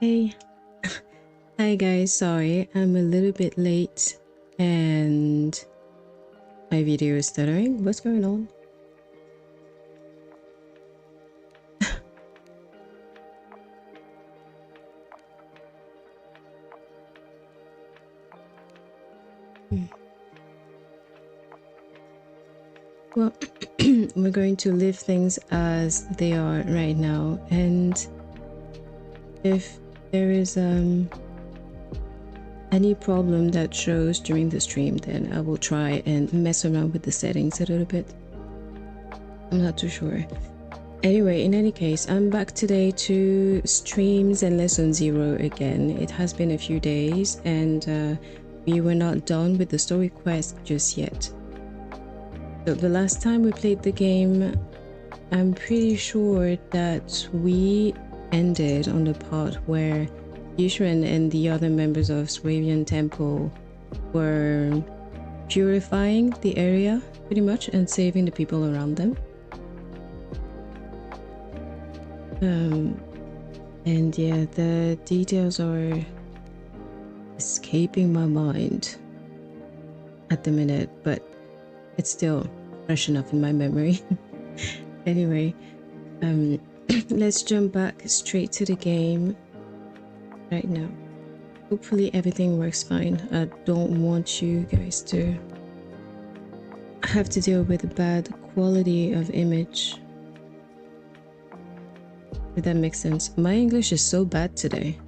Hey, hi guys, sorry, I'm a little bit late and my video is stuttering. What's going on? Well, we're going to leave things as they are right now, and if there is any problem that shows during the stream, then I will try and mess around with the settings a little bit. I'm not too sure. Anyway, in any case, I'm back today to streams and lesson 0 again. It has been a few days and we were not done with the story quest just yet. So the last time we played the game, I'm pretty sure that we ended on the part where Yushren and the other members of Swavian Temple were purifying the area pretty much and saving the people around them. And yeah, the details are escaping my mind at the minute, but it's still fresh enough in my memory. Anyway, let's jump back straight to the game right now. Hopefully everything works fine. I don't want you guys to have to deal with a bad quality of image. If that makes sense. My English is so bad today.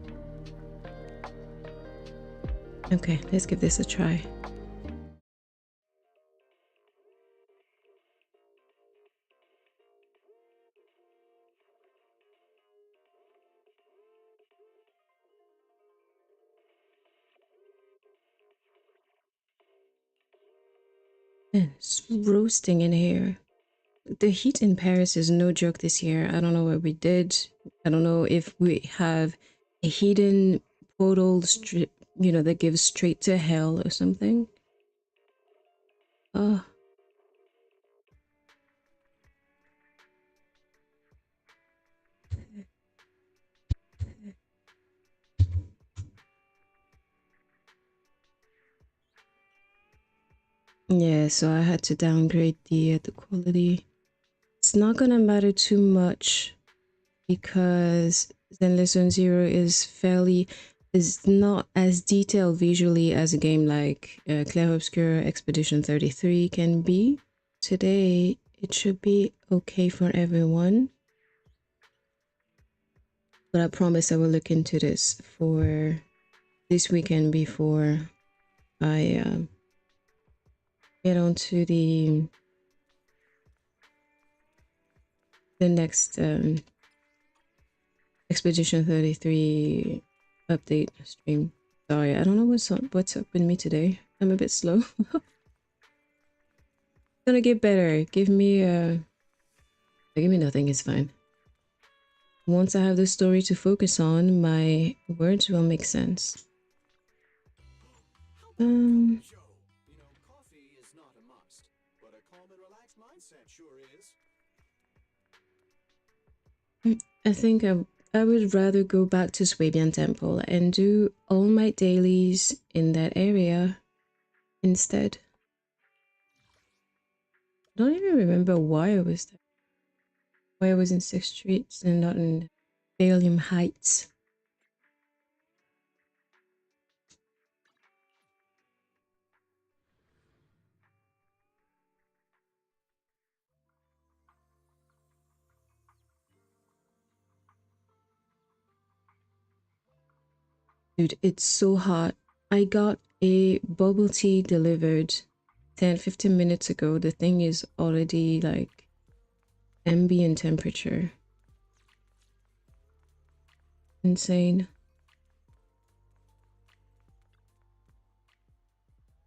Okay, let's give this a try. It's roasting in here. The heat in Paris is no joke this year. I don't know what we did. I don't know if we have a hidden portal strip, you know, that gives straight to hell or something. Oh. Yeah, so I had to downgrade the quality. It's not gonna matter too much because Zen Lesson 0 is not as detailed visually as a game like Clair Obscur Expedition 33 can be. Today, it should be okay for everyone. But I promise I will look into this for this weekend before I get on to the next Expedition 33 update stream. Sorry, I don't know what's up with me today. I'm a bit slow. Gonna get better. Give me nothing, it's fine. Once I have the story to focus on, my words will make sense. I think I would rather go back to Swabian Temple and do all my dailies in that area instead. I don't even remember why I was there. Why I was in 6th Street and not in Balium Heights. Dude, it's so hot. I got a bubble tea delivered 10-15 minutes ago. The thing is already like ambient temperature. Insane.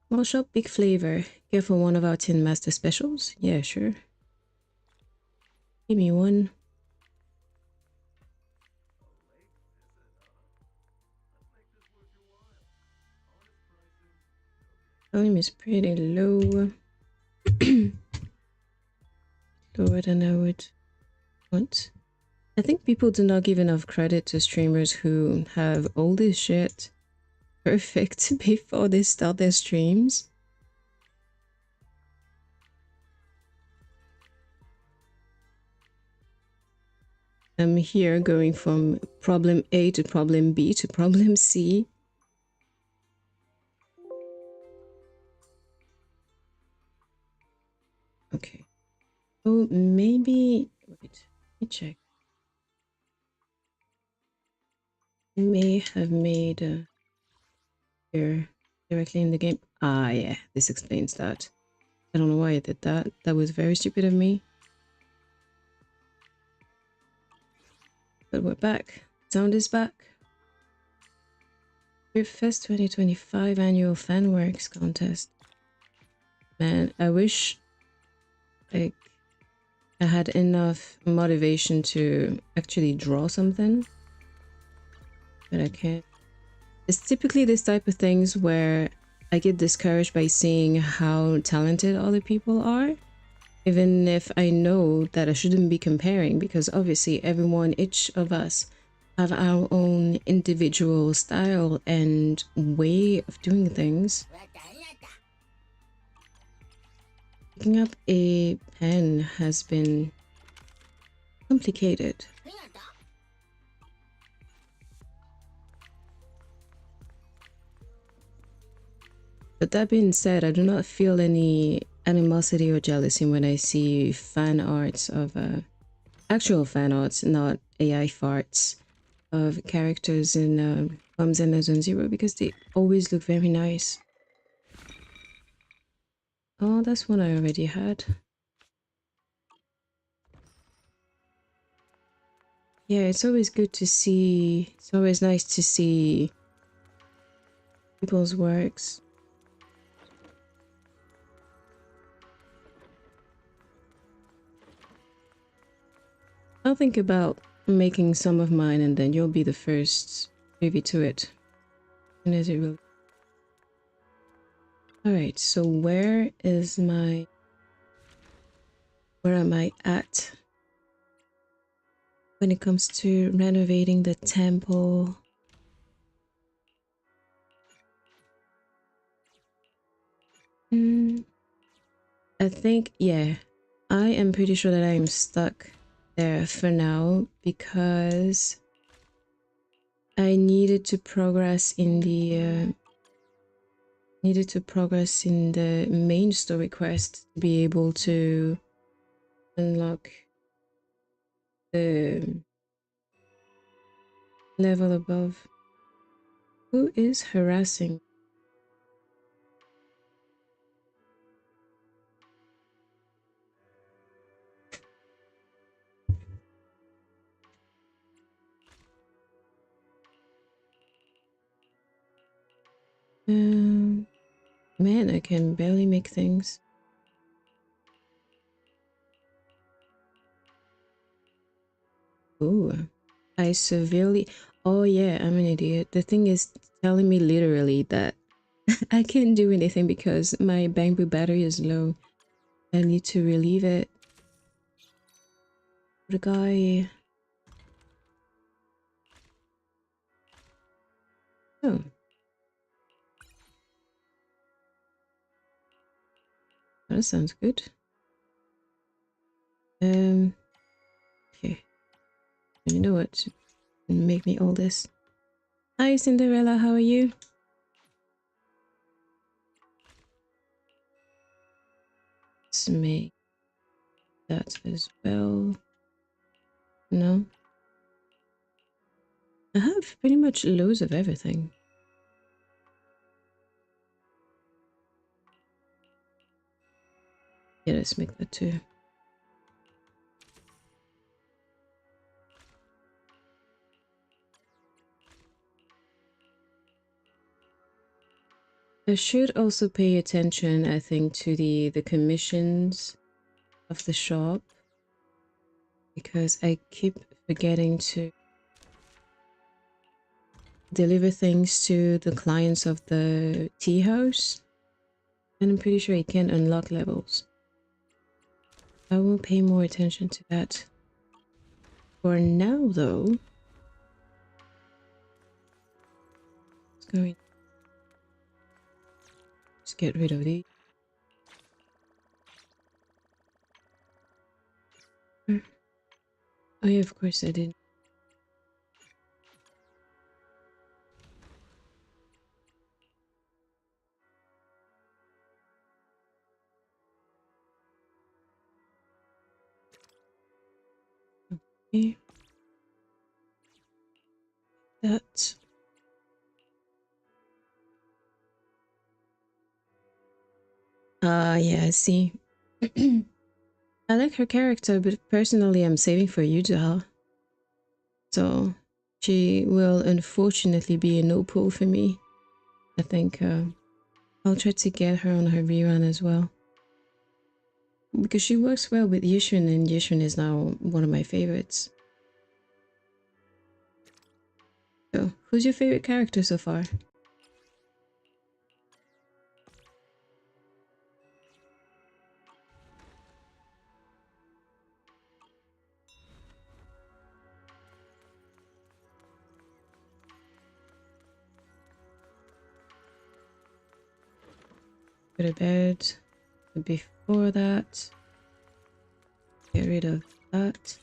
Small shop, big flavor. Care for one of our Tin Master specials? Yeah, sure. Give me one. Volume is pretty low. Lower than I would want. I think people do not give enough credit to streamers who have all this shit perfect before they start their streams. I'm here going from problem A to problem B to problem C. Okay. Oh, maybe... Wait, let me check. I may have made here directly in the game. Ah, yeah, this explains that. I don't know why I did that. That was very stupid of me. But we're back. Sound is back. Fest 2025 annual Fanworks contest. Man, I wish like I had enough motivation to actually draw something, but I can't. It's typically this type of things where I get discouraged by seeing how talented other people are, even if I know that I shouldn't be comparing, because obviously everyone, each of us, have our own individual style and way of doing things. Picking up a pen has been complicated. But that being said, I do not feel any animosity or jealousy when I see fan arts of actual fan arts, not AI farts, of characters in Bums and Zone Zero, because they always look very nice. Oh, that's one I already had. Yeah, it's always good to see, it's always nice to see people's works. I'll think about making some of mine and then you'll be the first privy to it. And as it will. Alright, so where am I at when it comes to renovating the temple? I think, yeah, I am pretty sure that I am stuck there for now because I needed to progress in the main story quest to be able to unlock the level above. Who is harassing? Man, I can barely make things. Oh, I severely... Oh yeah, I'm an idiot. The thing is telling me literally that I can't do anything because my bamboo battery is low. I need to relieve it. The guy... Oh. That sounds good. Okay. You know what? Make me all this. Hi, Cinderella, how are you? Let's make that as well. No. I have pretty much loads of everything. Yeah, let's make that too. I should also pay attention, I think, to the commissions of the shop, because I keep forgetting to deliver things to the clients of the tea house, and I'm pretty sure you can unlock levels. I will pay more attention to that For now, though, let's get rid of these. Oh yeah, of course I did. Okay. That. Yeah, I see. I like her character, but personally I'm saving for Yuja. So she will unfortunately be a no pull for me. I think I'll try to get her on her rerun as well. Because she works well with Yishun, and Yishun is now one of my favorites. So, who's your favorite character so far? Go to bed. Before that, get rid of that.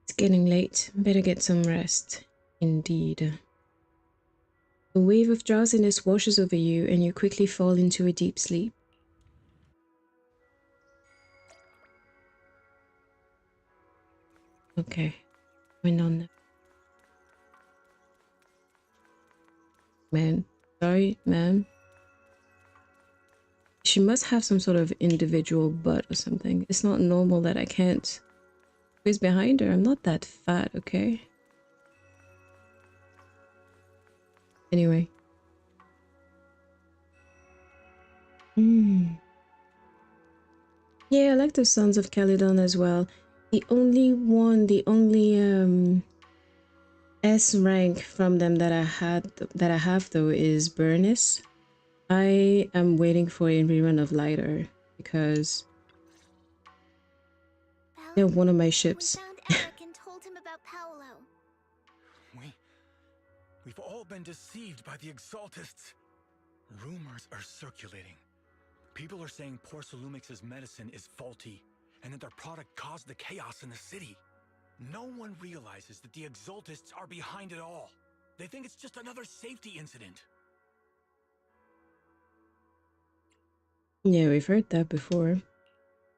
It's getting late. Better get some rest. Indeed. A wave of drowsiness washes over you and you quickly fall into a deep sleep. Okay. Going on now. Man. Sorry, ma'am. She must have some sort of individual butt or something. It's not normal that I can't squeeze behind her. I'm not that fat, okay? Anyway. Yeah, I like the Sons of Caledon as well. The only S rank from them that I have though is Burness. I am waiting for a rerun of Lighter because they're one of my ships. We found Eric and told him about Paolo. We've all been deceived by the Exaltists. Rumors are circulating. People are saying Porcelumix's medicine is faulty, and that their product caused the chaos in the city. No one realizes that the Exaltists are behind it all. They think it's just another safety incident. Yeah, we've heard that before.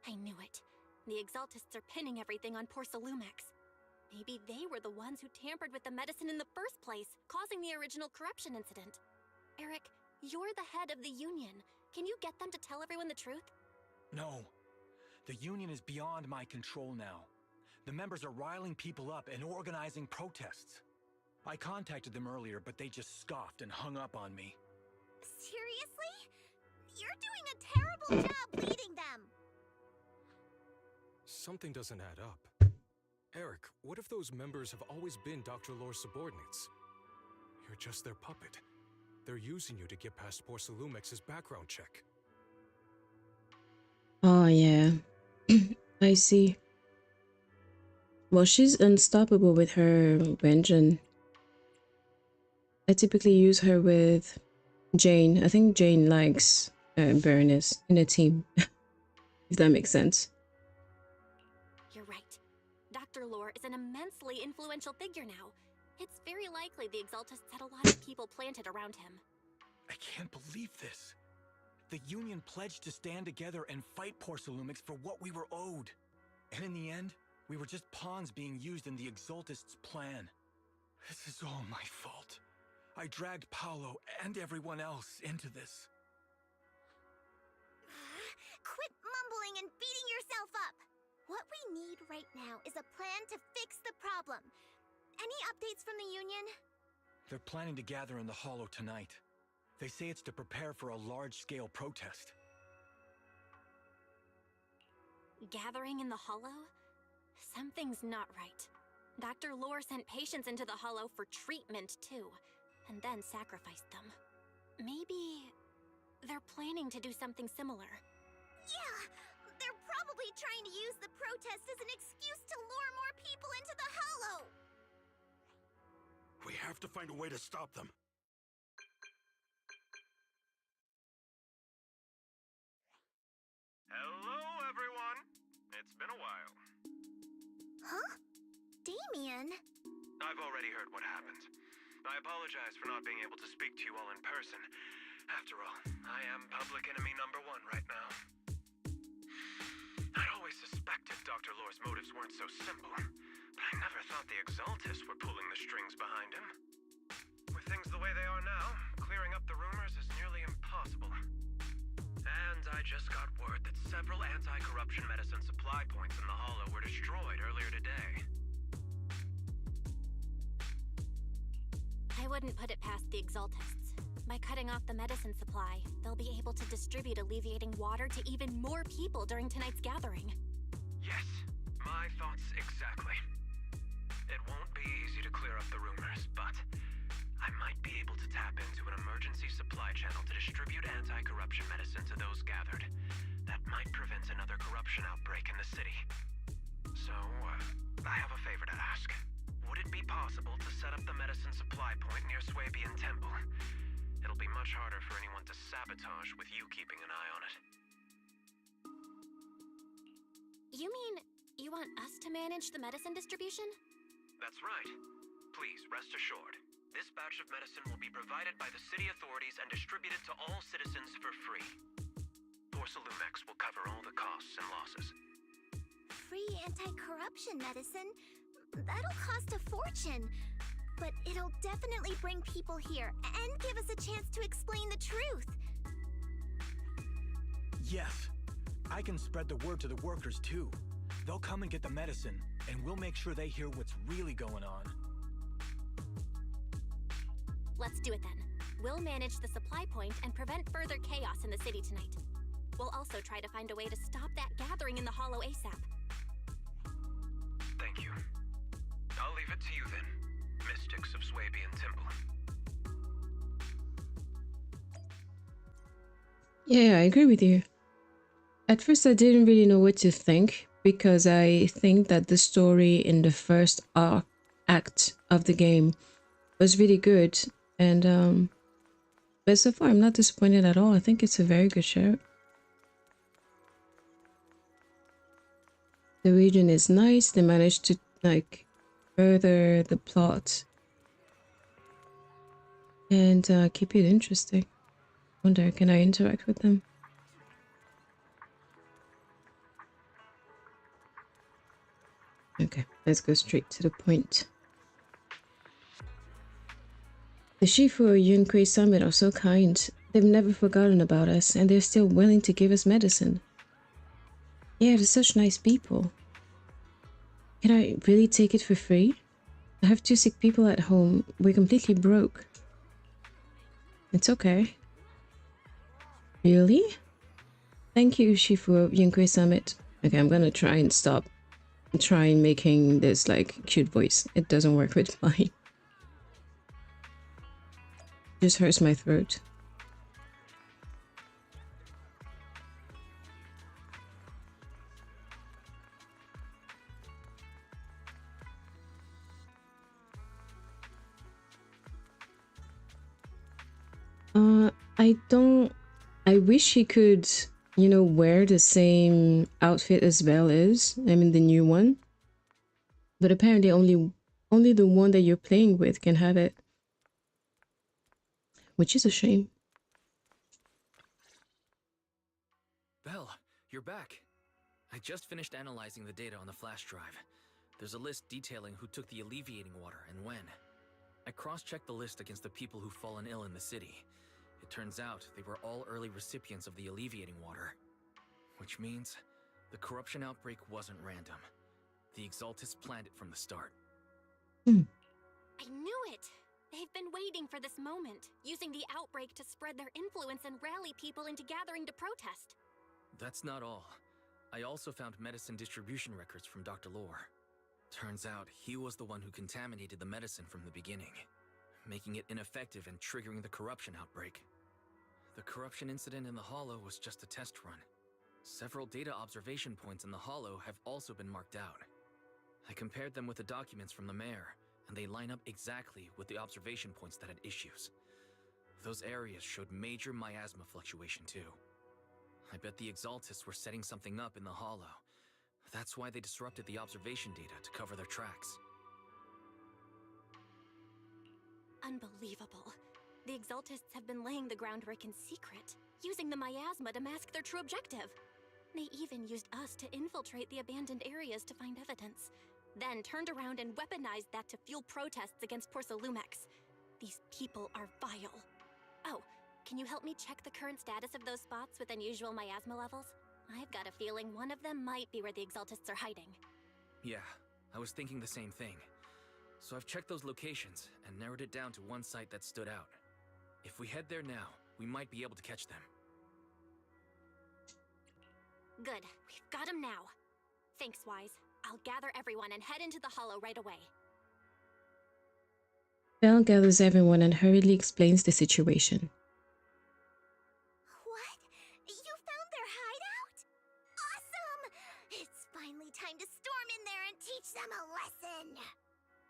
I knew it. The Exaltists are pinning everything on Porcelumix. Maybe they were the ones who tampered with the medicine in the first place, causing the original corruption incident. Eric, you're the head of the Union. Can you get them to tell everyone the truth? No. The Union is beyond my control now. The members are riling people up and organizing protests. I contacted them earlier, but they just scoffed and hung up on me. Seriously? You're doing a terrible job leading them! Something doesn't add up. Eric, what if those members have always been Dr. Lore's subordinates? You're just their puppet. They're using you to get past Porcelumix's background check. Oh, yeah. I see. Well, she's unstoppable with her Wenjin. I typically use her with Jane. I think Jane likes Burness in a team, if that makes sense. You're right. Dr. Lore is an immensely influential figure now. It's very likely the Exaltists had a lot of people planted around him. I can't believe this. The Union pledged to stand together and fight Porcelumix for what we were owed. And in the end, we were just pawns being used in the Exaltists' plan. This is all my fault. I dragged Paolo and everyone else into this. Quit mumbling and beating yourself up! What we need right now is a plan to fix the problem. Any updates from the Union? They're planning to gather in the Hollow tonight. They say it's to prepare for a large-scale protest. Gathering in the Hollow? Something's not right. Dr. Lore sent patients into the Hollow for treatment, too, and then sacrificed them. Maybe they're planning to do something similar. Yeah, trying to use the protest as an excuse to lure more people into the Hollow! We have to find a way to stop them. Hello, everyone! It's been a while. Huh? Damien? I've already heard what happened. I apologize for not being able to speak to you all in person. After all, I am public enemy #1 right now. I'd always suspected Dr. Lore's motives weren't so simple, but I never thought the Exaltists were pulling the strings behind him. With things the way they are now, clearing up the rumors is nearly impossible. And I just got word that several anti-corruption medicine supply points in the Hollow were destroyed earlier today. I wouldn't put it past the Exaltists. By cutting off the medicine supply, they'll be able to distribute alleviating water to even more people during tonight's gathering. Yes, my thoughts exactly. It won't be easy to clear up the rumors, but I might be able to tap into an emergency supply channel to distribute anti-corruption medicine to those gathered. That might prevent another corruption outbreak in the city. So, I have a favor to ask. Would it be possible to set up the medicine supply point near Swabian Temple? It'll be much harder for anyone to sabotage with you keeping an eye on it. You mean, you want us to manage the medicine distribution? That's right. Please, rest assured. This batch of medicine will be provided by the city authorities and distributed to all citizens for free. Porcelumex will cover all the costs and losses. Free anti-corruption medicine? That'll cost a fortune. But it'll definitely bring people here and give us a chance to explain the truth. Yes, I can spread the word to the workers too. They'll come and get the medicine, and we'll make sure they hear what's really going on. Let's do it then. We'll manage the supply point and prevent further chaos in the city tonight. We'll also try to find a way to stop that gathering in the Hollow ASAP. Thank you. I'll leave it to you then, mystics of Swabian Temple. Yeah, I agree with you. At first, I didn't really know what to think because I think that the story in the first act of the game was really good, and but so far I'm not disappointed at all. I think it's a very good show. The region is nice. They managed to like further the plot and keep it interesting. Wonder, can I interact with them? Okay, let's go straight to the point. The Shifu Yunkui Summit are so kind. They've never forgotten about us, and they're still willing to give us medicine. Yeah, they're such nice people. Can I really take it for free? I have 2 sick people at home. We're completely broke. It's okay. Really? Thank you, Shifu Yunkui Summit. Okay, I'm gonna try and stop trying making this like cute voice. It doesn't work with mine. Just hurts my throat. I wish he could, you know, wear the same outfit as Belle is. I mean, the new one. But apparently only the one that you're playing with can have it. Which is a shame. Belle, you're back. I just finished analyzing the data on the flash drive. There's a list detailing who took the alleviating water and when. I cross-checked the list against the people who've fallen ill in the city. It turns out they were all early recipients of the alleviating water. Which means the corruption outbreak wasn't random. The Exaltists planned it from the start. I knew it! They've been waiting for this moment, using the outbreak to spread their influence and rally people into gathering to protest. That's not all. I also found medicine distribution records from Dr. Lore. Turns out he was the one who contaminated the medicine from the beginning, making it ineffective and triggering the corruption outbreak. The corruption incident in the Hollow was just a test run. Several data observation points in the hollow have also been marked out. I compared them with the documents from the mayor, and they line up exactly with the observation points that had issues. Those areas showed major miasma fluctuation too. I bet the Exaltists were setting something up in the hollow. That's why they disrupted the observation data to cover their tracks. Unbelievable. The Exaltists have been laying the groundwork in secret, using the miasma to mask their true objective. They even used us to infiltrate the abandoned areas to find evidence, then turned around and weaponized that to fuel protests against Porcelumex. These people are vile. Oh, can you help me check the current status of those spots with unusual miasma levels? I've got a feeling one of them might be where the Exaltists are hiding. Yeah, I was thinking the same thing. So I've checked those locations and narrowed it down to one site that stood out. If we head there now, we might be able to catch them. Good, we've got them now. Thanks, Wise. I'll gather everyone and head into the hollow right away. Belle gathers everyone and hurriedly explains the situation. What? You found their hideout? Awesome! It's finally time to storm in there and teach them a lesson!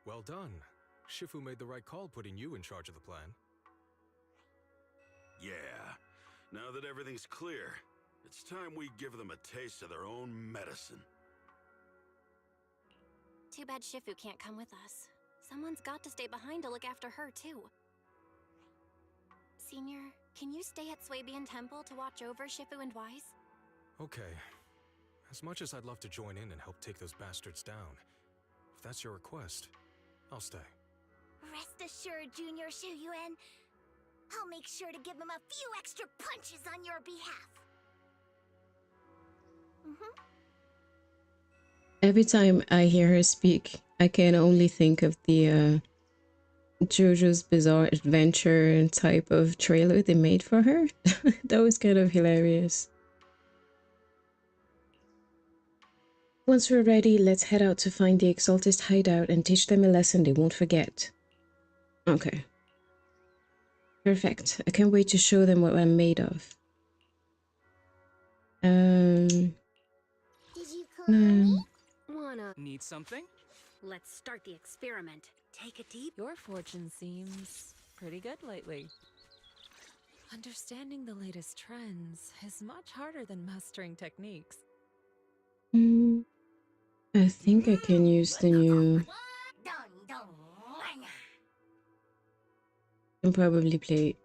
Well done. Shifu made the right call putting you in charge of the plan. Yeah. Now that everything's clear, it's time we give them a taste of their own medicine. Too bad Shifu can't come with us. Someone's got to stay behind to look after her, too. Senior, can you stay at Swabian Temple to watch over Shifu and Wise? Okay. As much as I'd love to join in and help take those bastards down, if that's your request, I'll stay. Rest assured, Junior Shuyuan. I'll make sure to give them a few extra punches on your behalf. Every time I hear her speak, I can only think of the JoJo's Bizarre Adventure type of trailer they made for her. That was kind of hilarious. Once we're ready, let's head out to find the Exaltist hideout and teach them a lesson they won't forget. Okay. Perfect. I can't wait to show them what I'm made of. Did you call me? Wanna Need something? let's start the experiment. Take a deep. Your fortune seems pretty good lately. Understanding the latest trends is much harder than mastering techniques. I think I can use the new... and probably play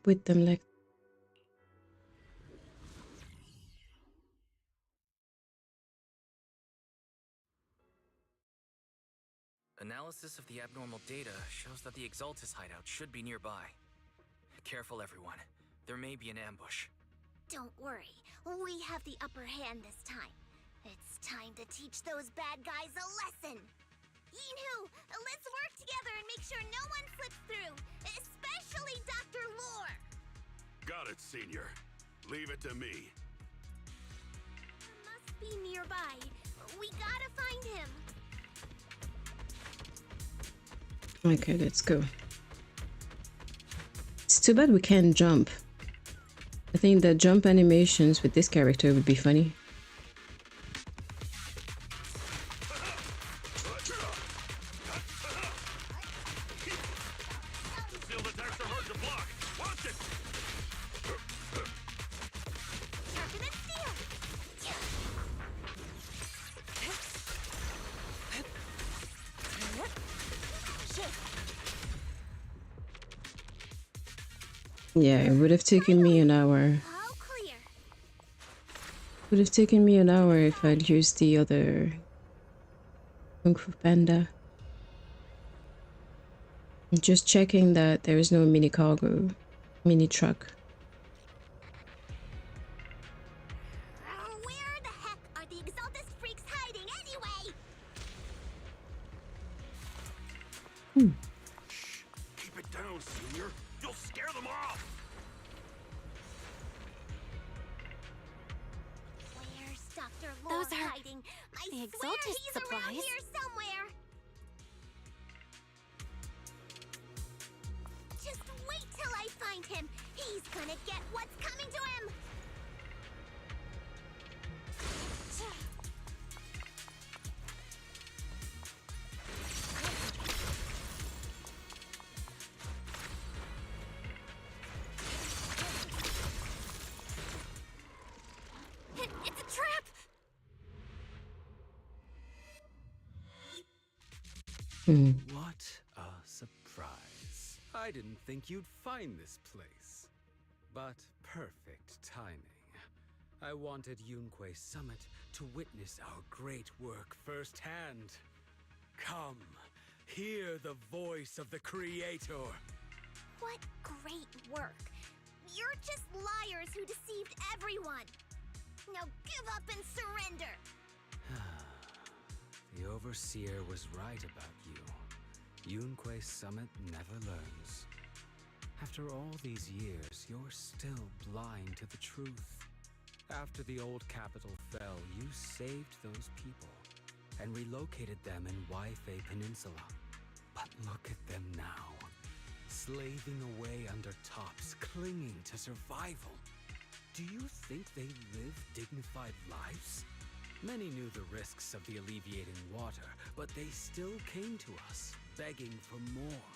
with them like... Analysis of the abnormal data shows that the Exaltis hideout should be nearby. Careful, everyone. There may be an ambush. Don't worry, we have the upper hand this time. It's time to teach those bad guys a lesson. Yinhu, let's work together and make sure no one slips through, especially Dr. Lore. Got it, Senior. Leave it to me. Must be nearby. We gotta find him. Okay, let's go. It's too bad we can't jump. I think the jump animations with this character would be funny. Steel attacks are hard to block. Watch it! Sharper than steel. Yeah, it would have taken me an hour. All clear. Would have taken me an hour if I'd used the other Kung Fu Panda. I'm just checking that there is no mini cargo, mini truck. Where the heck are the Exaltus freaks hiding anyway? Shh. Keep it down, Senior. You'll scare them off. Where's Dr. Lore Those are hiding? I the swear Exaltus he's around supplies. here somewhere. Just wait till I find him. He's gonna get what's coming to him. It's a trap! What a surprise. I didn't think you'd find this place. But perfect timing. I wanted Yunque Summit to witness our great work firsthand. Come, hear the voice of the Creator. What great work. You're just liars who deceived everyone. Now give up and surrender. The Overseer was right about you. Yunque Summit never learns. After all these years, you're still blind to the truth. After the old capital fell, you saved those people and relocated them in Waifei Peninsula. But look at them now, slaving away under tops, clinging to survival. Do you think they live dignified lives? Many knew the risks of the alleviating water, but they still came to us, begging for more.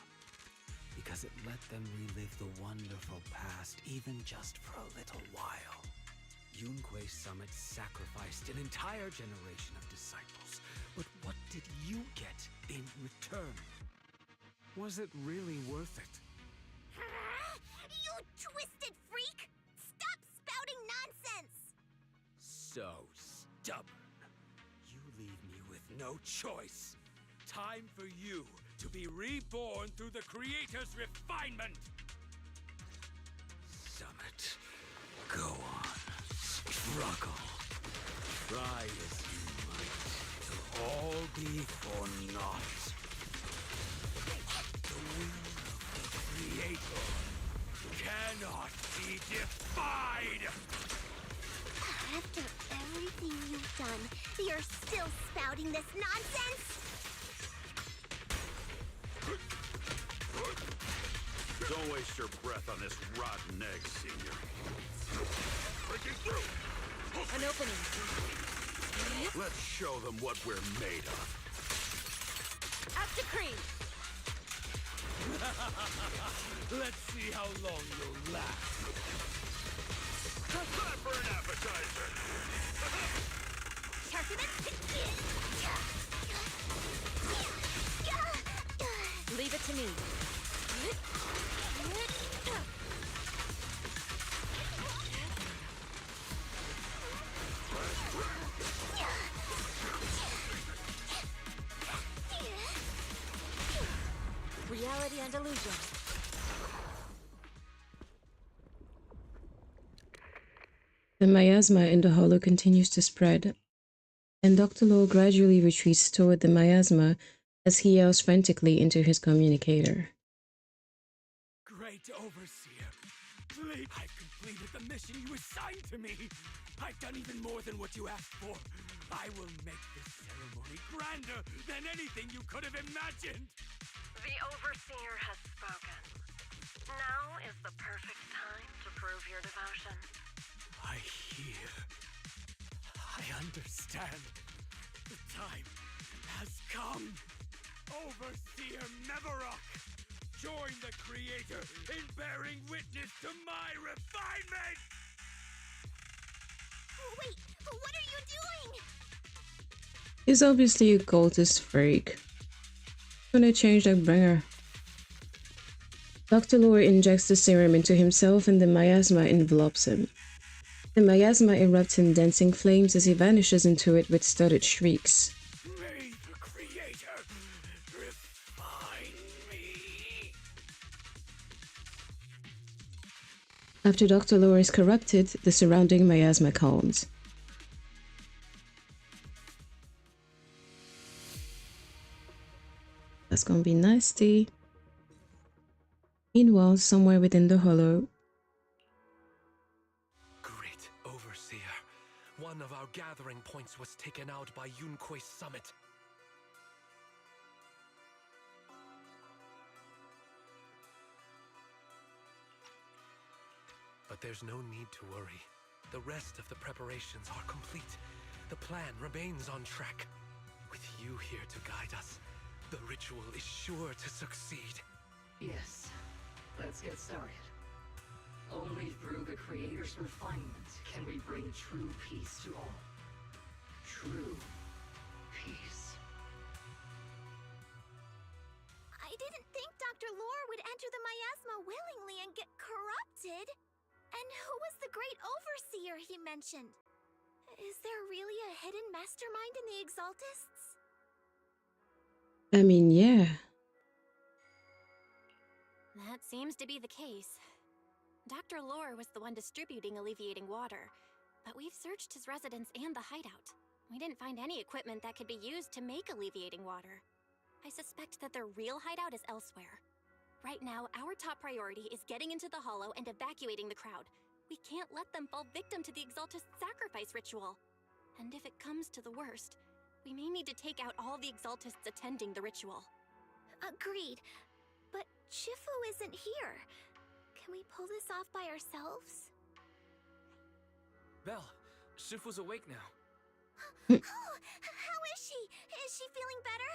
Because it let them relive the wonderful past, even just for a little while. Yunque Summit sacrificed an entire generation of disciples, but what did you get in return? Was it really worth it? You twisted freak! Stop spouting nonsense! So stubborn. You leave me with no choice. Time for you to be reborn through the Creator's refinement! Summit, go on. Struggle. Try as you might. It'll all be for naught. The will of the Creator cannot be defied! After everything you've done, you're still spouting this nonsense? Don't waste your breath on this rotten egg, Senior. Breaking through! An opening. Let's show them what we're made of. Up to cream. Let's see how long you'll last. Time for an appetizer! Leave it to me. Reality and illusion. The miasma in the hollow continues to spread, and Dr. Law gradually retreats toward the miasma as he yells frantically into his communicator. Great Overseer, please, I've completed the mission you assigned to me. I've done even more than what you asked for. I will make this ceremony grander than anything you could have imagined. The Overseer has spoken. Now is the perfect time to prove your devotion. I hear. I understand. The time has come. Overseer Mevarok, join the Creator in bearing witness to my refinement! Wait, what are you doing? He's obviously a cultist freak. Gonna change that bringer. Dr. Lore injects the serum into himself and the miasma envelops him. The miasma erupts in dancing flames as he vanishes into it with stuttered shrieks. May the Creator refine me! After Dr. Lore is corrupted, the surrounding miasma calms. That's gonna be nasty. Meanwhile, somewhere within the hollow, Great Overseer. One of our gathering points was taken out by Yunque Summit. But there's no need to worry. The rest of the preparations are complete. the plan remains on track. With you here to guide us, the ritual is sure to succeed. Yes, let's get started. Only through the Creator's refinement can we bring true peace to all. True peace. I didn't think Dr. Lore would enter the miasma willingly and get corrupted. And who was the great overseer he mentioned? Is there really a hidden mastermind in the Exaltists? I mean, yeah. That seems to be the case. Dr. Lore was the one distributing alleviating water, but we've searched his residence and the hideout. We didn't find any equipment that could be used to make alleviating water. I suspect that their real hideout is elsewhere. Right now, our top priority is getting into the hollow and evacuating the crowd. We can't let them fall victim to the Exaltist sacrifice ritual. And if it comes to the worst, we may need to take out all the Exaltists attending the ritual. Agreed. But Shifu isn't here. Can we pull this off by ourselves? Belle, Shifu's awake now. Oh, how is she? Is she feeling better?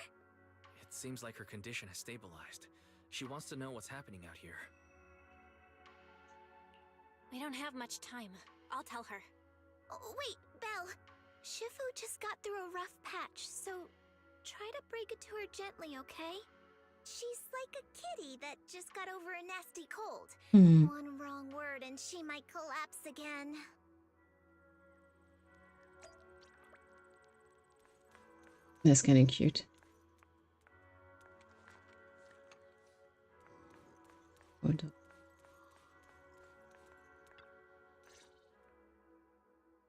It seems like her condition has stabilized. She wants to know what's happening out here. We don't have much time. I'll tell her. Oh, wait, Belle. Shifu just got through a rough patch, so try to break it to her gently, okay? She's like a kitty that just got over a nasty cold. One wrong word and she might collapse again. That's kind of cute. Hold up.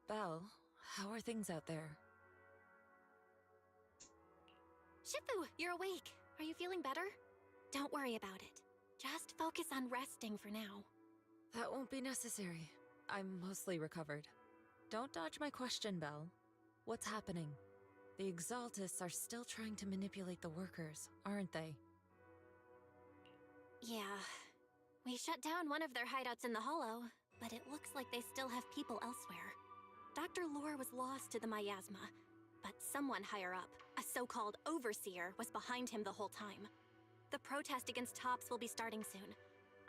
Belle, how are things out there? Shifu, you're awake. Are you feeling better? Don't worry about it. Just focus on resting for now. That won't be necessary. I'm mostly recovered. Don't dodge my question, Belle. What's happening? The Exaltists are still trying to manipulate the workers, aren't they? Yeah. We shut down one of their hideouts in the hollow, but it looks like they still have people elsewhere. Dr. Lore was lost to the miasma, but someone higher up, a so-called overseer, was behind him the whole time. The protest against Tops will be starting soon.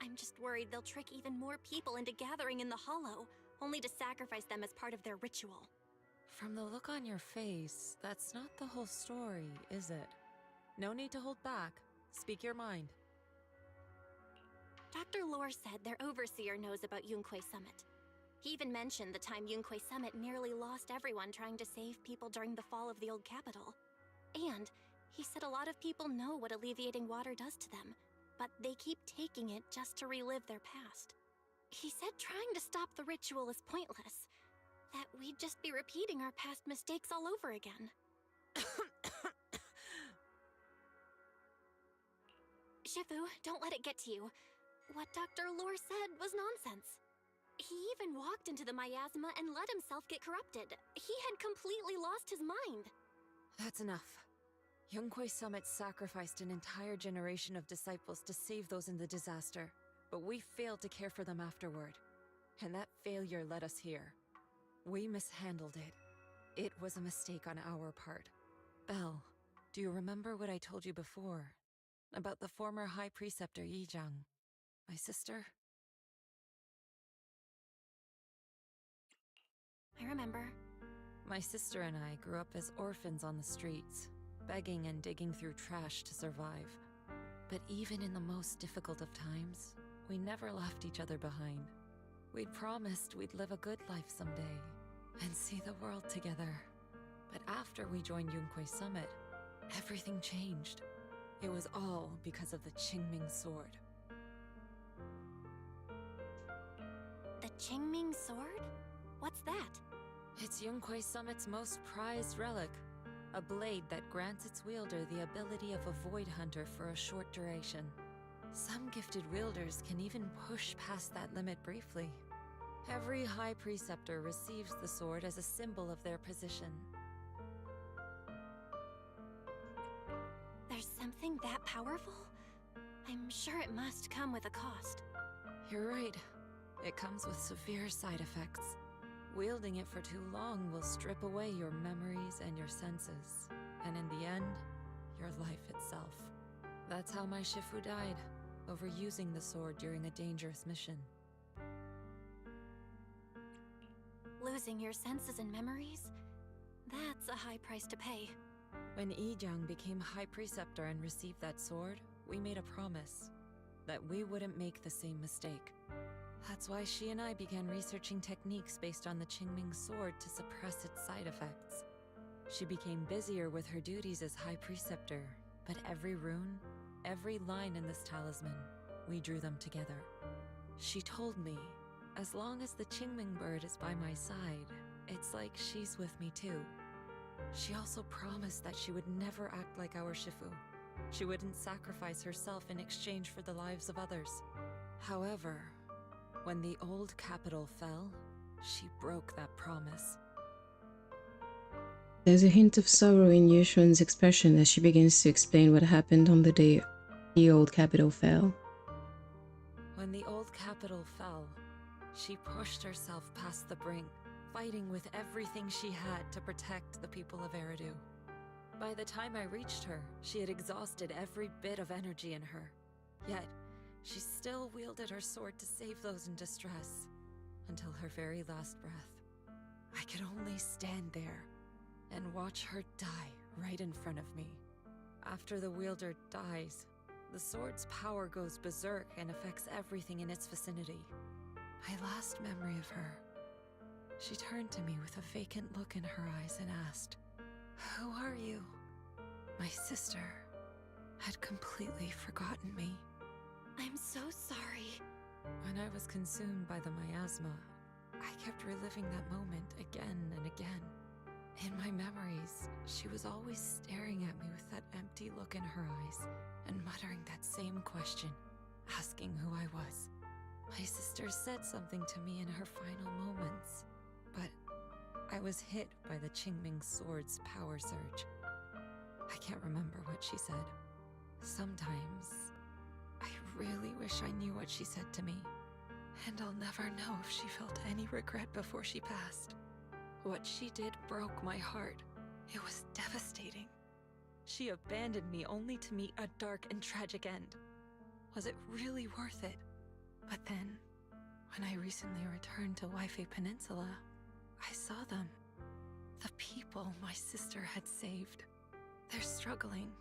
I'm just worried they'll trick even more people into gathering in the hollow, only to sacrifice them as part of their ritual. From the look on your face, that's not the whole story, is it? No need to hold back. Speak your mind. Dr. Lore said their overseer knows about Yunquay Summit. He even mentioned the time Yunquay Summit nearly lost everyone trying to save people during the fall of the old capital. And he said a lot of people know what alleviating water does to them, but they keep taking it just to relive their past. He said trying to stop the ritual is pointless, that we'd just be repeating our past mistakes all over again. Shifu, don't let it get to you. What Dr. Lore said was nonsense. He even walked into the miasma and let himself get corrupted. He had completely lost his mind. That's enough. Yunquay Summit sacrificed an entire generation of disciples to save those in the disaster, but we failed to care for them afterward. And that failure led us here. We mishandled it. It was a mistake on our part. Belle, do you remember what I told you before? About the former High Preceptor Yizhang? My sister? I remember. My sister and I grew up as orphans on the streets, begging and digging through trash to survive. But even in the most difficult of times, we never left each other behind. We'd promised we'd live a good life someday, and see the world together. But after we joined Yunquay Summit, everything changed. It was all because of the Qingming Sword. The Qingming Sword? What's that? It's Yunquay Summit's most prized relic. A blade that grants its wielder the ability of a void hunter for a short duration. Some gifted wielders can even push past that limit briefly. Every High Preceptor receives the sword as a symbol of their position. There's something that powerful? I'm sure it must come with a cost. You're right. It comes with severe side effects. Wielding it for too long will strip away your memories and your senses, and in the end, your life itself. That's how my Shifu died, overusing the sword during a dangerous mission. Losing your senses and memories? That's a high price to pay. When Yijang became High Preceptor and received that sword, we made a promise that we wouldn't make the same mistake. That's why she and I began researching techniques based on the Qingming sword to suppress its side effects. She became busier with her duties as High Preceptor, but every rune, every line in this talisman, we drew them together. She told me, as long as the Qingming bird is by my side, it's like she's with me too. She also promised that she would never act like our Shifu. She wouldn't sacrifice herself in exchange for the lives of others. However, when the old capital fell, she broke that promise. There's a hint of sorrow in Yushun's expression as she begins to explain what happened on the day the old capital fell. When the old capital fell, she pushed herself past the brink, fighting with everything she had to protect the people of Eridu. By the time I reached her, she had exhausted every bit of energy in her. Yet, she still wielded her sword to save those in distress, until her very last breath. I could only stand there and watch her die right in front of me. After the wielder dies, the sword's power goes berserk and affects everything in its vicinity. My last memory of her, she turned to me with a vacant look in her eyes and asked, "Who are you?" My sister had completely forgotten me. I'm so sorry. When I was consumed by the miasma, I kept reliving that moment again and again. In my memories, she was always staring at me with that empty look in her eyes and muttering that same question, asking who I was. My sister said something to me in her final moments, but I was hit by the Qingming sword's power surge. I can't remember what she said. Sometimes, I really wish I knew what she said to me, and I'll never know if she felt any regret before she passed. What she did broke my heart. It was devastating. She abandoned me only to meet a dark and tragic end. Was it really worth it? But then, when I recently returned to Waifei Peninsula, I saw them. The people my sister had saved. They're struggling,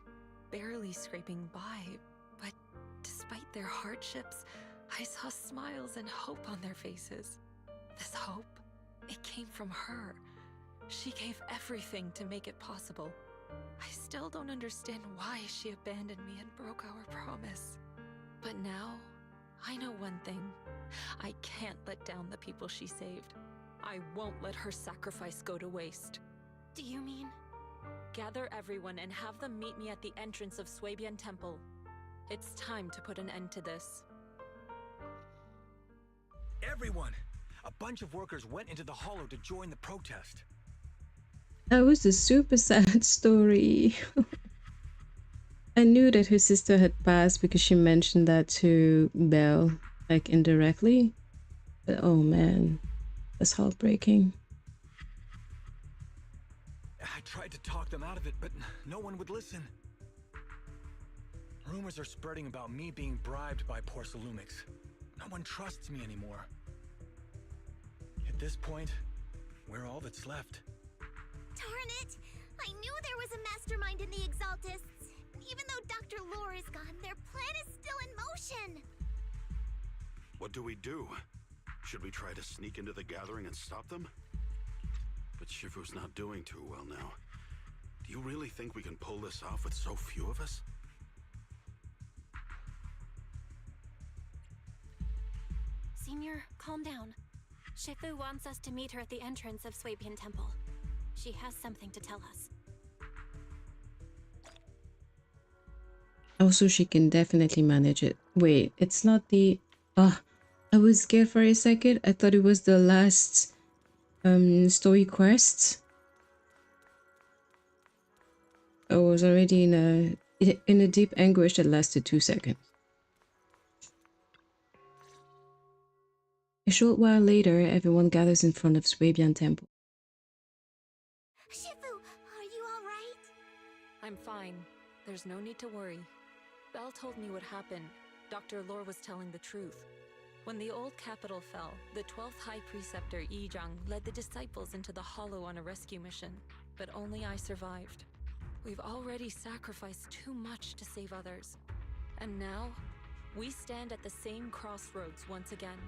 barely scraping by, but despite their hardships, I saw smiles and hope on their faces. This hope, it came from her. She gave everything to make it possible. I still don't understand why she abandoned me and broke our promise. But now, I know one thing. I can't let down the people she saved. I won't let her sacrifice go to waste. Do you mean? Gather everyone and have them meet me at the entrance of Suibian Temple. It's time to put an end to this. Everyone! A bunch of workers went into the hollow to join the protest. That was a super sad story. I knew that her sister had passed because she mentioned that to Belle, like indirectly. But oh man, that's heartbreaking. I tried to talk them out of it, but no one would listen. Rumors are spreading about me being bribed by Porcelumix. No one trusts me anymore. At this point, we're all that's left. Darn it! I knew there was a mastermind in the Exaltists. Even though Dr. Lore is gone, their plan is still in motion. What do we do? Should we try to sneak into the gathering and stop them? But Shifu's not doing too well now. Do you really think we can pull this off with so few of us? Senior, calm down. Shifu wants us to meet her at the entrance of Suibian Temple. She has something to tell us. Also, she can definitely manage it. Wait, it's not the... I was scared for a second. I thought it was the last story quest. I was already in a deep anguish that lasted 2 seconds. A short while later, everyone gathers in front of Swabian Temple. Shifu, are you alright? I'm fine. There's no need to worry. Belle told me what happened. Dr. Lore was telling the truth. When the old capital fell, the 12th High Preceptor Yizhang led the disciples into the Hollow on a rescue mission, but only I survived. We've already sacrificed too much to save others. And now, we stand at the same crossroads once again.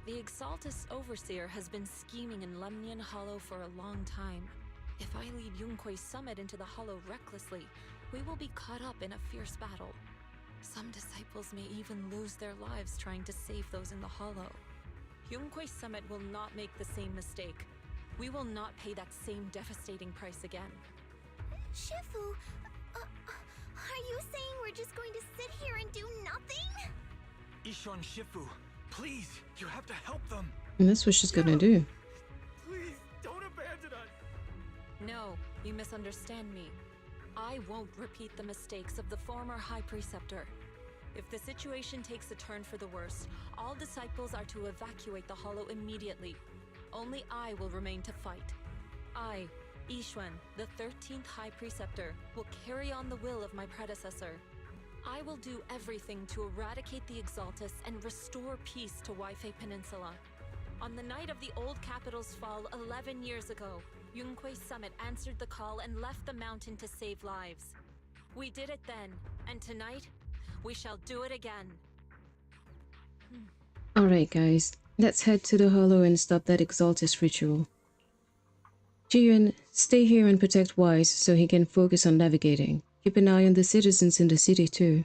The Exaltus Overseer has been scheming in Lemnian Hollow for a long time. If I lead Yunque's summit into the Hollow recklessly, we will be caught up in a fierce battle. Some disciples may even lose their lives trying to save those in the Hollow. Yunque's summit will not make the same mistake. We will not pay that same devastating price again. Shifu, are you saying we're just going to sit here and do nothing? Ishan Shifu, please, you have to help them. And that's what she's gonna do. Please, don't abandon us. No, you misunderstand me. I won't repeat the mistakes of the former High Preceptor. If the situation takes a turn for the worse, all disciples are to evacuate the Hollow immediately. Only I will remain to fight. I, Yixuan, the 13th High Preceptor, will carry on the will of my predecessor. I will do everything to eradicate the Exaltus and restore peace to Waifei Peninsula. On the night of the old capital's fall 11 years ago, Yunque's summit answered the call and left the mountain to save lives. We did it then, and tonight, we shall do it again. Alright guys, let's head to the Hollow and stop that Exaltus ritual. Jiyun, stay here and protect Wise so he can focus on navigating. Keep an eye on the citizens in the city too.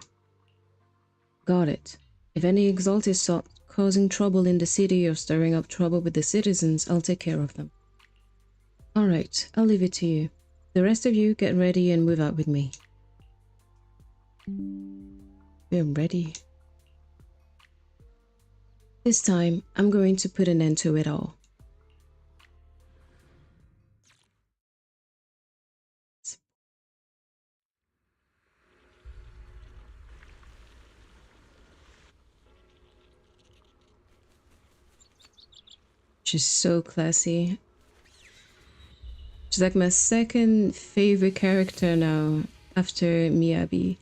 Got it. If any Exaltus start causing trouble in the city or stirring up trouble with the citizens, I'll take care of them. Alright, I'll leave it to you. The rest of you get ready and move out with me. We're ready. This time, I'm going to put an end to it all. She's so classy. She's like my second favorite character now, after Miyabi.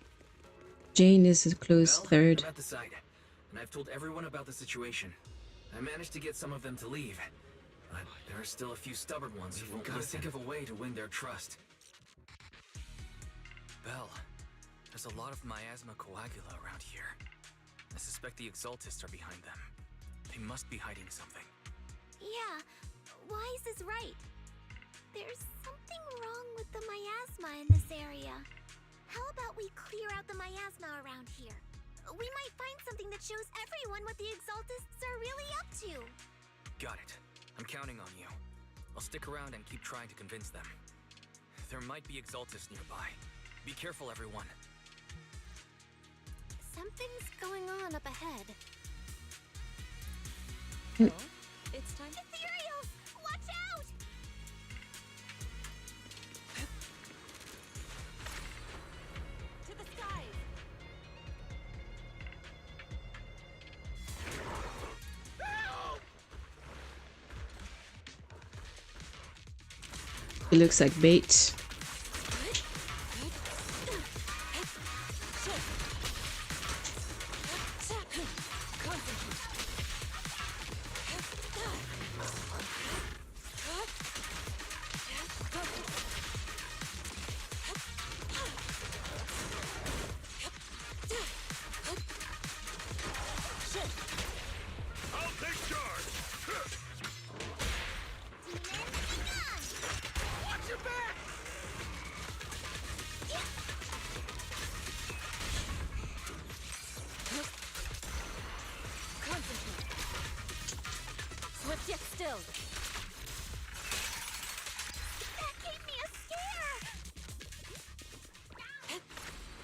Jane is a close third. I'm at the site, and I've told everyone about the situation. I managed to get some of them to leave, but there are still a few stubborn ones who won't think of a way to win their trust. Belle, there's a lot of miasma coagula around here. I suspect the Exaltists are behind them. They must be hiding something. Yeah, Wise is right. There's something wrong with the miasma in this area. How about we clear out the miasma around here? We might find something that shows everyone what the Exaltists are really up to. Got it. I'm counting on you. I'll stick around and keep trying to convince them. There might be Exaltists nearby. Be careful, everyone. Something's going on up ahead. Oh, it's time. Ethereals! Watch out! To the skies! It looks like bait. Swift yet still. That gave me a scare!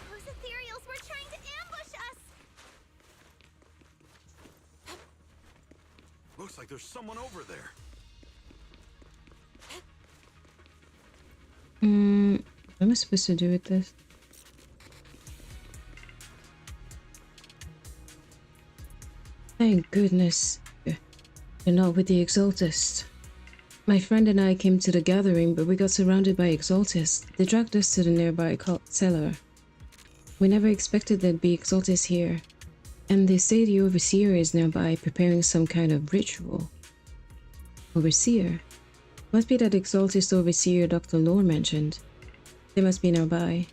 Those ethereals were trying to ambush us! Looks like there's someone over there. What am I supposed to do with this? Thank goodness. They're not with the Exaltists. My friend and I came to the gathering, but we got surrounded by Exaltists. They dragged us to the nearby cellar. We never expected there'd be Exaltists here. And they say the Overseer is nearby, preparing some kind of ritual. Overseer? Must be that Exaltist Overseer Dr. Lore mentioned. They must be nearby.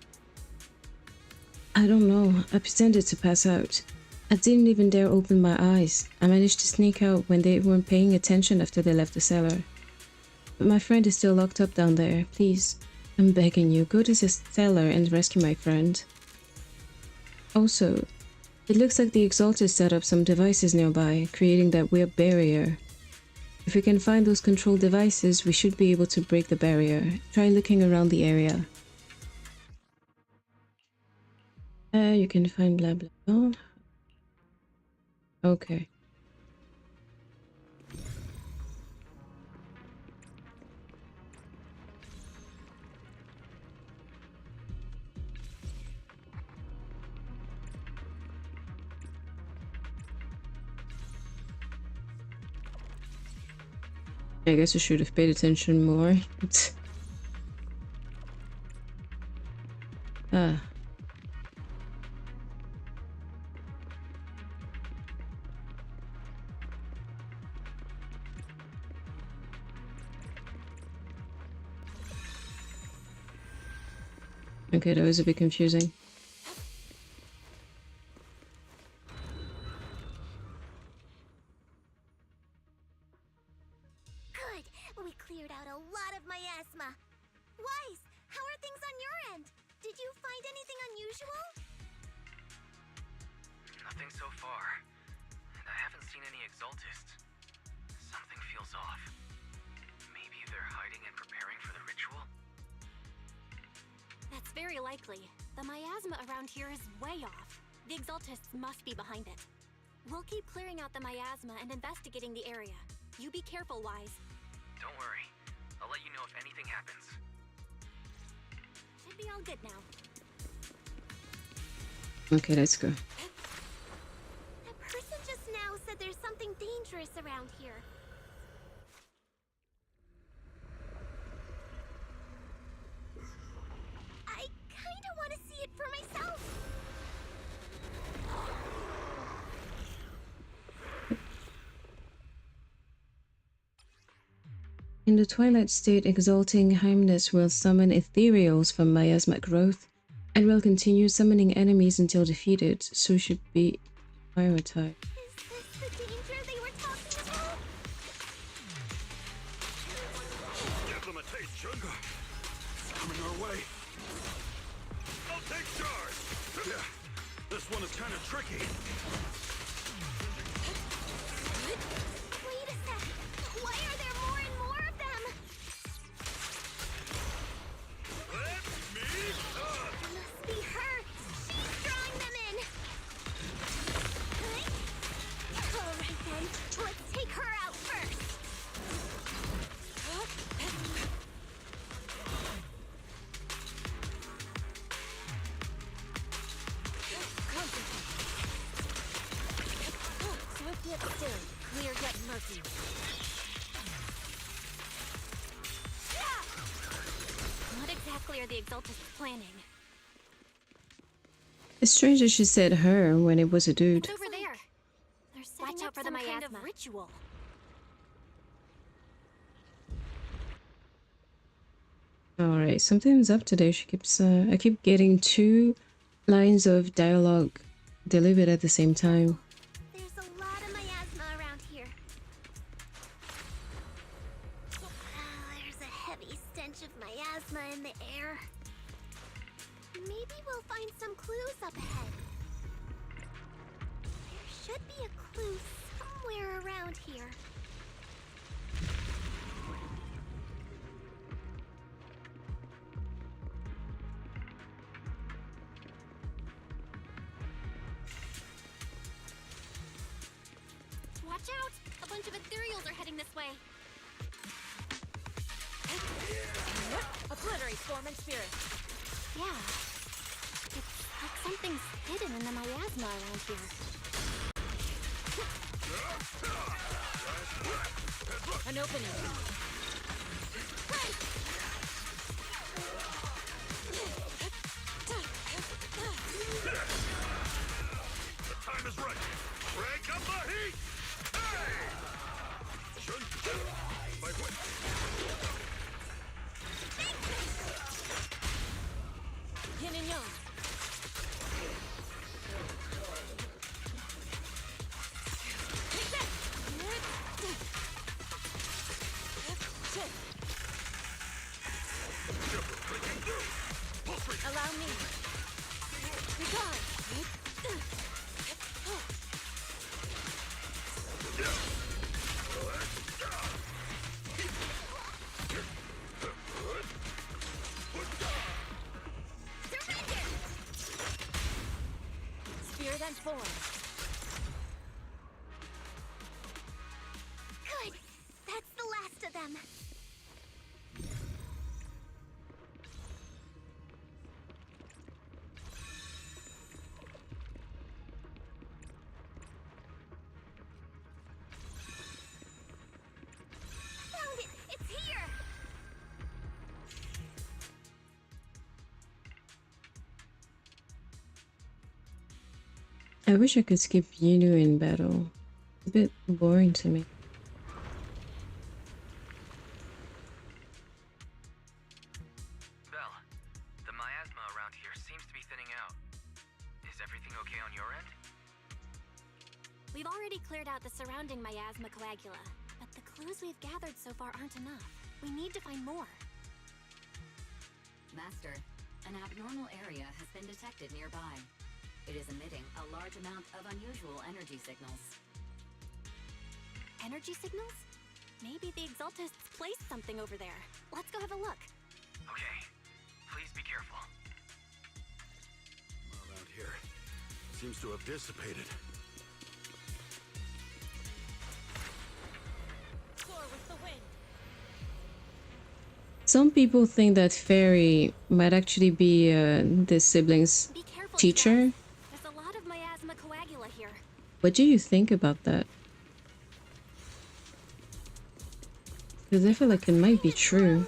I don't know. I pretended to pass out. I didn't even dare open my eyes. I managed to sneak out when they weren't paying attention after they left the cellar. But my friend is still locked up down there. Please, I'm begging you, go to the cellar and rescue my friend. Also, it looks like the Exalted set up some devices nearby, creating that weird barrier. If we can find those control devices, we should be able to break the barrier. Try looking around the area. You can find blah blah blah. Okay. I guess I should have paid attention more. Ah. Okay, that was a bit confusing. Good! We cleared out a lot of miasma. Wise, how are things on your end? Did you find anything unusual? Nothing so far. And I haven't seen any Exaltists. Something feels off. Maybe they're hiding and preparing for the ritual? That's very likely. The miasma around here is way off. The Exaltists must be behind it. We'll keep clearing out the miasma and investigating the area. You be careful, Wise. Don't worry. I'll let you know if anything happens. Should be all good now. Okay, let's go. That person just now said there's something dangerous around here. I kinda want to see it for myself. In the Twilight State, Exalting Hymness will summon ethereals from miasma growth and will continue summoning enemies until defeated, so should be prioritized. Is this the danger they were talking about? Give them a taste, Junga. It's coming our way. I'll take charge. Yeah, this one is kind of tricky. Wait a sec. Why are there more and more of them? Let me It must be her. She's drawing them in. All right then. Let's take her out first. Swift yet still, clear yet murky. What exactly are the Exaltists planning? It's strange that she said her when it was a dude. It's over there. They're setting Watch up out for some the kind of miasma. ritual. Alright, something's up today. She keeps I keep getting 2 lines of dialogue delivered at the same time. There's a lot of miasma around here. There's a heavy stench of miasma in the air. Maybe we'll find some clues up ahead. There should be a clue somewhere around here. Watch out! A bunch of ethereals are heading this way. Obliterate form and spirit. Yeah. It's like something's hidden in the miasma around here. An opening. The time is right. Crank up the heat! Hey! My way. Yin and yang. Allow me. Regard. Spirit and form. Good. That's the last of them. Found it! It's here! I wish I could skip Yinu in battle. It's a bit boring to me. Belle, the miasma around here seems to be thinning out. Is everything okay on your end? We've already cleared out the surrounding miasma coagula, but the clues we've gathered so far aren't enough. We need to find more. Master, an abnormal area has been detected nearby. It is emitting a large amount of unusual energy signals. Energy signals? Maybe the Exaltists placed something over there. Let's go have a look. Okay. Please be careful. Around here. Seems to have dissipated. Soar with the wind. Some people think that Fairy might actually be the siblings' Be careful, teacher. you guys. There's a lot of miasma coagula here. What do you think about that? Because I feel like it might be true.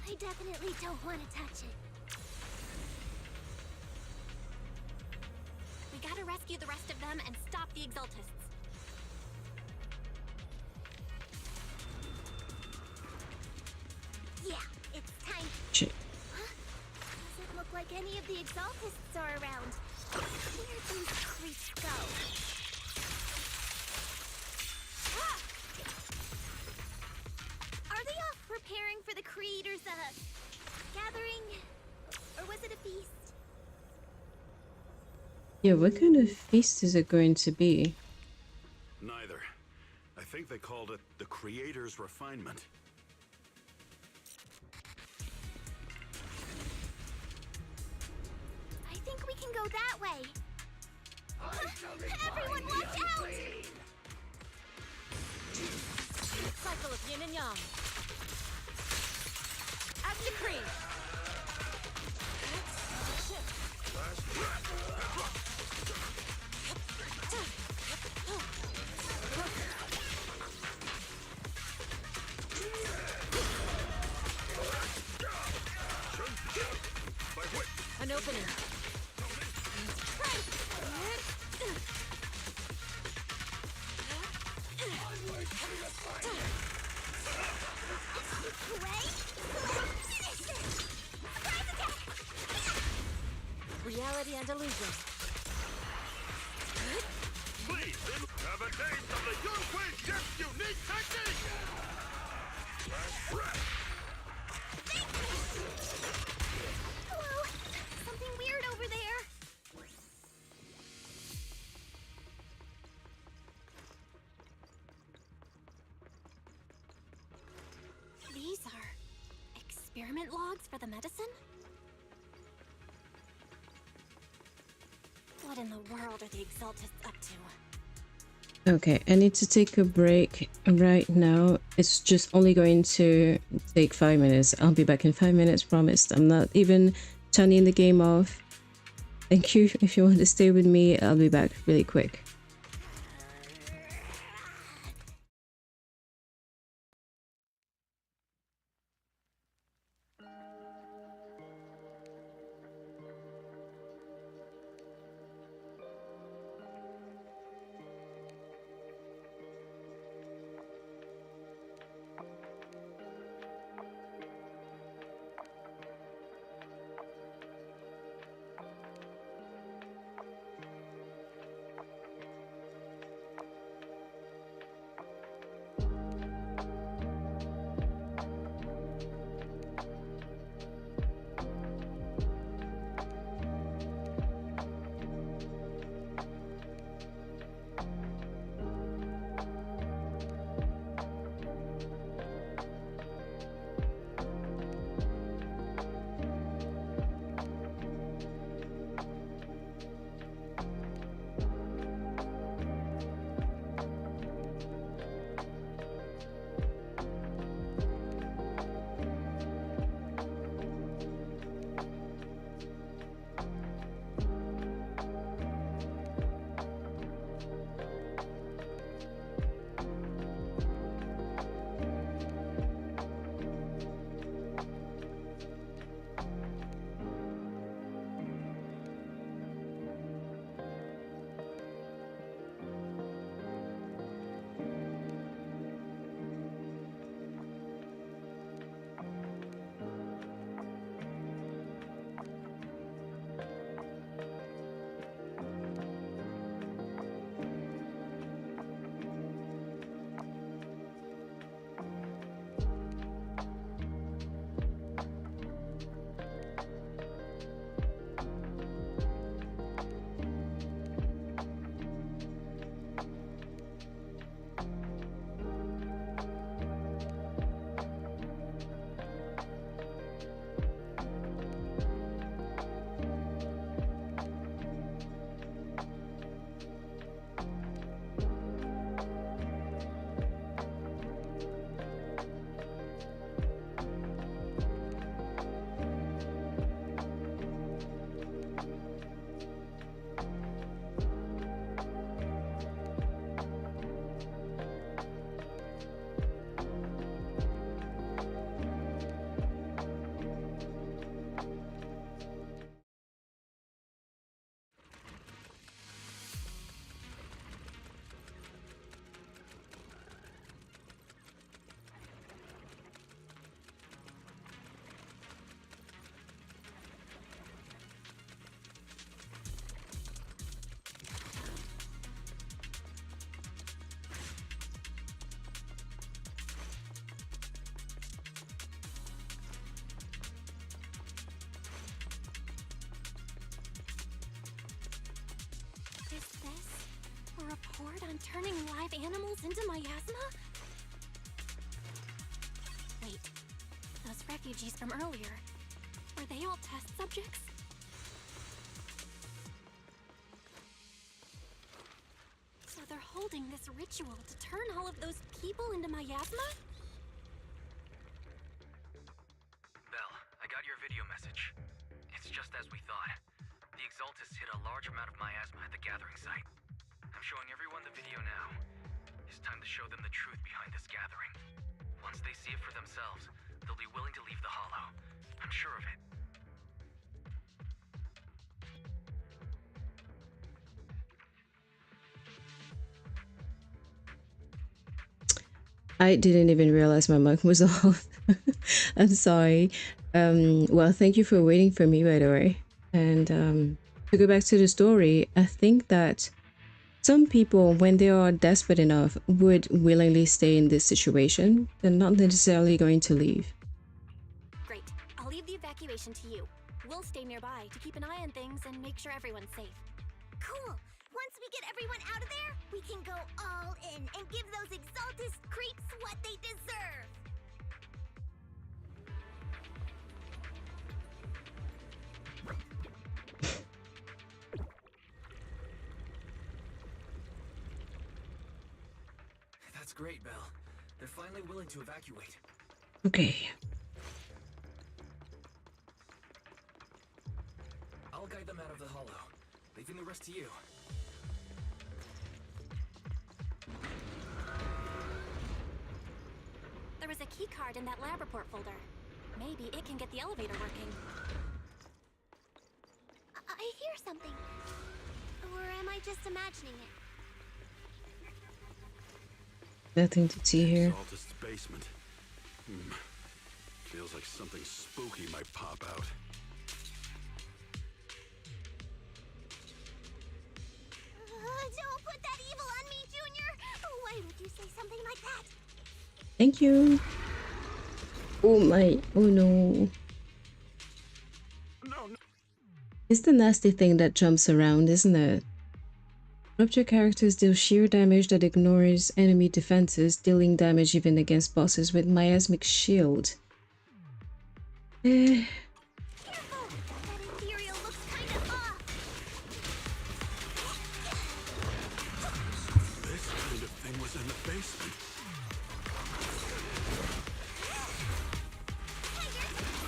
I definitely don't want to touch it. We gotta rescue the rest of them and stop the Exaltists. Yeah, it's time. Shit. Doesn't look like any of the Exaltists are around. Where'd these creeps go? Ah! Are they off preparing for the Creator's, gathering? Or was it a feast? Yeah, what kind of feast is it going to be? Neither. I think they called it the Creator's Refinement. I think we can go that way. Everyone watch out! Cycle of yin and yang. As decreed. An opening. Reality and illusion. Please, have a taste of the Yunhui Chef's unique technique! Last breath! Hello? Something weird over there. These are experiment logs for the medicine? What in the world are the Exaltists up to? Okay, I need to take a break right now. It's just only going to take 5 minutes. I'll be back in 5 minutes, promised. I'm not even turning the game off. Thank you. If you want to stay with me, I'll be back really quick. report on turning live animals into miasma? Wait, those refugees from earlier, were they all test subjects? So they're holding this ritual to turn all of those people into miasma? Belle, I got your video message. It's just as we thought. The Exaltists hit a large amount of miasma at the gathering site. I'm showing everyone the video now. It's time to show them the truth behind this gathering. Once they see it for themselves, they'll be willing to leave the Hollow. I'm sure of it. I didn't even realize my mic was off. I'm sorry. Well, thank you for waiting for me, by the way. And to go back to the story, I think that some people, when they are desperate enough, would willingly stay in this situation. They're not necessarily going to leave. Great. I'll leave the evacuation to you. We'll stay nearby to keep an eye on things and make sure everyone's safe. Cool! Once we get everyone out of there, we can go all in and give those Exaltist creeps what they deserve! That's great, Belle. They're finally willing to evacuate. Okay. I'll guide them out of the Hollow, leaving the rest to you. There was a key card in that lab report folder. Maybe it can get the elevator working. I hear something. Or am I just imagining it? Nothing to see here. Exaltist's basement. Feels like something spooky might pop out. Don't put that evil on me, Junior! Why would you say something like that? Thank you. Oh my. Oh no. It's the nasty thing that jumps around, isn't it? Object characters deal sheer damage that ignores enemy defenses, dealing damage even against bosses with miasmic shield. Careful! That Imperial looks kind of off! This kind of thing was in the basement.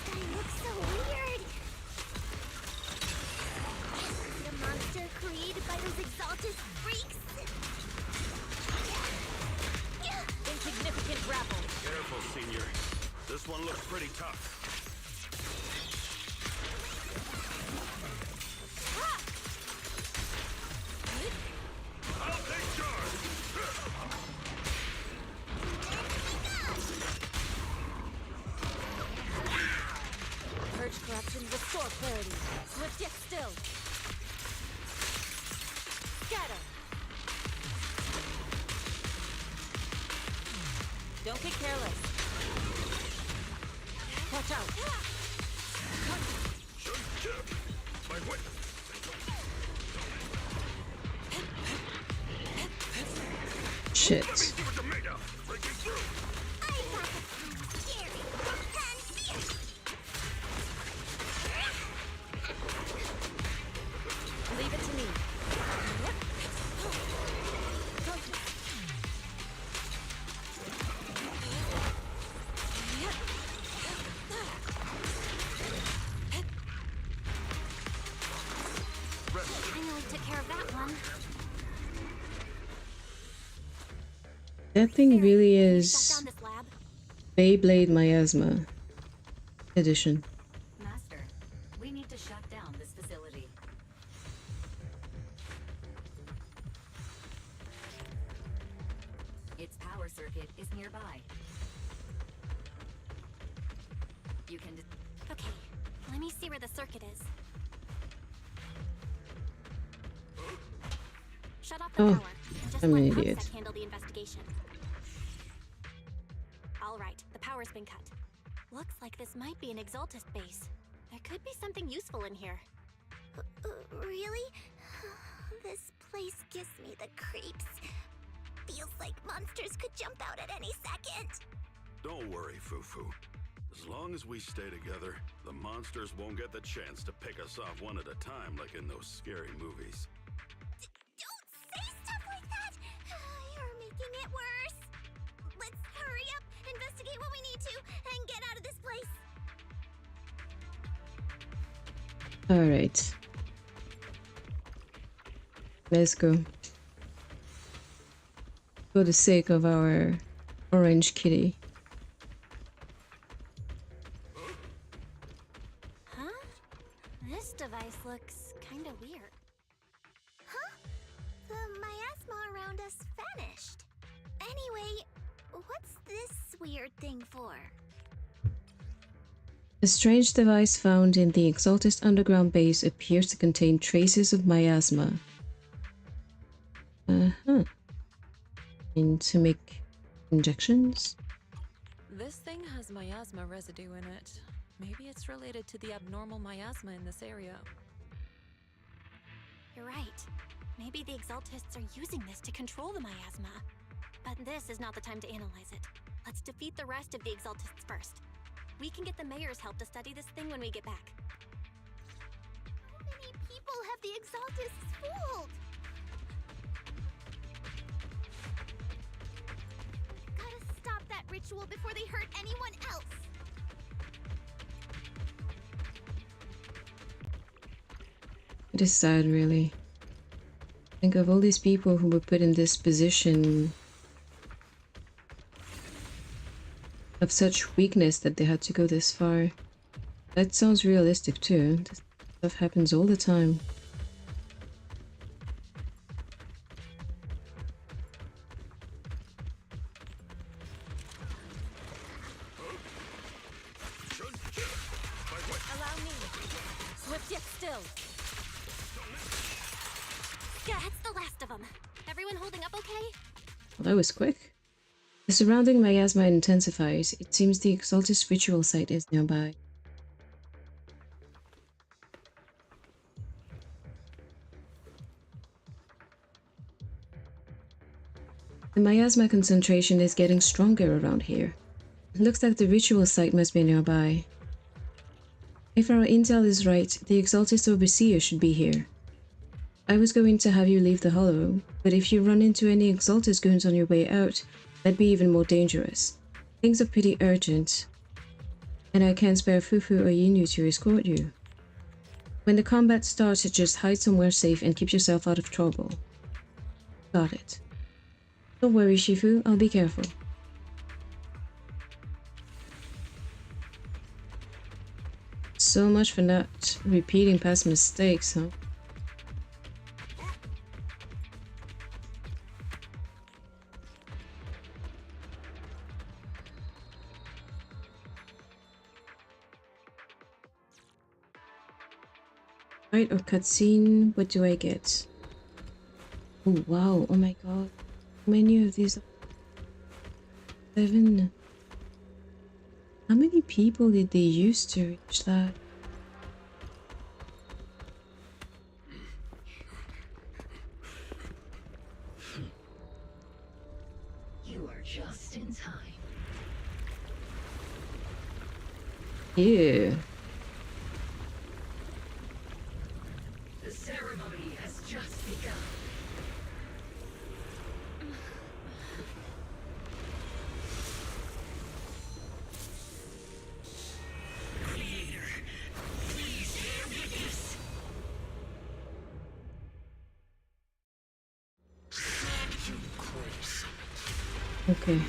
That looks so weird! The monster created by those Exaltist freaks? Insignificant grapple. Careful, Senior. This one looks pretty tough. I'll take charge! Purge corruption, restore clarity. Swift yet still. Scatter. Don't get careless. Watch out. My way. Shit. Let me see what you're made of. Breaking through. Leave it to me. I know I took care of that one. That thing really Shut is down this lab. Beyblade Miasma edition. Master, we need to shut down this facility. Its power circuit is nearby. You can... Okay, let me see where the circuit is. Shut off the Oh, power. And just I'm let an Pumpsec idiot. handle the investigation. All right, the power's been cut. Looks like this might be an Exaltist base. There could be something useful in here. Really? This place gives me the creeps. Feels like monsters could jump out at any second. Don't worry, Fufu. As long as we stay together, the monsters won't get the chance to pick us off one at a time like in those scary movies. Don't say stuff like that! You're making it worse. Let's hurry up, investigate what we need to, and get out of this place. Alright. Let's go. For the sake of our orange kitty. Huh? This device looks kinda weird. Huh? The miasma around us vanished. Anyway, what's this weird thing for? A strange device found in the Exaltist underground base appears to contain traces of miasma. And to make injections? This thing has miasma residue in it. Maybe it's related to the abnormal miasma in this area. You're right. Maybe the Exaltists are using this to control the miasma. But this is not the time to analyze it. Let's defeat the rest of the Exaltists first. We can get the mayor's help to study this thing when we get back. How many people have the Exaltists fooled? Gotta stop that ritual before they hurt anyone else. It is sad, really. Think of all these people who were put in this position of such weakness that they had to go this far. That sounds realistic too. This stuff happens all the time. Allow me. Swift yet still. That's the last of them. Everyone holding up okay? Well, that was quick. The surrounding miasma intensifies. It seems the Exaltist ritual site is nearby. The miasma concentration is getting stronger around here. It looks like the ritual site must be nearby. If our intel is right, the Exaltist Overseer should be here. I was going to have you leave the Hollow, but if you run into any Exaltist goons on your way out, that'd be even more dangerous. Things are pretty urgent, and I can't spare Fufu or Yinu to escort you. When the combat starts, just hide somewhere safe and keep yourself out of trouble. Got it. Don't worry, Shifu, I'll be careful. So much for not repeating past mistakes, huh? Right, or cutscene, what do I get? Oh wow, oh my god. How many of these? 7. How many people did they use to reach that? You are just in time. Ew. The ceremony has just begun. Creator, please bear witness. Okay.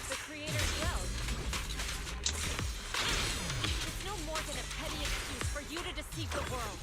The Creator's well. It's no more than a petty excuse for you to deceive the world.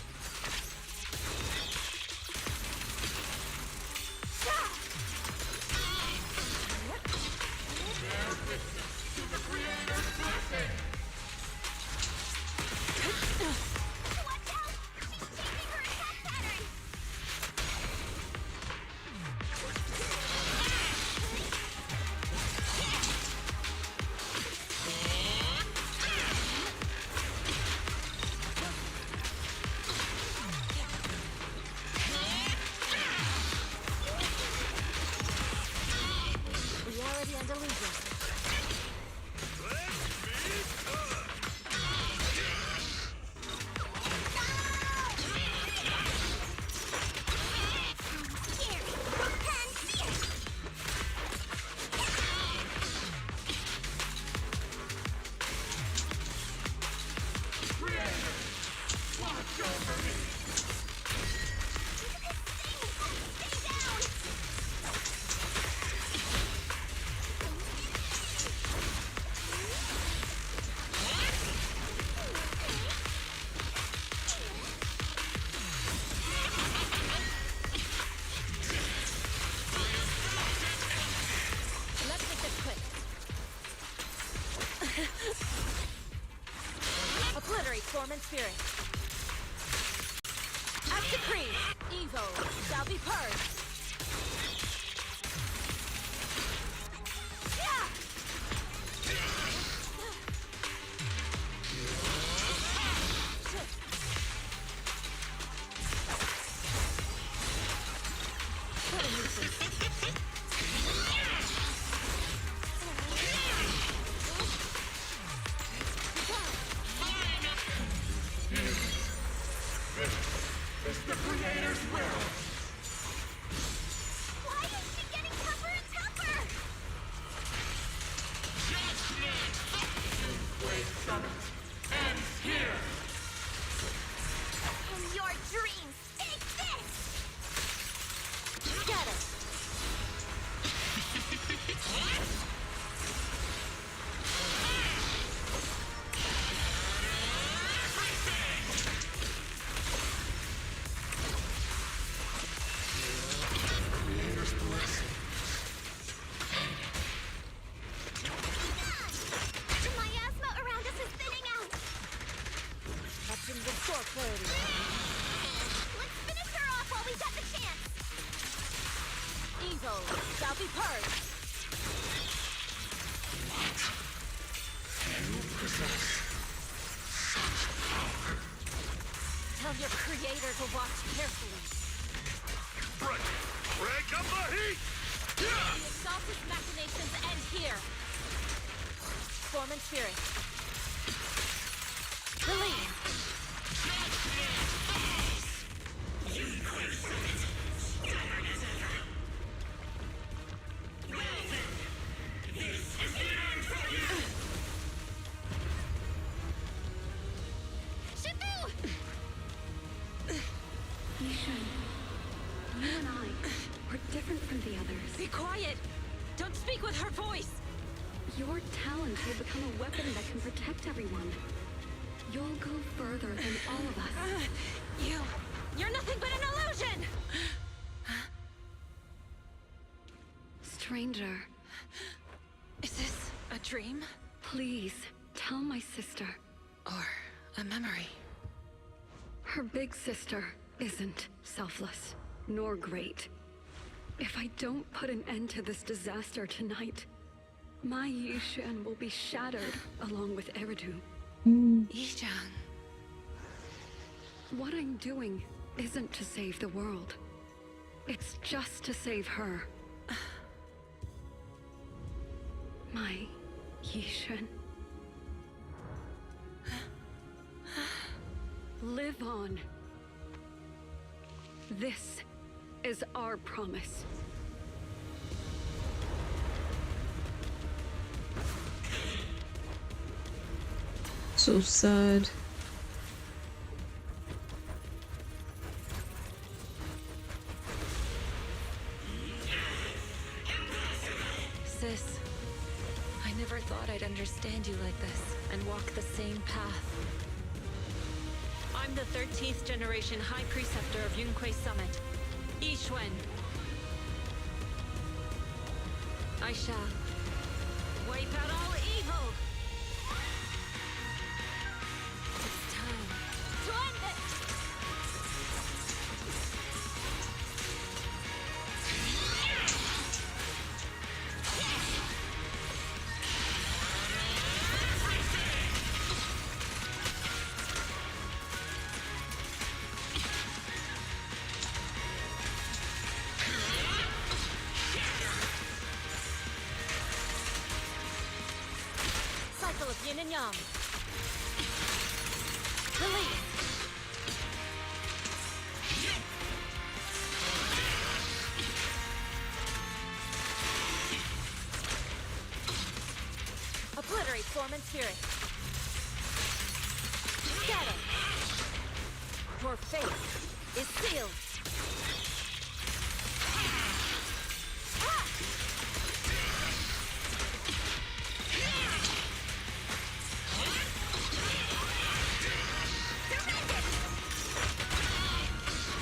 obliterate form and spirit. As decreed, evil shall be purged. Let's finish her off while we got the chance! Evil shall be purged! You possess such power. Tell your creator to watch carefully. Break up the heat! The exalted machinations end here. Form and spirit. Release. You and I are different from the others. Be quiet! Don't speak with her voice! Your talent will become a weapon that can protect everyone. You'll go further than all of us. You're nothing but an illusion! Stranger. Is this a dream? Please, tell my sister. Or a memory? Her big sister isn't selfless, nor great. If I don't put an end to this disaster tonight, my Yishan will be shattered along with Eridu. Yishan. What I'm doing isn't to save the world. It's just to save her. My Yishan. Live on. This is our promise. So sad. Sis, I never thought I'd understand you like this and walk the same path. I'm the 13th generation High Preceptor of Yunquei Summit, Yixuan. I shall wipe out all evil! It's time to end it! Cycle of yin and yang. Release. Obliterate form and spirit. Scatter. Your fate is sealed.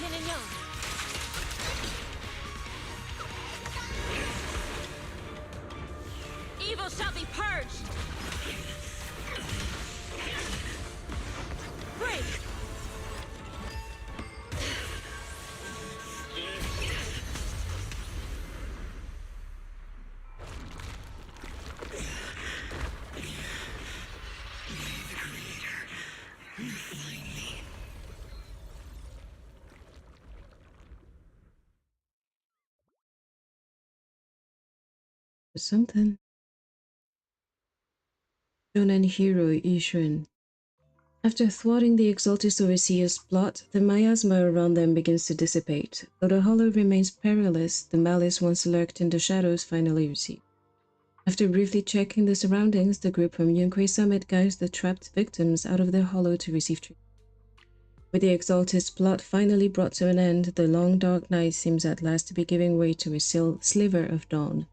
Yin and yang. Evil shall be purged! Something. Shonen hero Yishun. After thwarting the Exalted Overseer's plot, the miasma around them begins to dissipate. Though the hollow remains perilous, the malice once lurked in the shadows finally recede. After briefly checking the surroundings, the group from Yunquei Summit guides the trapped victims out of their hollow to receive treatment. With the Exalted's plot finally brought to an end, the long dark night seems at last to be giving way to a sliver of dawn.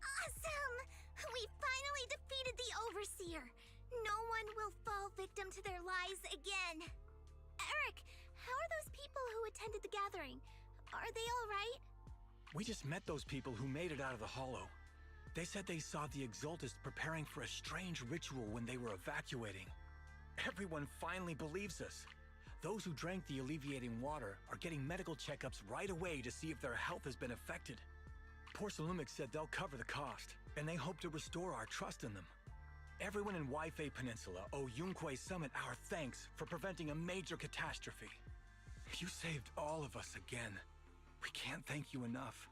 Awesome! We finally defeated the Overseer. No one will fall victim to their lies again. Eric, how are those people who attended the gathering? Are they all right? We just met those people who made it out of the hollow. They said they saw the Exaltists preparing for a strange ritual when they were evacuating. Everyone finally believes us. Those who drank the alleviating water are getting medical checkups right away to see if their health has been affected. Porcelumix said they'll cover the cost, and they hope to restore our trust in them. Everyone in Waifei Peninsula owe Yunquei Summit our thanks for preventing a major catastrophe. You saved all of us again. We can't thank you enough.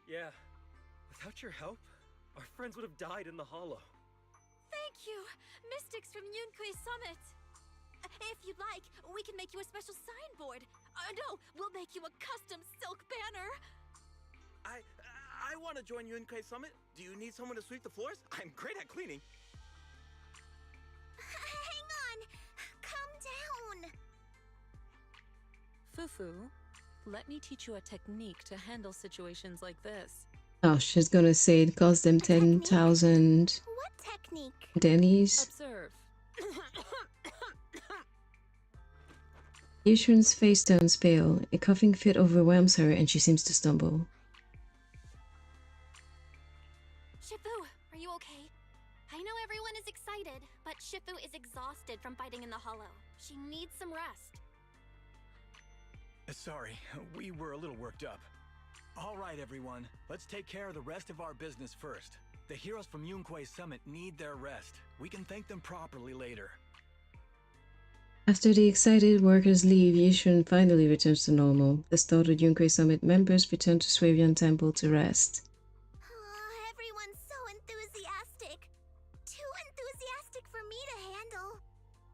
Yeah, without your help, our friends would have died in the hollow. Thank you, Mystics from Yunquei Summit. If you'd like, we can make you a special signboard. No, we'll make you a custom silk banner. I want to join Yunquei Summit. Do you need someone to sweep the floors? I'm great at cleaning. Hang on! Calm down! Fufu, let me teach you a technique to handle situations like this. Oh, she's gonna say it cost them 10,000 What technique? Denny's. Observe. Yishun's face turns pale. A coughing fit overwhelms her and she seems to stumble. Shifu, are you okay? I know everyone is excited, but Shifu is exhausted from fighting in the hollow. She needs some rest. Sorry, we were a little worked up. All right, everyone. Let's take care of the rest of our business first. The heroes from Yunquei Summit need their rest. We can thank them properly later. After the excited workers leave, Yishun finally returns to normal. The startled Yunquei Summit members return to Swavian Temple to rest. Everyone's so enthusiastic. Too enthusiastic for me to handle.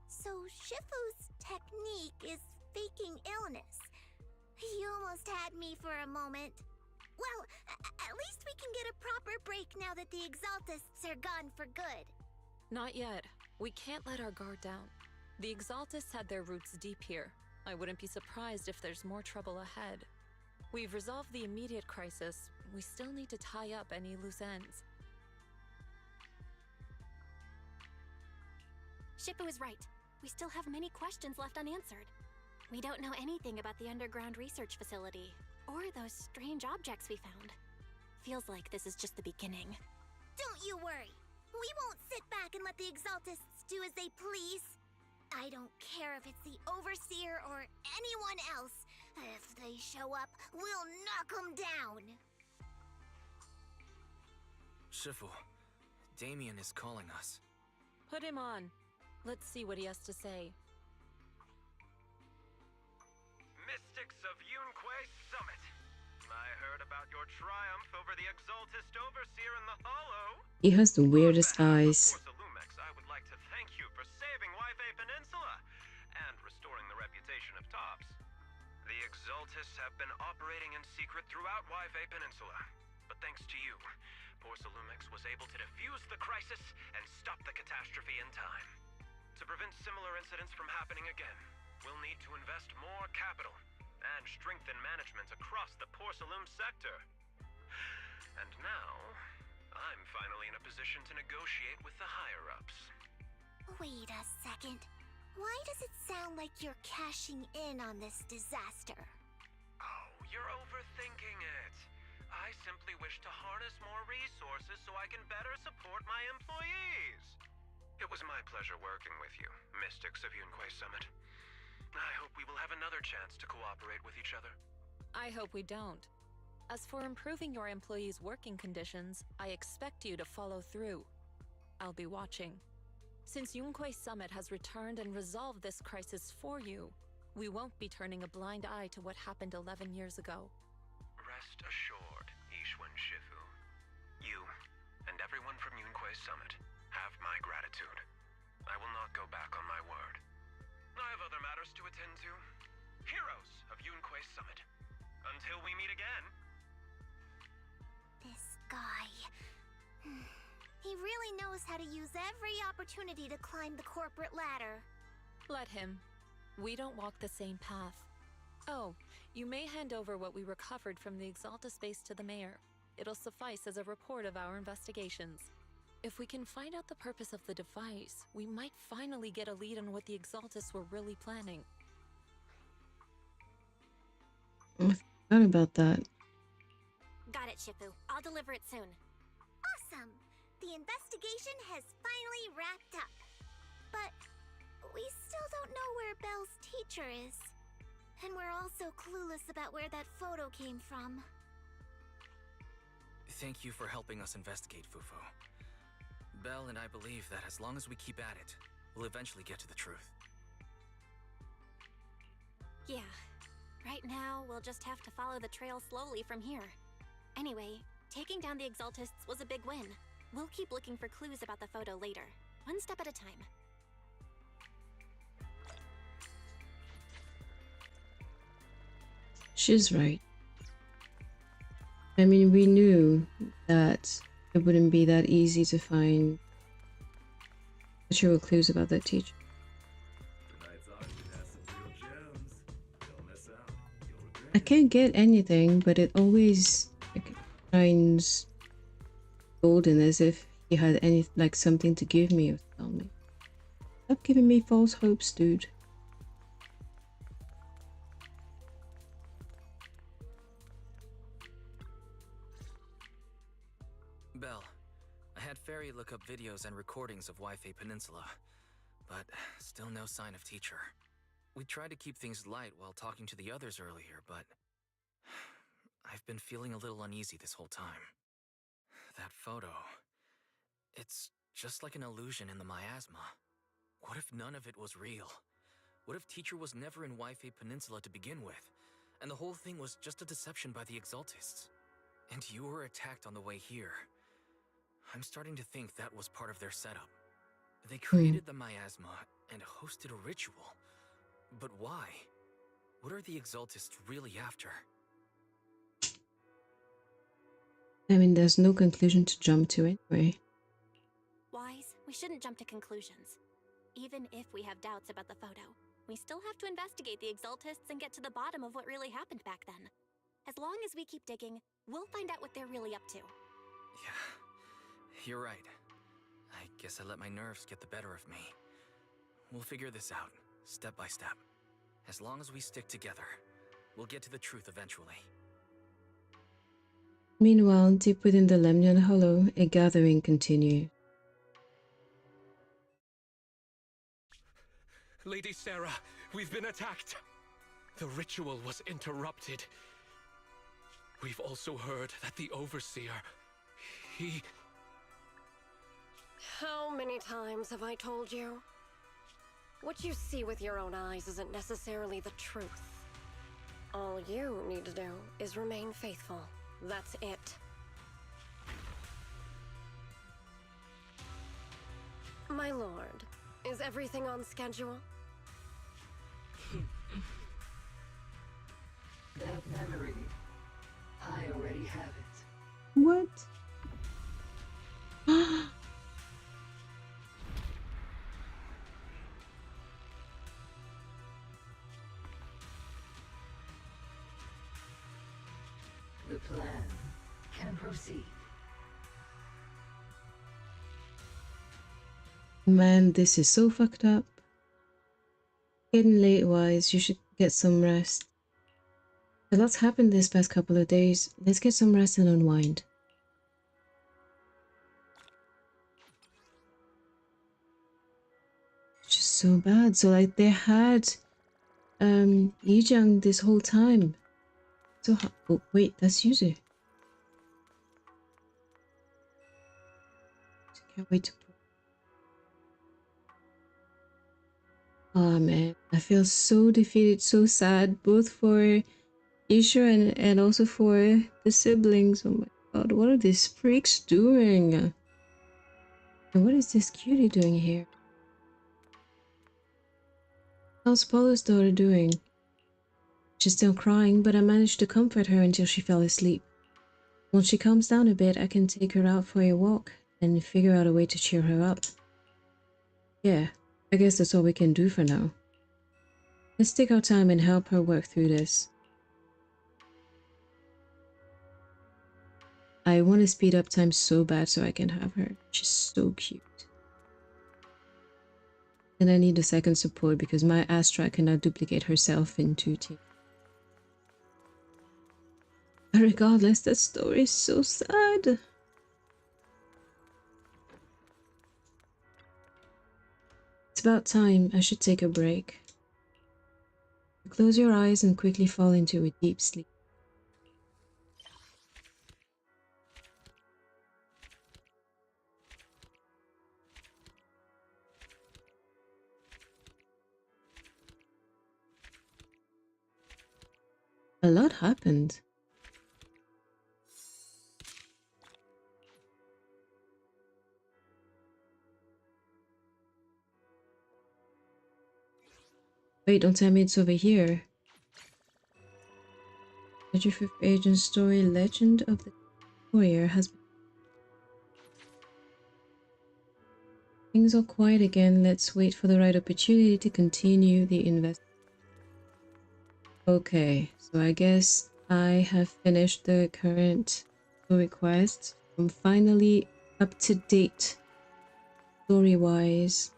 So Shifu's technique is faking illness. He almost had me for a moment. Well, at least we can get a proper break now that the Exaltists are gone for good. Not yet. We can't let our guard down. The Exaltists had their roots deep here. I wouldn't be surprised if there's more trouble ahead. We've resolved the immediate crisis. We still need to tie up any loose ends. Shifu is right. We still have many questions left unanswered. We don't know anything about the underground research facility, or those strange objects we found. Feels like this is just the beginning. Don't you worry. We won't sit back and let the Exaltists do as they please. I don't care if it's the Overseer or anyone else. If they show up, we'll knock them down. Shifu, Damien is calling us. Put him on. Let's see what he has to say. Mystics of Yunquei Summit. I heard about your triumph over the Exaltist Overseer in the Hollow. He has the weirdest eyes. Porcelumix, I would like to thank you for saving Waifei Peninsula and restoring the reputation of Tops. The Exaltists have been operating in secret throughout Waifei Peninsula, but thanks to you, Porcelumix was able to defuse the crisis and stop the catastrophe in time. To prevent similar incidents from happening again, we'll need to invest more capital and strengthen management across the Porcelum sector. And now, I'm finally in a position to negotiate with the higher-ups. Wait a second. Why does it sound like you're cashing in on this disaster? Oh, you're overthinking it. I simply wish to harness more resources so I can better support my employees. It was my pleasure working with you, Mystics of Yunquei Summit. I hope we will have another chance to cooperate with each other. I hope we don't. As for improving your employees' working conditions, I expect you to follow through. I'll be watching. Since Yunquei Summit has returned and resolved this crisis for you, we won't be turning a blind eye to what happened 11 years ago. Rest assured, niche one, Shifu. You, and everyone from Yunque's summit, have my gratitude. I will not go back on my word. I have other matters to attend to. Heroes of Yunque's summit. Until we meet again. This guy... He really knows how to use every opportunity to climb the corporate ladder. Let him. We don't walk the same path. Oh, you may hand over what we recovered from the Exalta space to the mayor. It'll suffice as a report of our investigations. If we can find out the purpose of the device, we might finally get a lead on what the Exaltists were really planning. I forgot about that. Got it, Shifu. I'll deliver it soon. Awesome! The investigation has finally wrapped up. But we still don't know where Belle's teacher is. And we're also clueless about where that photo came from. Thank you for helping us investigate, Fufo. Belle and I believe that as long as we keep at it, we'll eventually get to the truth. Yeah. Right now, we'll just have to follow the trail slowly from here. Anyway, taking down the Exaltists was a big win. We'll keep looking for clues about the photo later, one step at a time. She's right. I mean, we knew that it wouldn't be that easy to find material clues about that teacher. I can't get anything, but it always like, shines golden as if he had any like something to give me or tell me. Stop giving me false hopes, dude. Belle, I had Fairy look up videos and recordings of Wi-Fi Peninsula, but still no sign of teacher. We tried to keep things light while talking to the others earlier, but I've been feeling a little uneasy this whole time. That photo, it's just like an illusion in the miasma. What if none of it was real? What if teacher was never in Wi-Fi Peninsula to begin with, and the whole thing was just a deception by the Exaltists? And you were attacked on the way here. I'm starting to think that was part of their setup. They created the miasma and hosted a ritual. But why? What are the Exaltists really after? I mean, there's no conclusion to jump to anyway. Wise, we shouldn't jump to conclusions. Even if we have doubts about the photo, we still have to investigate the Exaltists and get to the bottom of what really happened back then. As long as we keep digging, we'll find out what they're really up to. Yeah, you're right. I guess I let my nerves get the better of me. We'll figure this out, step by step. As long as we stick together, we'll get to the truth eventually. Meanwhile, deep within the Lemnian Hollow, a gathering continued. Lady Sarah, we've been attacked. The ritual was interrupted. We've also heard that the Overseer, he... How many times have I told you? What you see with your own eyes isn't necessarily the truth. All you need to do is remain faithful. That's it. My lord, is everything on schedule? That memory, I already have it. What? The plan can proceed. Man, this is so fucked up. Getting late, Wise. You should get some rest. A lot's happened this past couple of days. Let's get some rest and unwind. It's just so bad. So like they had Yijang this whole time. So oh wait, that's Yuzu. Can't wait to. Oh man, I feel so defeated, so sad, both for Isha and also for the siblings. Oh my God, what are these freaks doing? And what is this cutie doing here? How's Paula's daughter doing? She's still crying, but I managed to comfort her until she fell asleep. Once she calms down a bit, I can take her out for a walk and figure out a way to cheer her up. Yeah, I guess that's all we can do for now. Let's take our time and help her work through this. I want to speed up time so bad so I can have her. She's so cute. And I need a second support because my Astra cannot duplicate herself in 2 teams. But regardless, that story is so sad. It's about time. I should take a break. Close your eyes and quickly fall into a deep sleep. A lot happened. Wait, don't tell me it's over here. 35th Agent Story Legend of the Warrior has been... Things are quiet again. Let's wait for the right opportunity to continue the investigation. Okay, so I guess I have finished the current request. I'm finally up to date story-wise.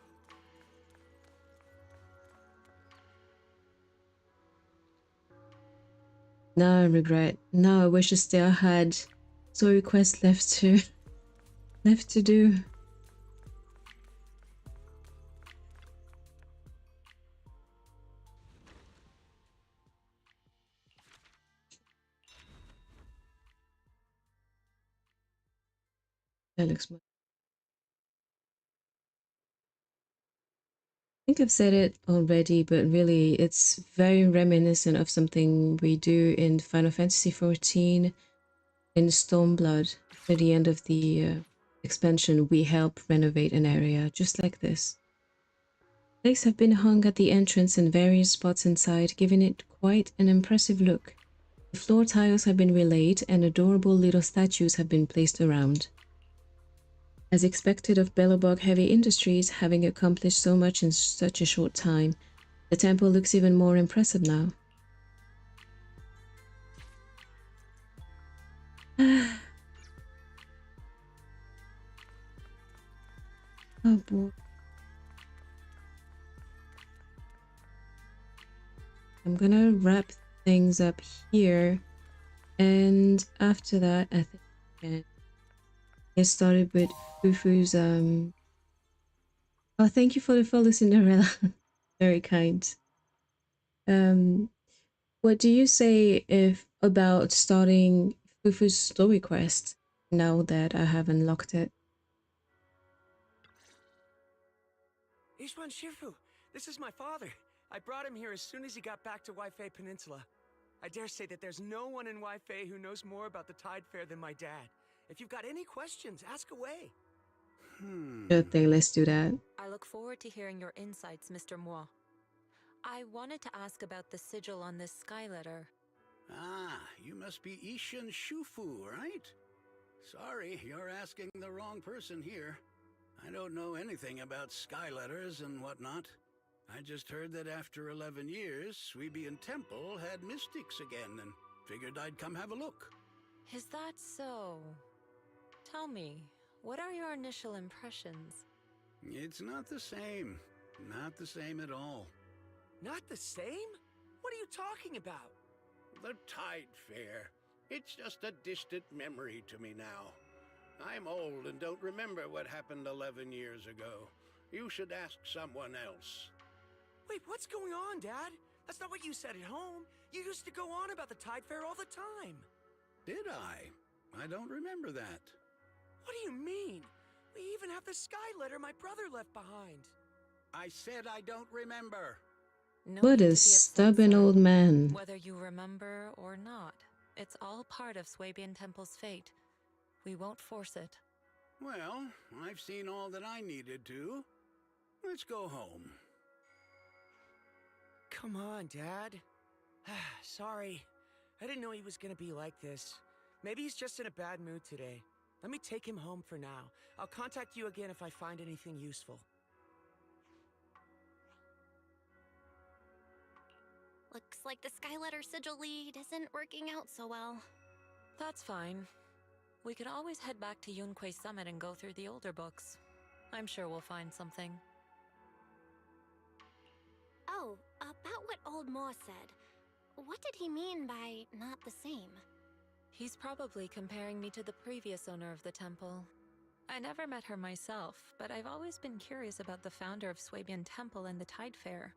Now I regret. Now I wish I still had story quests left to do. That looks much. I think I've said it already, but really it's very reminiscent of something we do in Final Fantasy XIV in Stormblood. At the end of the expansion, we help renovate an area just like this. Flags have been hung at the entrance and various spots inside, giving it quite an impressive look. The floor tiles have been relayed and adorable little statues have been placed around. As expected of Belobog Heavy Industries, having accomplished so much in such a short time, the temple looks even more impressive now. Oh boy. I'm gonna wrap things up here, and after that I think I can get started with Fufu's Oh, thank you for the follow, Cinderella. Very kind. What do you say if about starting Fufu's story quest now that I have unlocked it? Ishwan Shifu, this is my father. I brought him here as soon as he got back to Waifei Peninsula. I dare say that there's no one in Waifei who knows more about the Tide Fair than my dad. If you've got any questions, ask away. Good thing, let's do that. I look forward to hearing your insights, Mr. Moi. I wanted to ask about the sigil on this sky letter. Ah, you must be Ishin Shufu, right? Sorry, you're asking the wrong person here. I don't know anything about sky letters and whatnot. I just heard that after 11 years, Sweebian Temple had mystics again and figured I'd come have a look. Is that so? Tell me, what are your initial impressions? It's not the same. Not the same at all. Not the same? What are you talking about? The Tide Fair. It's just a distant memory to me now. I'm old and don't remember what happened 11 years ago. You should ask someone else. Wait, what's going on, Dad? That's not what you said at home. You used to go on about the Tide Fair all the time. Did I? I don't remember that. What do you mean? We even have the sky letter my brother left behind. I said I don't remember. No What need a to be upset, stubborn sir. old man. Whether you remember or not, it's all part of Swabian Temple's fate. We won't force it. Well, I've seen all that I needed to. Let's go home. Come on, Dad. Sorry. I didn't know he was gonna be like this. Maybe he's just in a bad mood today. Let me take him home for now. I'll contact you again if I find anything useful. Looks like the Skyletter sigil lead isn't working out so well. That's fine. We could always head back to Yunquei Summit and go through the older books. I'm sure we'll find something. Oh, about what Old Mo said. What did he mean by not the same? He's probably comparing me to the previous owner of the temple. I never met her myself, but I've always been curious about the founder of Swabian Temple and the Tide Fair.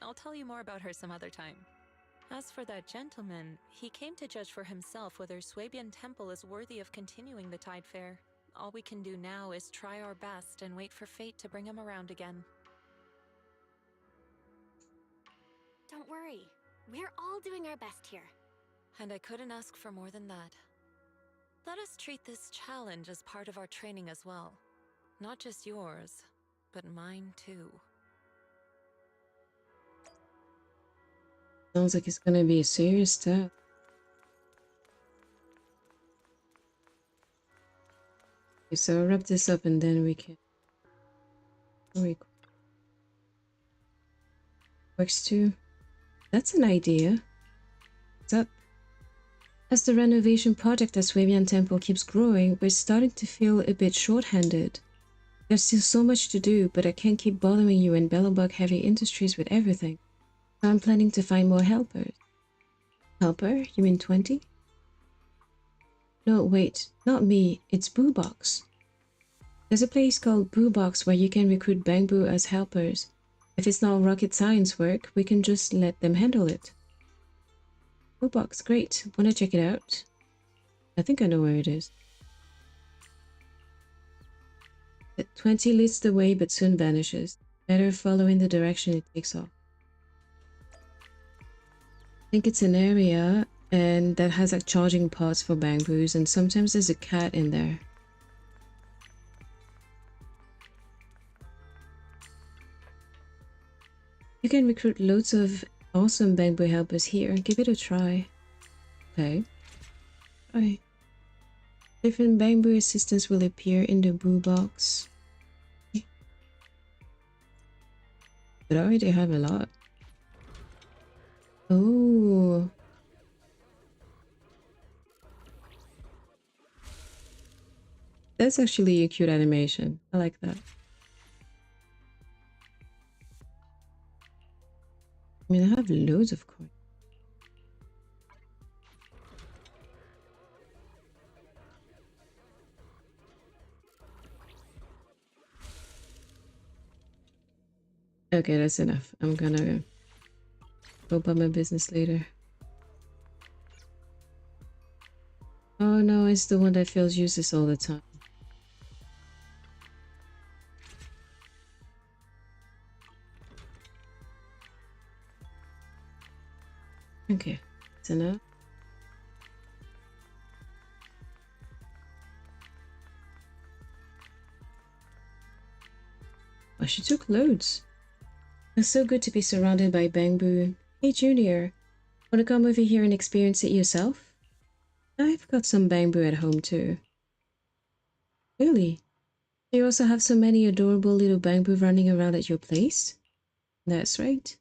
I'll tell you more about her some other time. As for that gentleman, he came to judge for himself whether Swabian Temple is worthy of continuing the Tide Fair. All we can do now is try our best and wait for fate to bring him around again. Don't worry. We're all doing our best here. And I couldn't ask for more than that. Let us treat this challenge as part of our training as well. Not just yours, but mine too. Sounds like it's gonna be a serious step. Okay, so I'll wrap this up and then we can record. Works too. That's an idea. What's up? As the renovation project at Swabian Temple keeps growing, we're starting to feel a bit short-handed. There's still so much to do, but I can't keep bothering you and Bellowbug Heavy Industries with everything. So I'm planning to find more helpers. Helper? You mean 20? No, wait, not me. It's Boo Box. There's a place called Boo Box where you can recruit Bangbu as helpers. If it's not rocket science work, we can just let them handle it. Boo Box, great. Wanna check it out? I think I know where it is. 20 leads the way but soon vanishes. Better follow in the direction it takes off. I think it's an area and that has like charging pods for Bangbus, and sometimes there's a cat in there. You can recruit loads of awesome Bangbu helpers here. Give it a try. Okay. Alright. Different Bangbu assistants will appear in the Boo Box. But I already have a lot. Oh. That's actually a cute animation. I like that. I mean, I have loads of coins. Okay, that's enough. I'm gonna go about my business later. Oh no, it's the one that feels useless all the time. Okay, that's enough. Oh, she took loads. It's so good to be surrounded by Bangbu. Hey Junior, wanna come over here and experience it yourself? I've got some Bangbu at home too. Really? You also have so many adorable little Bangbu running around at your place? That's right.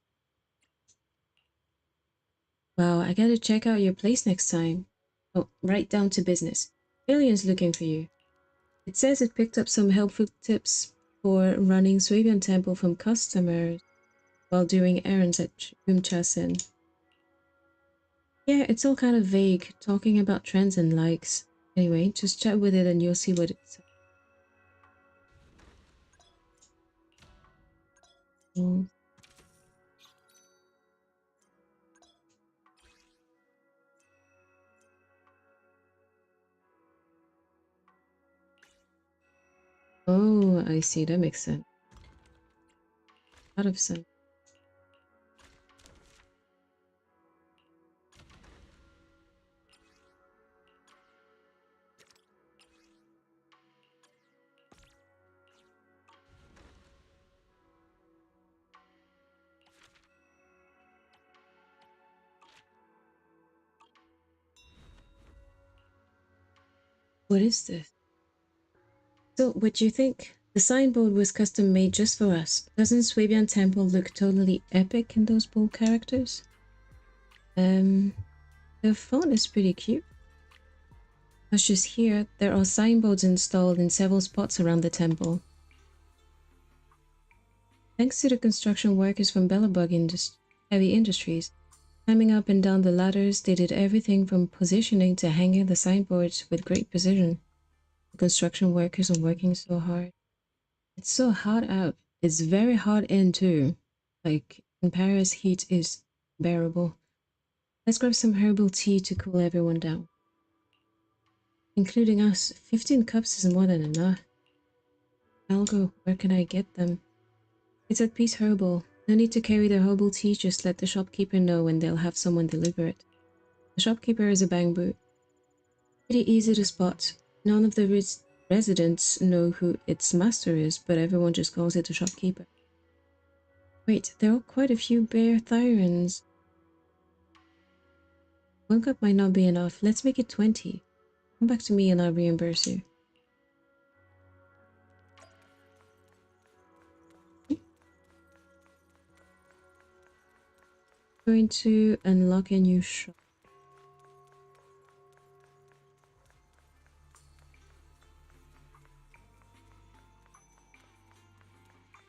Wow, I gotta check out your place next time. Oh, right down to business. Alien's looking for you. It says it picked up some helpful tips for running Swabian Temple from customers while doing errands at Umchasen. Yeah, it's all kind of vague, talking about trends and likes. Anyway, just chat with it and you'll see what it says. Oh, I see. That makes sense. A lot of sense. What is this? So, what do you think? The signboard was custom made just for us. Doesn't Swabian Temple look totally epic in those bold characters? The font is pretty cute. As just here, there are signboards installed in several spots around the temple. Thanks to the construction workers from Bellabug Heavy Industries, climbing up and down the ladders, they did everything from positioning to hanging the signboards with great precision. The construction workers are working so hard. It's so hot out. It's very hot in too. Like, in Paris, heat is bearable. Let's grab some herbal tea to cool everyone down. Including us, 15 cups is more than enough. I'll go. Where can I get them? It's at Peace Herbal. No need to carry the herbal tea, just let the shopkeeper know and they'll have someone deliver it. The shopkeeper is a bang boot. Pretty easy to spot. None of the residents know who its master is, but everyone just calls it the shopkeeper. Wait, there are quite a few bear thyrans. 1 cup might not be enough. Let's make it 20. Come back to me and I'll reimburse you. Going to unlock a new shop.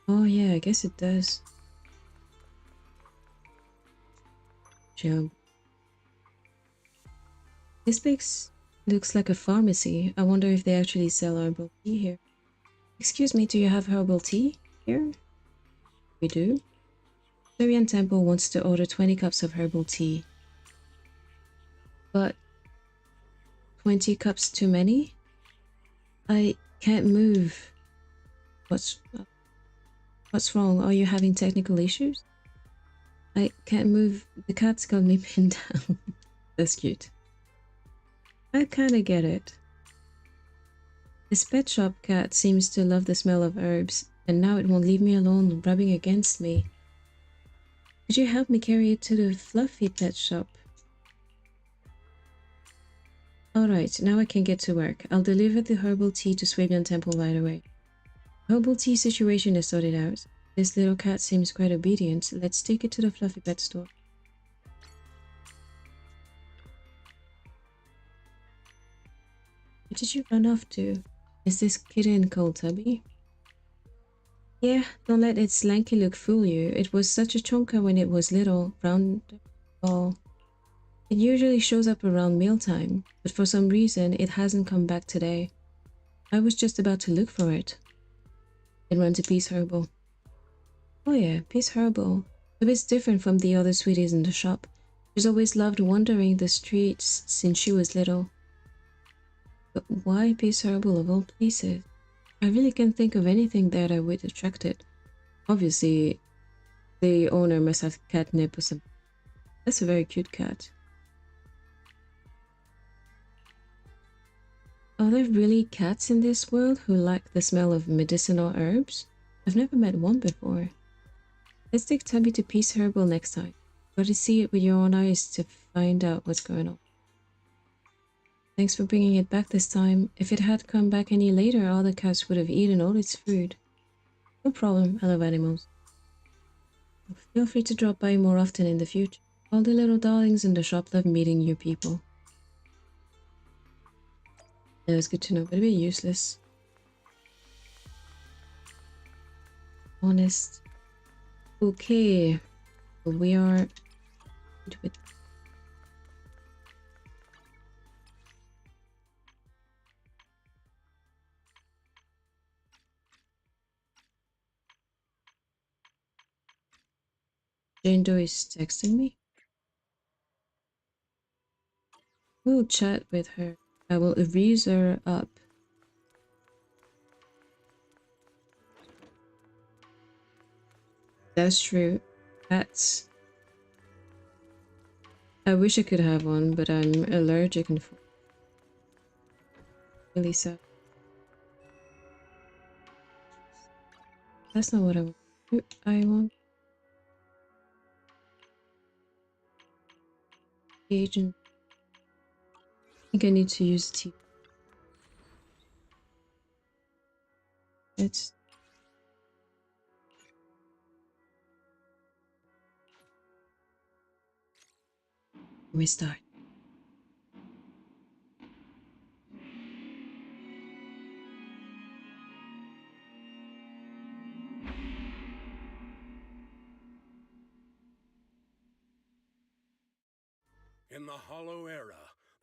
Oh yeah, I guess it does. Job. This place looks like a pharmacy. I wonder if they actually sell herbal tea here. Excuse me, do you have herbal tea here? We do. Syrian Temple wants to order 20 cups of herbal tea. But 20 cups too many? I can't move. What's wrong? Are you having technical issues? I can't move. The cat's got me pinned down. That's cute. I kinda get it. This pet shop cat seems to love the smell of herbs, and now it won't leave me alone, rubbing against me. Could you help me carry it to the fluffy pet shop? Alright, now I can get to work. I'll deliver the herbal tea to Swabian Temple right away. Herbal tea situation is sorted out. This little cat seems quite obedient. Let's take it to the fluffy pet store. Where did you run off to? Is this kitten called Tubby? Yeah, don't let its lanky look fool you. It was such a chonka when it was little, round ball. It usually shows up around mealtime, but for some reason it hasn't come back today. I was just about to look for it. It runs a Peace Herbal. Oh yeah, Peace Herbal. A bit different from the other sweeties in the shop. She's always loved wandering the streets since she was little. But why Peace Herbal of all places? I really can't think of anything that I would attract it. Obviously, the owner must have catnip or something. That's a very cute cat. Are there really cats in this world who like the smell of medicinal herbs? I've never met one before. Let's take Tubby to Peace Herbal next time. Gotta see it with your own eyes to find out what's going on. Thanks for bringing it back this time. If it had come back any later, all the cats would have eaten all its food. No problem, I love animals. Feel free to drop by more often in the future. All the little darlings in the shop love meeting new people. Yeah, it's good to know, but a bit useless. Honest. Okay. We are with Jane Doe is texting me. We'll chat with her. I will erase her up. That's true. Cats. I wish I could have one, but I'm allergic and really sad. That's not what I want. I want agent. I think I need to use tea. Let's restart. In the Hollow Era,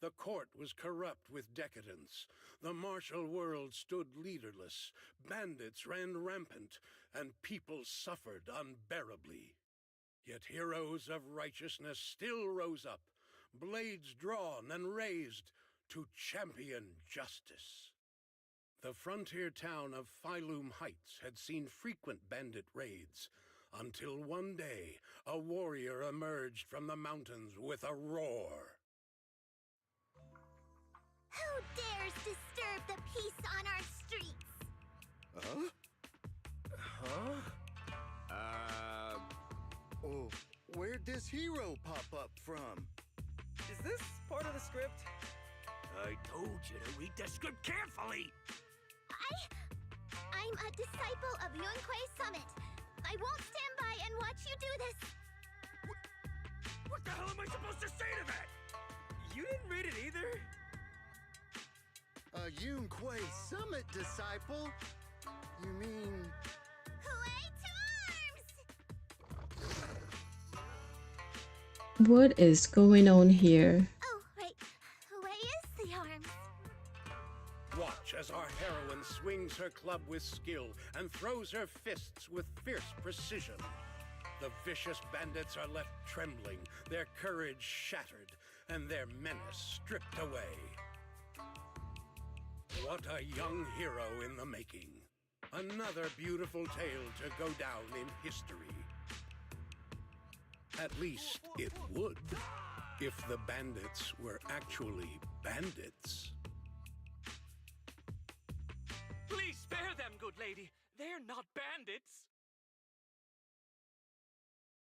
the court was corrupt with decadence. The martial world stood leaderless. Bandits ran rampant, and people suffered unbearably. Yet heroes of righteousness still rose up, blades drawn and raised to champion justice. The frontier town of Phylum Heights had seen frequent bandit raids, until one day a warrior emerged from the mountains with a roar. Who dares disturb the peace on our streets? Huh? Oh, where'd this hero pop up from? Is this part of the script? I told you to read the script carefully! I'm a disciple of Yunquei Summit. I won't stand by and watch you do this. What the hell am I supposed to say to that? You didn't read it either? A Yunquei Summit disciple? You mean... Huey to arms! What is going on here? Oh, right. Huey is the arms. Watch as our heroine swings her club with skill and throws her fists with fierce precision. The vicious bandits are left trembling, their courage shattered, and their menace stripped away. What a young hero in the making. Another beautiful tale to go down in history. At least it would, if the bandits were actually bandits. Please spare them, good lady. They're not bandits.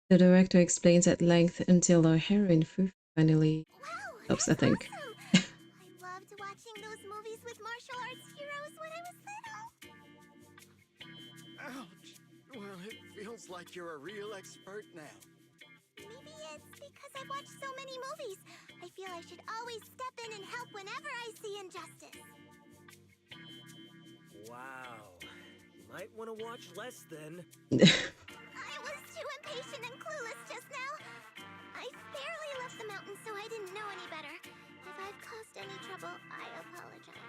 The director explains at length until our heroine finally stops, I think. I loved watching those movies with martial arts heroes when I was little. Ouch! Well, it feels like you're a real expert now. Maybe it's because I've watched so many movies. I feel I should always step in and help whenever I see injustice. Wow. You might want to watch less then. I was too impatient and clueless just now. I barely left the mountain, so I didn't know any better. If I've caused any trouble, I apologize.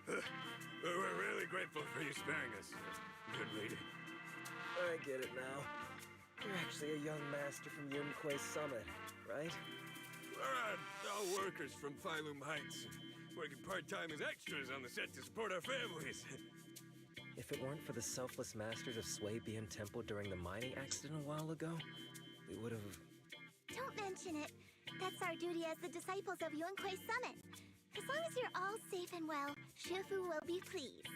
We're really grateful for you sparing us, good lady. I get it now. You're actually a young master from Yunquei Summit, right? We're all workers from Phylum Heights, working part-time as extras on the set to support our families. If it weren't for the selfless masters of Swabian Temple during the mining accident a while ago, we would have... Don't mention it. That's our duty as the disciples of Yunquei Summit. As long as you're all safe and well, Shifu will be pleased.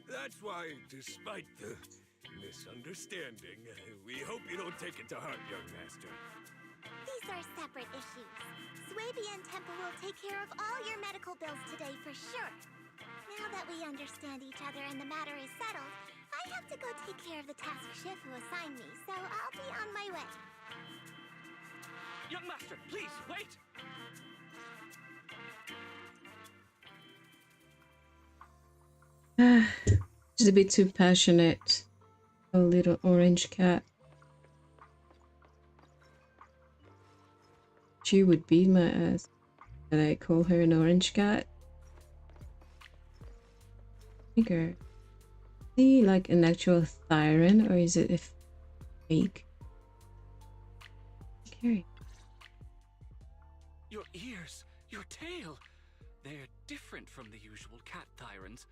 That's why, despite the misunderstanding, we hope you don't take it to heart, young master. These are separate issues. Swabian Temple will take care of all your medical bills today for sure. Now that we understand each other and the matter is settled, I have to go take care of the task Shifu assigned me, so I'll be on my way. Young master, please, wait! Just a bit too passionate. A little orange cat. She would beat my ass. And I call her an orange cat. Figure. Is he like an actual Thyran, or is it a fake? Okay. Your ears, your tail, they're different from the usual cat Thyrans.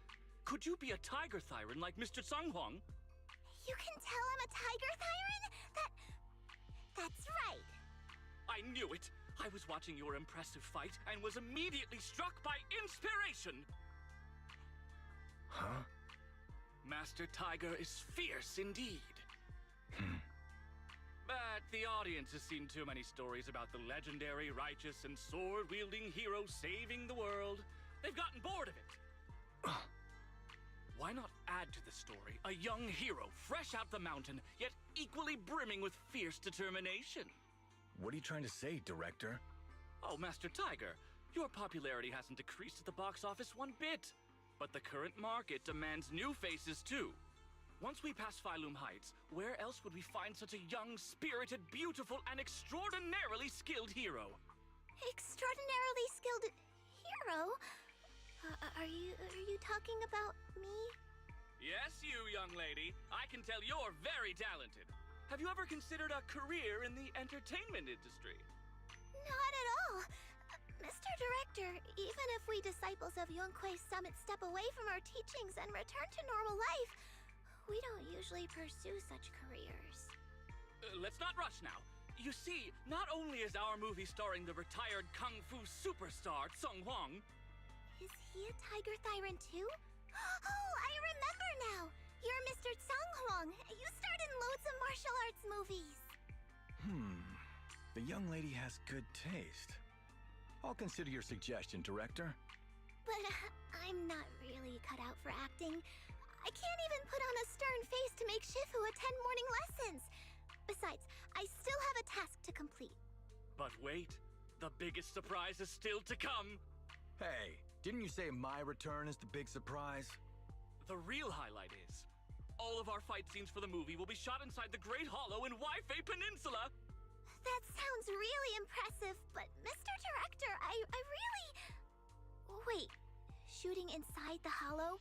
Could you be a tiger Thyran like Mr. Sunghuang? You can tell I'm a tiger Thyran? That's right. I knew it! I was watching your impressive fight and was immediately struck by inspiration! Huh? Master Tiger is fierce indeed. But the audience has seen too many stories about the legendary, righteous, and sword-wielding hero saving the world. They've gotten bored of it. Why not add to the story a young hero fresh out the mountain, yet equally brimming with fierce determination? What are you trying to say, Director? Oh, Master Tiger, your popularity hasn't decreased at the box office one bit. But the current market demands new faces too. Once we pass Phylum Heights, where else would we find such a young, spirited, beautiful, and extraordinarily skilled hero? Extraordinarily skilled hero? Are you talking about me? Yes, you, young lady. I can tell you're very talented. Have you ever considered a career in the entertainment industry? Not at all. Mr. Director, even if we disciples of Yunque's Summit step away from our teachings and return to normal life, we don't usually pursue such careers. Let's not rush now. You see, not only is our movie starring the retired kung fu superstar Sung Huang. Is he a Tiger Thyran too? Oh, I remember now! You're Mr. Sung Huang. You starred in loads of martial arts movies. The young lady has good taste. I'll consider your suggestion, Director. But I'm not really cut out for acting. I can't even put on a stern face to make Shifu attend morning lessons. Besides, I still have a task to complete. But wait, the biggest surprise is still to come. Hey, didn't you say my return is the big surprise? The real highlight is, all of our fight scenes for the movie will be shot inside the Great Hollow in Waifei Peninsula. That sounds really impressive, but Mr. Director, I really... Wait, shooting inside the hollow?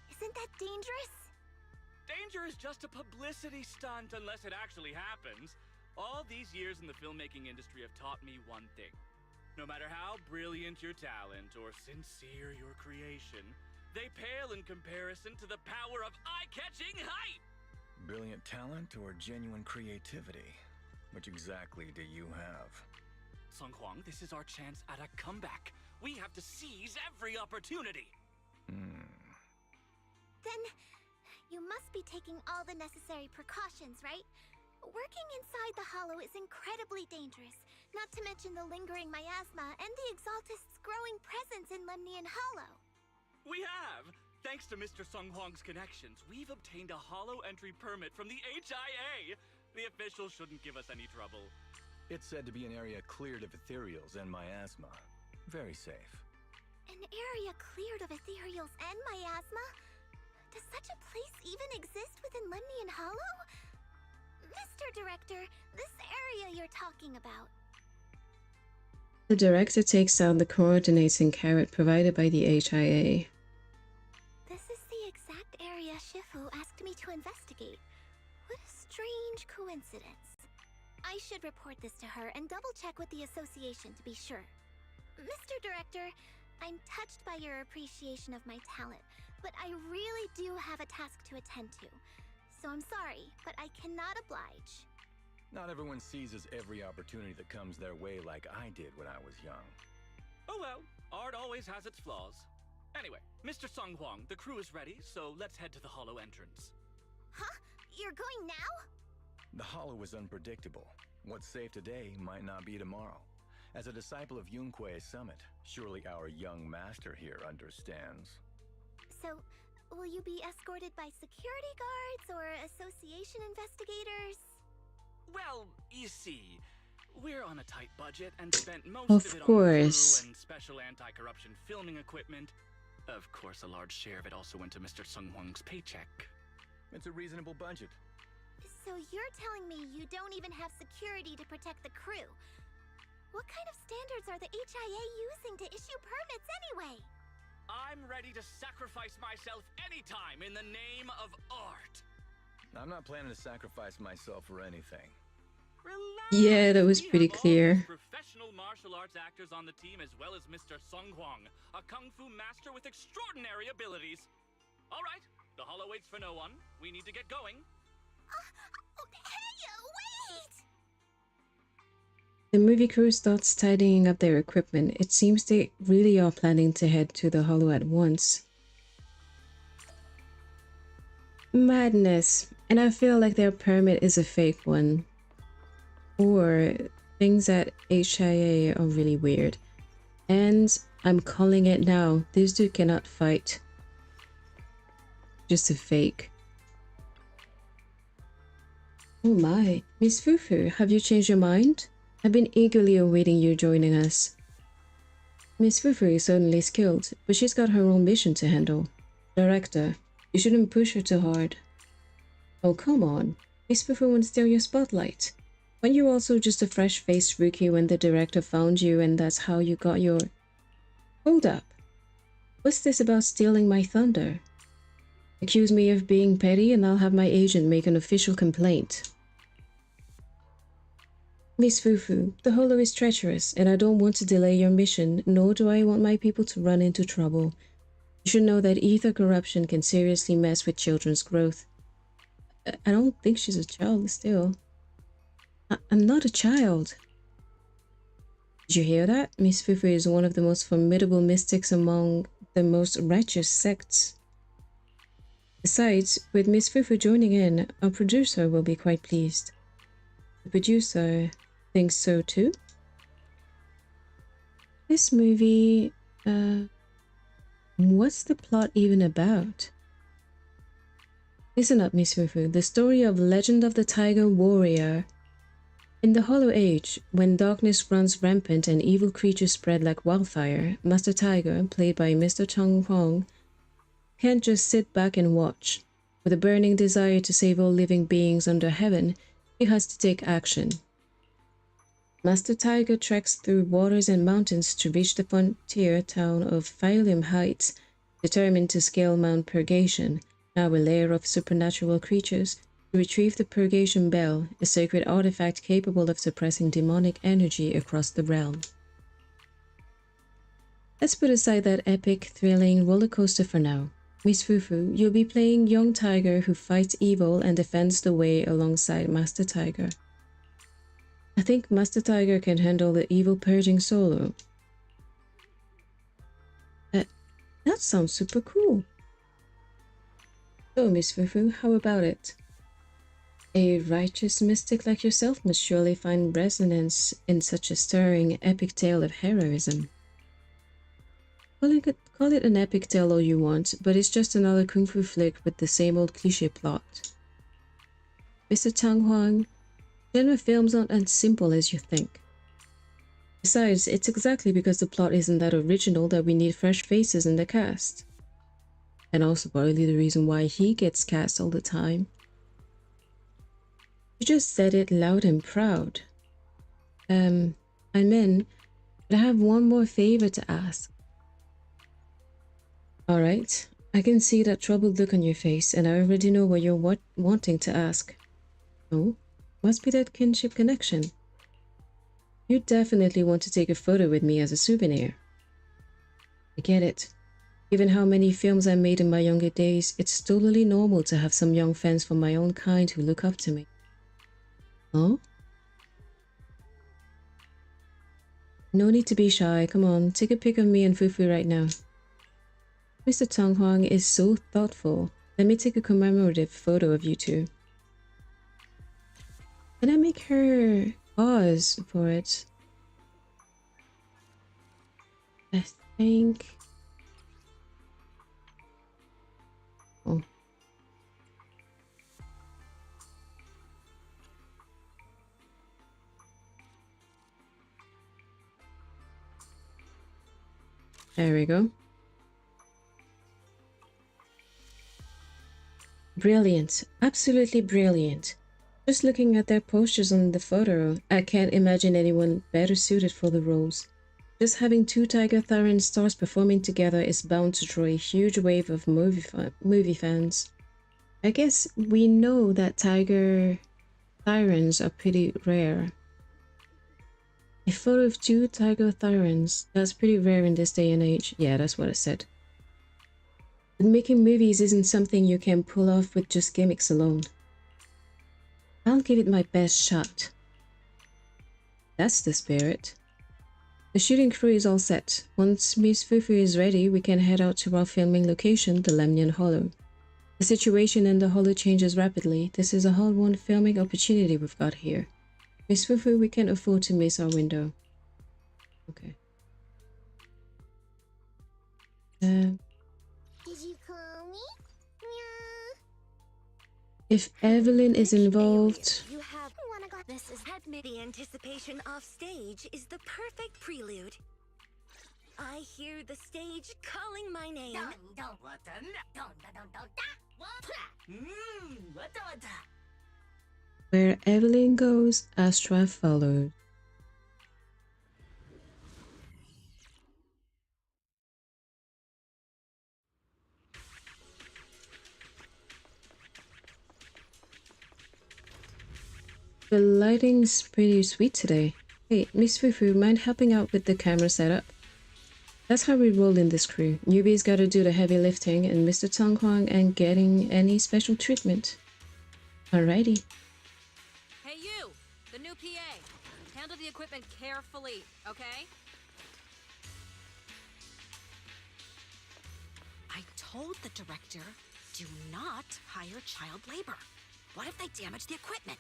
Isn't that dangerous? Danger is just a publicity stunt unless it actually happens. All these years in the filmmaking industry have taught me one thing. No matter how brilliant your talent or sincere your creation, they pale in comparison to the power of eye-catching hype! Brilliant talent or genuine creativity? Which exactly do you have? Sung Huang, this is our chance at a comeback. We have to seize every opportunity. Then, you must be taking all the necessary precautions, right? Working inside the hollow is incredibly dangerous, not to mention the lingering miasma and the Exaltist's growing presence in Lemnian Hollow. We have! Thanks to Mr. Sung Huang's connections, we've obtained a hollow entry permit from the HIA! The officials shouldn't give us any trouble. It's said to be an area cleared of ethereals and miasma. Very safe. An area cleared of ethereals and miasma? Does such a place even exist within Lemnian Hollow? Mr. Director, this area you're talking about. The director takes down the coordinates in carrot provided by the HIA. This is the exact area Shifu asked me to investigate. What a strange coincidence. I should report this to her and double-check with the association to be sure. Mr. Director, I'm touched by your appreciation of my talent, but I really do have a task to attend to. So I'm sorry, but I cannot oblige. Not everyone seizes every opportunity that comes their way like I did when I was young. Oh well, art always has its flaws. Anyway, Mr. Sung Huang, the crew is ready, so let's head to the hollow entrance. Huh? You're going now? The hollow is unpredictable. What's safe today might not be tomorrow. As a disciple of Yunque's Summit, surely our young master here understands. So, will you be escorted by security guards or association investigators? Well, you see, we're on a tight budget and spent most Of of it course. on crew and special anti-corruption filming equipment. Of course, a large share of it also went to Mr. Sung Huang's paycheck. It's a reasonable budget. So you're telling me you don't even have security to protect the crew? What kind of standards are the HIA using to issue permits anyway? I'm ready to sacrifice myself anytime in the name of art. I'm not planning to sacrifice myself for anything. Relax. Yeah, that was pretty clear. Professional martial arts actors on the team, as well as Mr. Sung Huang, a kung fu master with extraordinary abilities. All right, the hollow waits for no one. We need to get going. Hey, wait! The movie crew starts tidying up their equipment. It seems they really are planning to head to the hollow at once. Madness. And I feel like their permit is a fake one. Or things at HIA are really weird. And I'm calling it now. This dude cannot fight. Just a fake. Oh my. Miss Fufu, have you changed your mind? I've been eagerly awaiting you joining us. Miss Fufu is certainly skilled, but she's got her own mission to handle. Director, you shouldn't push her too hard. Oh, come on. Miss Fufu won't steal your spotlight. Weren't you also just a fresh-faced rookie when the director found you and that's how you got your... Hold up. What's this about stealing my thunder? Accuse me of being petty and I'll have my agent make an official complaint. Miss Fufu, the Hollow is treacherous and I don't want to delay your mission, nor do I want my people to run into trouble. You should know that ether corruption can seriously mess with children's growth. I don't think she's a child still. I'm not a child. Did you hear that? Miss Fufu is one of the most formidable mystics among the most righteous sects. Besides, with Miss Fufu joining in, our producer will be quite pleased. The producer thinks so too? This movie, what's the plot even about? Listen up, Miss Fufu. The story of Legend of the Tiger Warrior. In the Hollow Age, when darkness runs rampant and evil creatures spread like wildfire, Master Tiger, played by Mr. Chang Huang, can't just sit back and watch. With a burning desire to save all living beings under heaven, he has to take action. Master Tiger treks through waters and mountains to reach the frontier town of Phylum Heights, determined to scale Mount Purgation, now a lair of supernatural creatures, to retrieve the Purgation Bell, a sacred artifact capable of suppressing demonic energy across the realm. Let's put aside that epic, thrilling roller coaster for now. Miss Fufu, you'll be playing young Tiger who fights evil and defends the way alongside Master Tiger. I think Master Tiger can handle the evil purging solo. That sounds super cool. So, Miss Fufu, how about it? A righteous mystic like yourself must surely find resonance in such a stirring, epic tale of heroism. Call it an epic tale all you want, but it's just another kung fu flick with the same old cliché plot. Mr. Chang Huang, genre films aren't as simple as you think. Besides, it's exactly because the plot isn't that original that we need fresh faces in the cast. And also probably the reason why he gets cast all the time. You just said it loud and proud. I'm in, but I have one more favor to ask. Alright, I can see that troubled look on your face and I already know what you're wanting to ask. Oh, must be that kinship connection. You definitely want to take a photo with me as a souvenir. I get it. Given how many films I made in my younger days, it's totally normal to have some young fans from my own kind who look up to me. Oh? No need to be shy. Come on, take a pic of me and Fufu right now. Mr. Tang Huang is so thoughtful. Let me take a commemorative photo of you two. Can I make her pause for it? I think... Oh. There we go. Brilliant. Absolutely brilliant. Just looking at their postures on the photo, I can't imagine anyone better suited for the roles. Just having two Tiger Thyran stars performing together is bound to draw a huge wave of movie fans. I guess we know that Tiger Thyrans are pretty rare. A photo of two Tiger Thyrans, that's pretty rare in this day and age. Yeah, that's what I said. But making movies isn't something you can pull off with just gimmicks alone. I'll give it my best shot. That's the spirit. The shooting crew is all set. Once Miss Fufu is ready, we can head out to our filming location, the Lemnian Hollow. The situation in the Hollow changes rapidly. This is a hard-won filming opportunity we've got here. Miss Fufu, we can't afford to miss our window. Okay. Did you call me? Yeah. If Evelyn is involved, You have wanna go. This is the anticipation off stage is the perfect prelude. I hear the stage calling my name. where Evelyn goes, Astra follows. The lighting's pretty sweet today. Hey, Miss Fufu, mind helping out with the camera setup? That's how we roll in this crew. Newbies gotta do the heavy lifting and Mr. Tong Huang and getting any special treatment. Alrighty. Hey you, the new PA. Handle the equipment carefully, okay? I told the director, do not hire child labor. What if they damage the equipment?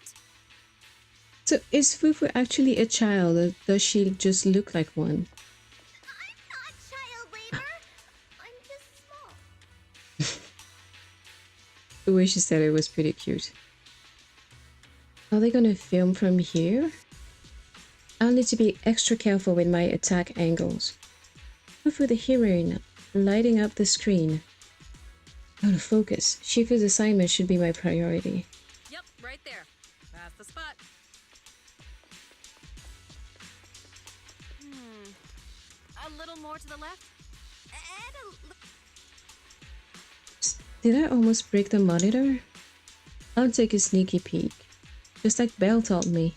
So is Fufu actually a child or does she just look like one? I'm not child labor. I'm just small. The way she said it was pretty cute. Are they gonna film from here? I'll need to be extra careful with my attack angles. Fufu the heroine, lighting up the screen. Gotta focus. Shifu's assignment should be my priority. Yep, right there. That's the spot. A little more to the left. And Did I almost break the monitor? I'll take a sneaky peek. Just like Belle taught me.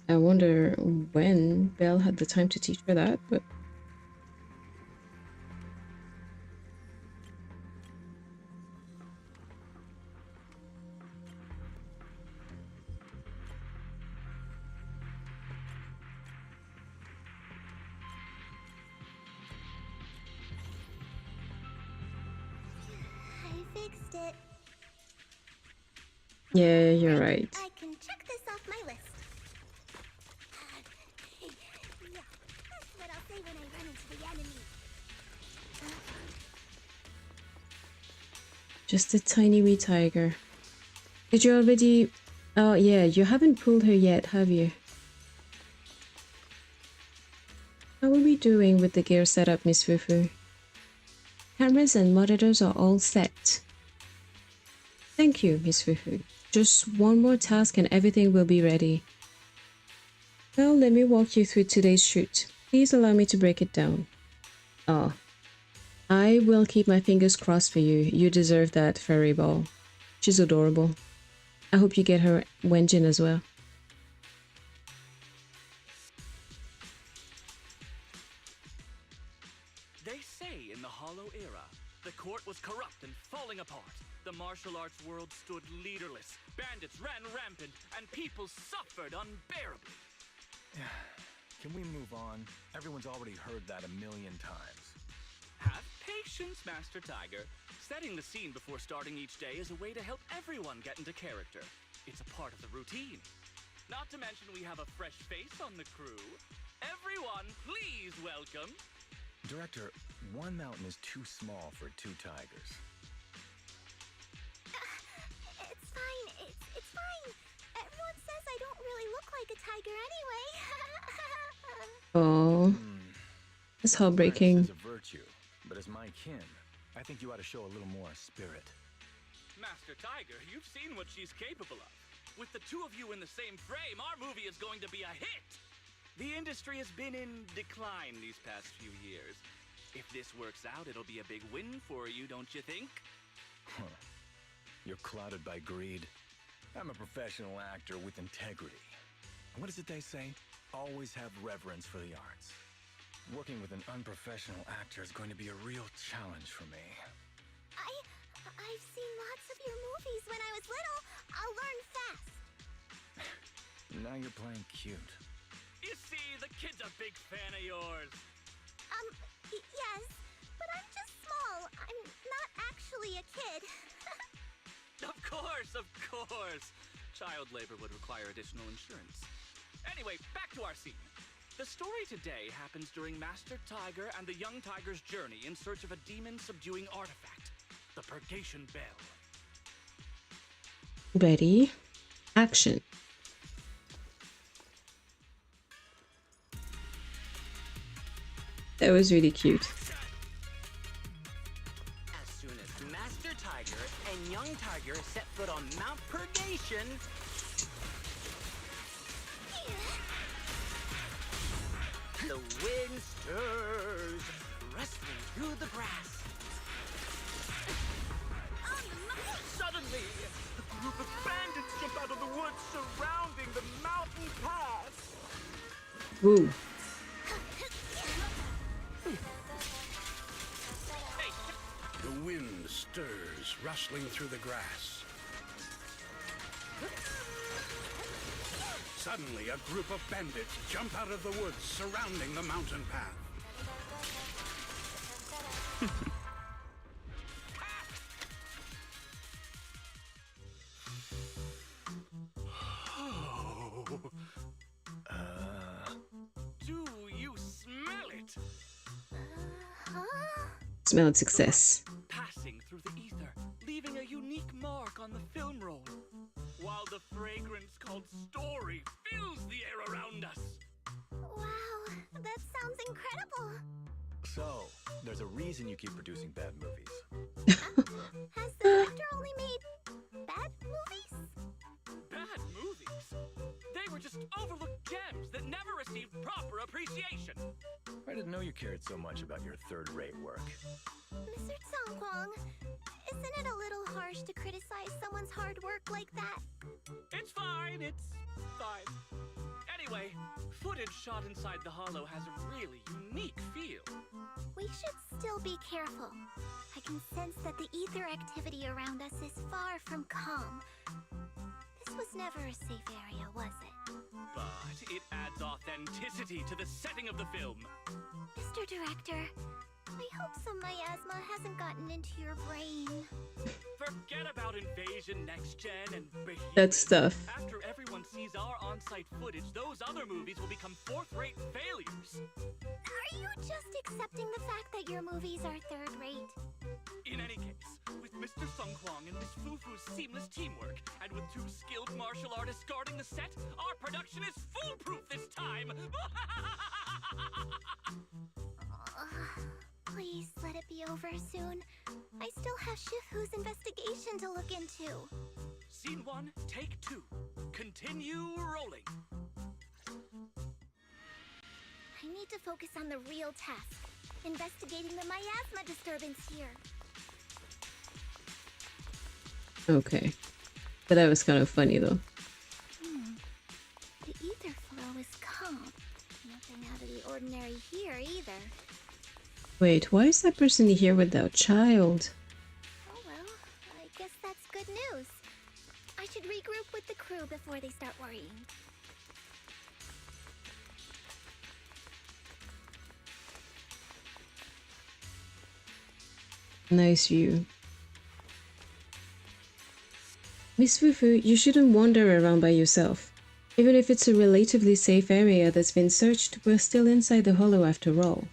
I wonder when Belle had the time to teach her that, but... I fixed it. Yeah, you're right. I can check this off my list. Yeah, that's what I'll say when I run into the enemy. Just a tiny wee tiger. Did you already... Oh yeah, you haven't pulled her yet, have you? How are we doing with the gear setup, Miss Fufu? Cameras and monitors are all set. Thank you, Miss Fufu. Just one more task and everything will be ready. Well, let me walk you through today's shoot. Please allow me to break it down. Oh. I will keep my fingers crossed for you. You deserve that fairy ball. She's adorable. I hope you get her Wenjin as well. They say in the Hollow Era, the court was corrupt and falling apart. The martial arts world stood leaderless. Bandits ran rampant, and people suffered unbearably. Can we move on? Everyone's already heard that a million times. Have patience, Master Tiger. Setting the scene before starting each day is a way to help everyone get into character. It's a part of the routine. Not to mention we have a fresh face on the crew. Everyone, please welcome... Director, one mountain is too small for two tigers. It's fine. It's fine. Everyone says I don't really look like a tiger anyway. Oh, that's heartbreaking. Is a virtue, but as my kin, I think you ought to show a little more spirit. Master Tiger, you've seen what she's capable of. With the two of you in the same frame, our movie is going to be a hit. The industry has been in decline these past few years. If this works out, it'll be a big win for you, don't you think? Huh. You're clouded by greed. I'm a professional actor with integrity. What is it they say? Always have reverence for the arts. Working with an unprofessional actor is going to be a real challenge for me. I've seen lots of your movies when I was little. I'll learn fast. Now you're playing cute. You see, the kid's a big fan of yours. Yes, but I'm just small. I'm not actually a kid. Of course, of course. Child labor would require additional insurance. Anyway, back to our scene. The story today happens during Master Tiger and the young tiger's journey in search of a demon-subduing artifact, the Purgation Bell. Ready? Action. That was really cute. As soon as Master Tiger and young Tiger set foot on Mount Purgation, the wind stirs, rustling through the grass. Suddenly, a group of bandits jump out of the woods surrounding the mountain pass. Woo. The wind stirs, rustling through the grass. Suddenly, a group of bandits jump out of the woods surrounding the mountain path. Do you smell it? Smelled success. Passing through the ether, leaving a unique mark on the film roll, while the fragrance called story fills the air around us. Wow, that sounds incredible. So, there's a reason you keep producing bad movies. Has the director only made bad movies? Bad movies? They were just overlooked gems that never received proper appreciation. I didn't know you cared so much about your third-rate work. Mr. Tsongkwang, isn't it a little harsh to criticize someone's hard work like that? It's fine, it's fine. Anyway, footage shot inside the hollow has a really unique feel. We should still be careful. I can sense that the ether activity around us is far from calm. This was never a safe area, was it? But it adds authenticity to the setting of the film. Mr. Director, I hope some miasma hasn't gotten into your brain. Forget about Invasion Next Gen and Behemoth. That stuff. After everyone sees our on-site footage, those other movies will become fourth-rate failures. Are you just accepting the fact that your movies are third-rate? In any case, with Mr. Sung Kwang and Miss Fufu's seamless teamwork, and with 2 skilled martial artists guarding the set, our production is foolproof this time! Please let it be over soon. I still have Shifu's investigation to look into. Scene 1, take 2. Continue rolling. I need to focus on the real task, investigating the miasma disturbance here. Okay. But that was kind of funny though. The ether flow is calm. Nothing out of the ordinary here either. Wait, why is that person here without child? Oh well, I guess that's good news. I should regroup with the crew before they start worrying. Nice view. Miss Fufu, you shouldn't wander around by yourself. Even if it's a relatively safe area that's been searched, we're still inside the hollow after all.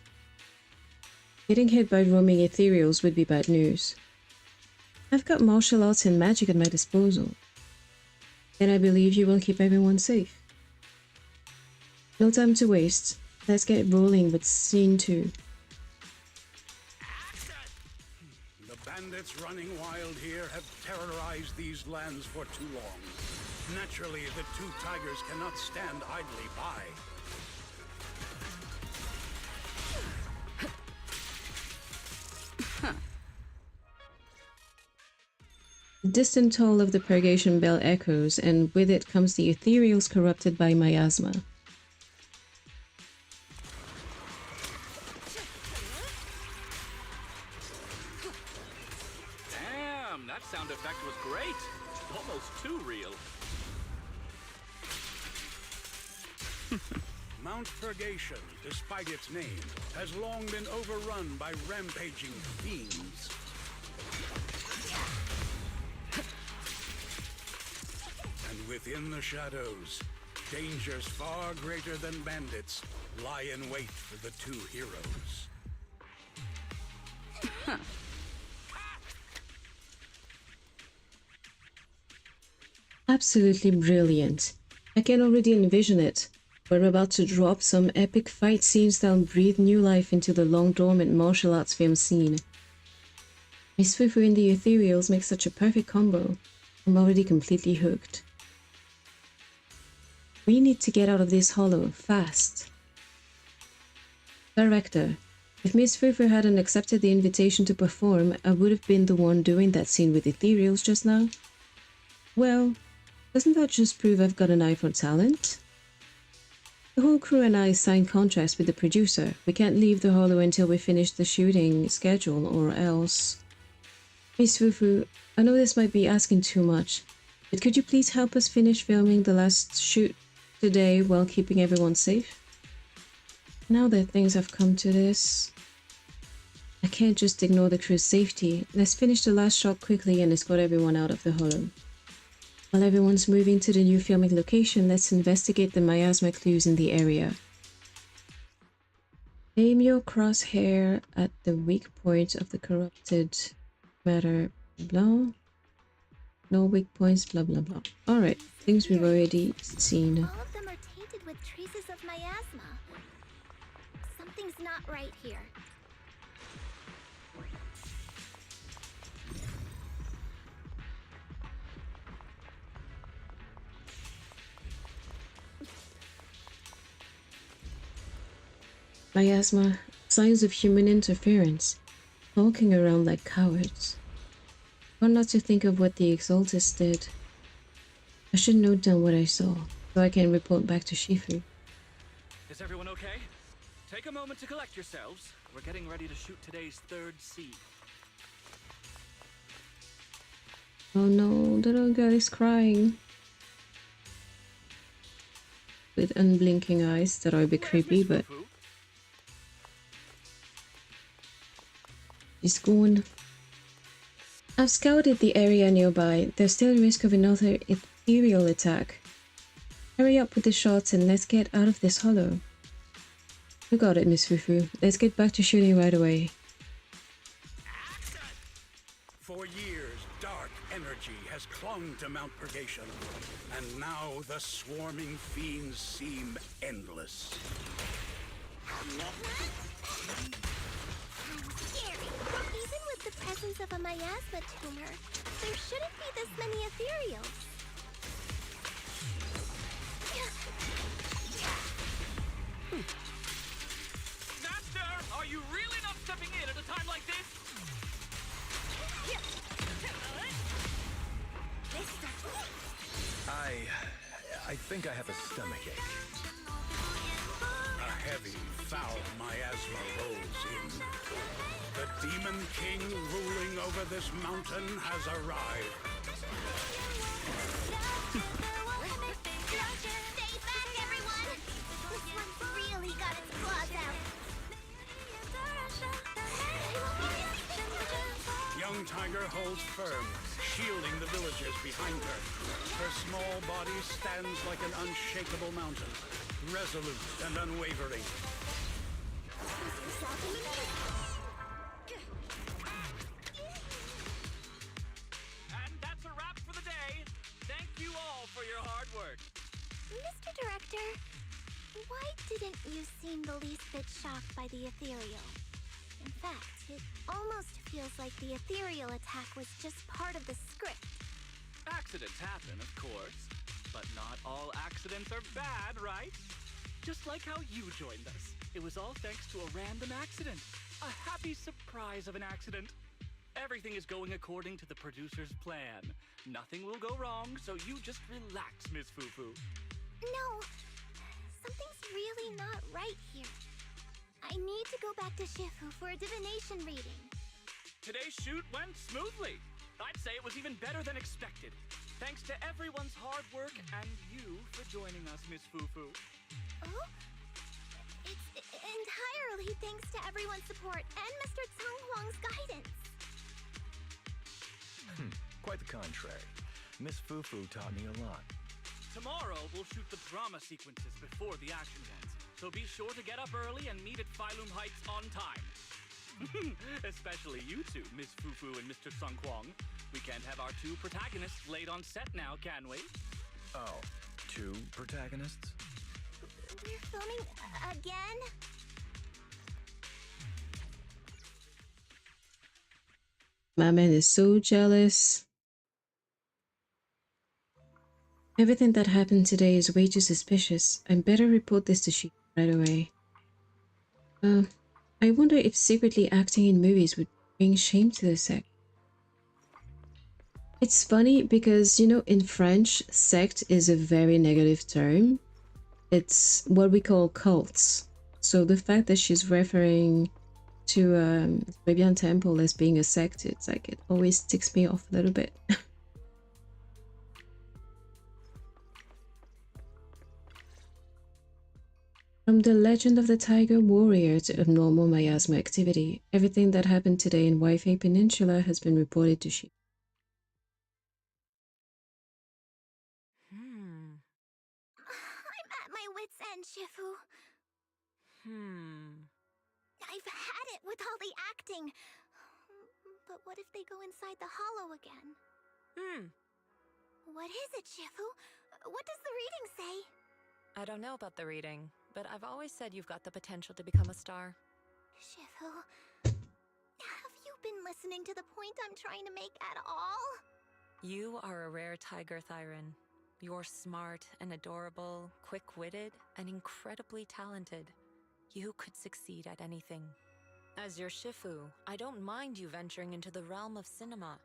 Getting hit by roaming ethereals would be bad news. I've got martial arts and magic at my disposal. Then I believe you will keep everyone safe. No time to waste. Let's get rolling with scene 2. The bandits running wild here have terrorized these lands for too long. Naturally, the 2 tigers cannot stand idly by. The distant toll of the Purgation Bell echoes, and with it comes the ethereals corrupted by miasma. Damn, that sound effect was great. Almost too real. Mount Purgation, despite its name, has long been overrun by rampaging fiends. And within the shadows, dangers far greater than bandits lie in wait for the two heroes. Absolutely brilliant. I can already envision it. We're about to drop some epic fight scenes that'll breathe new life into the long dormant martial arts film scene. Miss Fufu and the Ethereals make such a perfect combo. I'm already completely hooked. We need to get out of this hollow, fast. Director, if Miss Fufu hadn't accepted the invitation to perform, I would have been the one doing that scene with Ethereals just now. Well, doesn't that just prove I've got an eye for talent? The whole crew and I signed contracts with the producer. We can't leave the hollow until we finish the shooting schedule, or else... Miss Fufu, I know this might be asking too much, but could you please help us finish filming the last shoot today while keeping everyone safe? Now that things have come to this, I can't just ignore the crew's safety. Let's finish the last shot quickly and escort everyone out of the hollow. While everyone's moving to the new filming location, let's investigate the miasma clues in the area. Aim your crosshair at the weak point of the corrupted matter, blah. No weak points, blah blah blah. Alright, things we've already seen. All of them are tainted with traces of miasma. Something's not right here. Miasma, signs of human interference, walking around like cowards. Or not to think of what the Exaltists did. I should note down what I saw, so I can report back to Shifu. Is everyone okay? Take a moment to collect yourselves. We're getting ready to shoot today's third scene. Oh no, the little girl is crying. With unblinking eyes that are a bit creepy, but... she's gone. I've scouted the area nearby. There's still a risk of another ethereal attack. Hurry up with the shots and let's get out of this hollow. You got it, Miss Fufu. Let's get back to shooting right away. For years, dark energy has clung to Mount Purgation, and now the swarming fiends seem endless. Even with the presence of a miasma tumor, there shouldn't be this many ethereals. Master, are you really not stepping in at a time like this? I think I have a stomachache. A heavy, foul miasma rolls in. The Demon King ruling over this mountain has arrived. Stay back, everyone! This one's really got its claws out. Young Tiger holds firm, shielding the villagers behind her. Her small body stands like an unshakable mountain, resolute and unwavering. And that's a wrap for the day. Thank you all for your hard work. Mr. Director, why didn't you seem the least bit shocked by the ethereal? In fact, it almost feels like the ethereal attack was just part of the script. Accidents happen, of course. But not all accidents are bad, right? Just like how you joined us. It was all thanks to a random accident. A happy surprise of an accident. Everything is going according to the producer's plan. Nothing will go wrong, so you just relax, Miss Fufu. No, something's really not right here. I need to go back to Shifu for a divination reading. Today's shoot went smoothly. I'd say it was even better than expected. Thanks to everyone's hard work and you for joining us, Miss Fufu. Oh? It's entirely thanks to everyone's support and Mr. Tsang Huang's guidance. Quite the contrary. Miss Fufu taught me a lot. Tomorrow, we'll shoot the drama sequences before the action ends. so be sure to get up early and meet at Phylum Heights on time. Especially you two, Miss Fufu and Mr. Sung Kwong. We can't have our two protagonists late on set now, can we? Oh, two protagonists? We're filming again? My man is so jealous. Everything that happened today is way too suspicious. I better report this to She right away. I wonder if secretly acting in movies would bring shame to the sect. It's funny because, you know, in French, sect is a very negative term. It's what we call cults. So the fact that she's referring to Arabian Temple as being a sect, it's like it always ticks me off a little bit. From the legend of the Tiger Warrior to abnormal miasma activity, everything that happened today in Wi-Fi Peninsula has been reported to She. I'm at my wit's end, Shifu. I've had it with all the acting. But what if they go inside the hollow again? What is it, Shifu? What does the reading say? I don't know about the reading, but I've always said you've got the potential to become a star. Shifu, have you been listening to the point I'm trying to make at all? You are a rare tiger, Thyron. You're smart and adorable, quick-witted, and incredibly talented. You could succeed at anything. As your Shifu, I don't mind you venturing into the realm of cinema,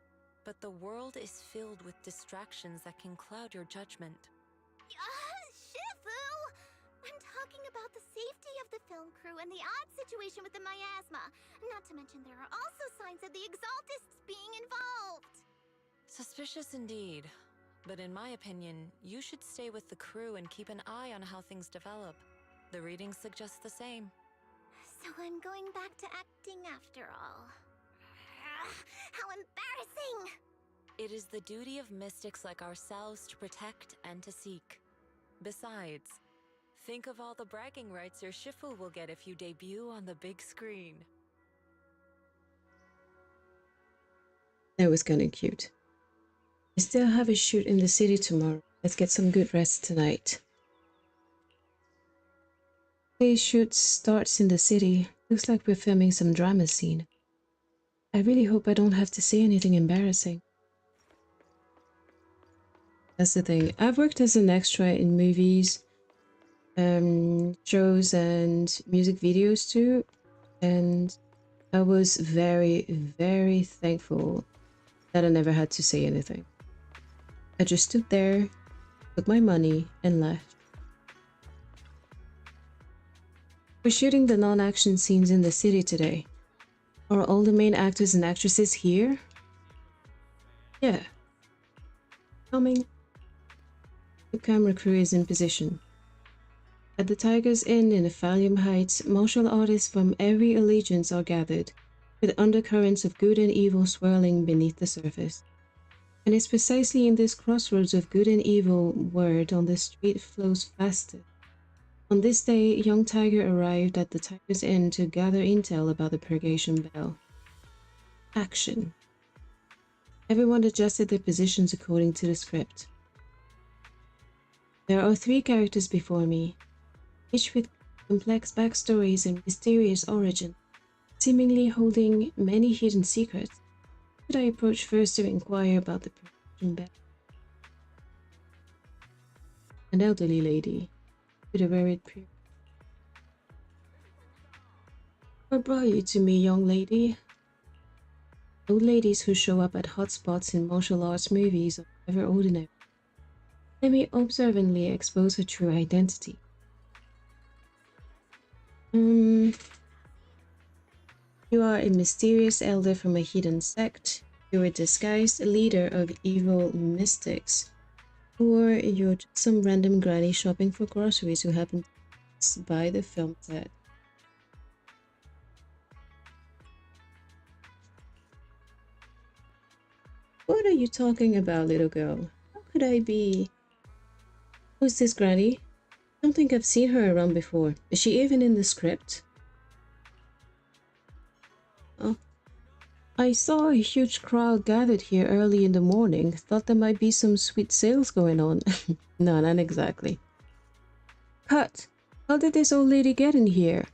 but the world is filled with distractions that can cloud your judgment. Shifu! I'm talking about the safety of the film crew and the odd situation with the miasma. Not to mention there are also signs of the Exaltists being involved. Suspicious indeed. But in my opinion, you should stay with the crew and keep an eye on how things develop. The reading suggests the same. So I'm going back to acting after all. How embarrassing! It is the duty of mystics like ourselves to protect and to seek. Besides, think of all the bragging rights your Shifu will get if you debut on the big screen. That was kind of cute. I still have a shoot in the city tomorrow. Let's get some good rest tonight. Today's shoot starts in the city. Looks like we're filming some drama scene. I really hope I don't have to say anything embarrassing. That's the thing. I've worked as an extra in movies, shows and music videos too. And I was very, very thankful that I never had to say anything. I just stood there, took my money, and left. We're shooting the non-action scenes in the city today. Are all the main actors and actresses here? Yeah. Coming. The camera crew is in position. At the Tiger's Inn in Phylum Heights, martial artists from every allegiance are gathered, with undercurrents of good and evil swirling beneath the surface. And it's precisely in this crossroads of good and evil word on the street flows faster. On this day, young Tiger arrived at the Tiger's Inn to gather intel about the Purgation Bell. Action. Everyone adjusted their positions according to the script. There are 3 characters before me, each with complex backstories and mysterious origin, seemingly holding many hidden secrets. Should I approach first to inquire about the Purgation Bell? An elderly lady with a wearied period. What brought you to me, young lady? Old ladies who show up at hotspots in martial arts movies are never ordinary. Let me observantly expose her true identity. You are a mysterious elder from a hidden sect. You're a disguised leader of evil mystics. Or you're just some random granny shopping for groceries who happened to buy the film set. What are you talking about, little girl? How could I be? Who's this granny? I don't think I've seen her around before. Is she even in the script? Oh. I saw a huge crowd gathered here early in the morning. Thought there might be some sweet sales going on. No, not exactly. Cut! How did this old lady get in here?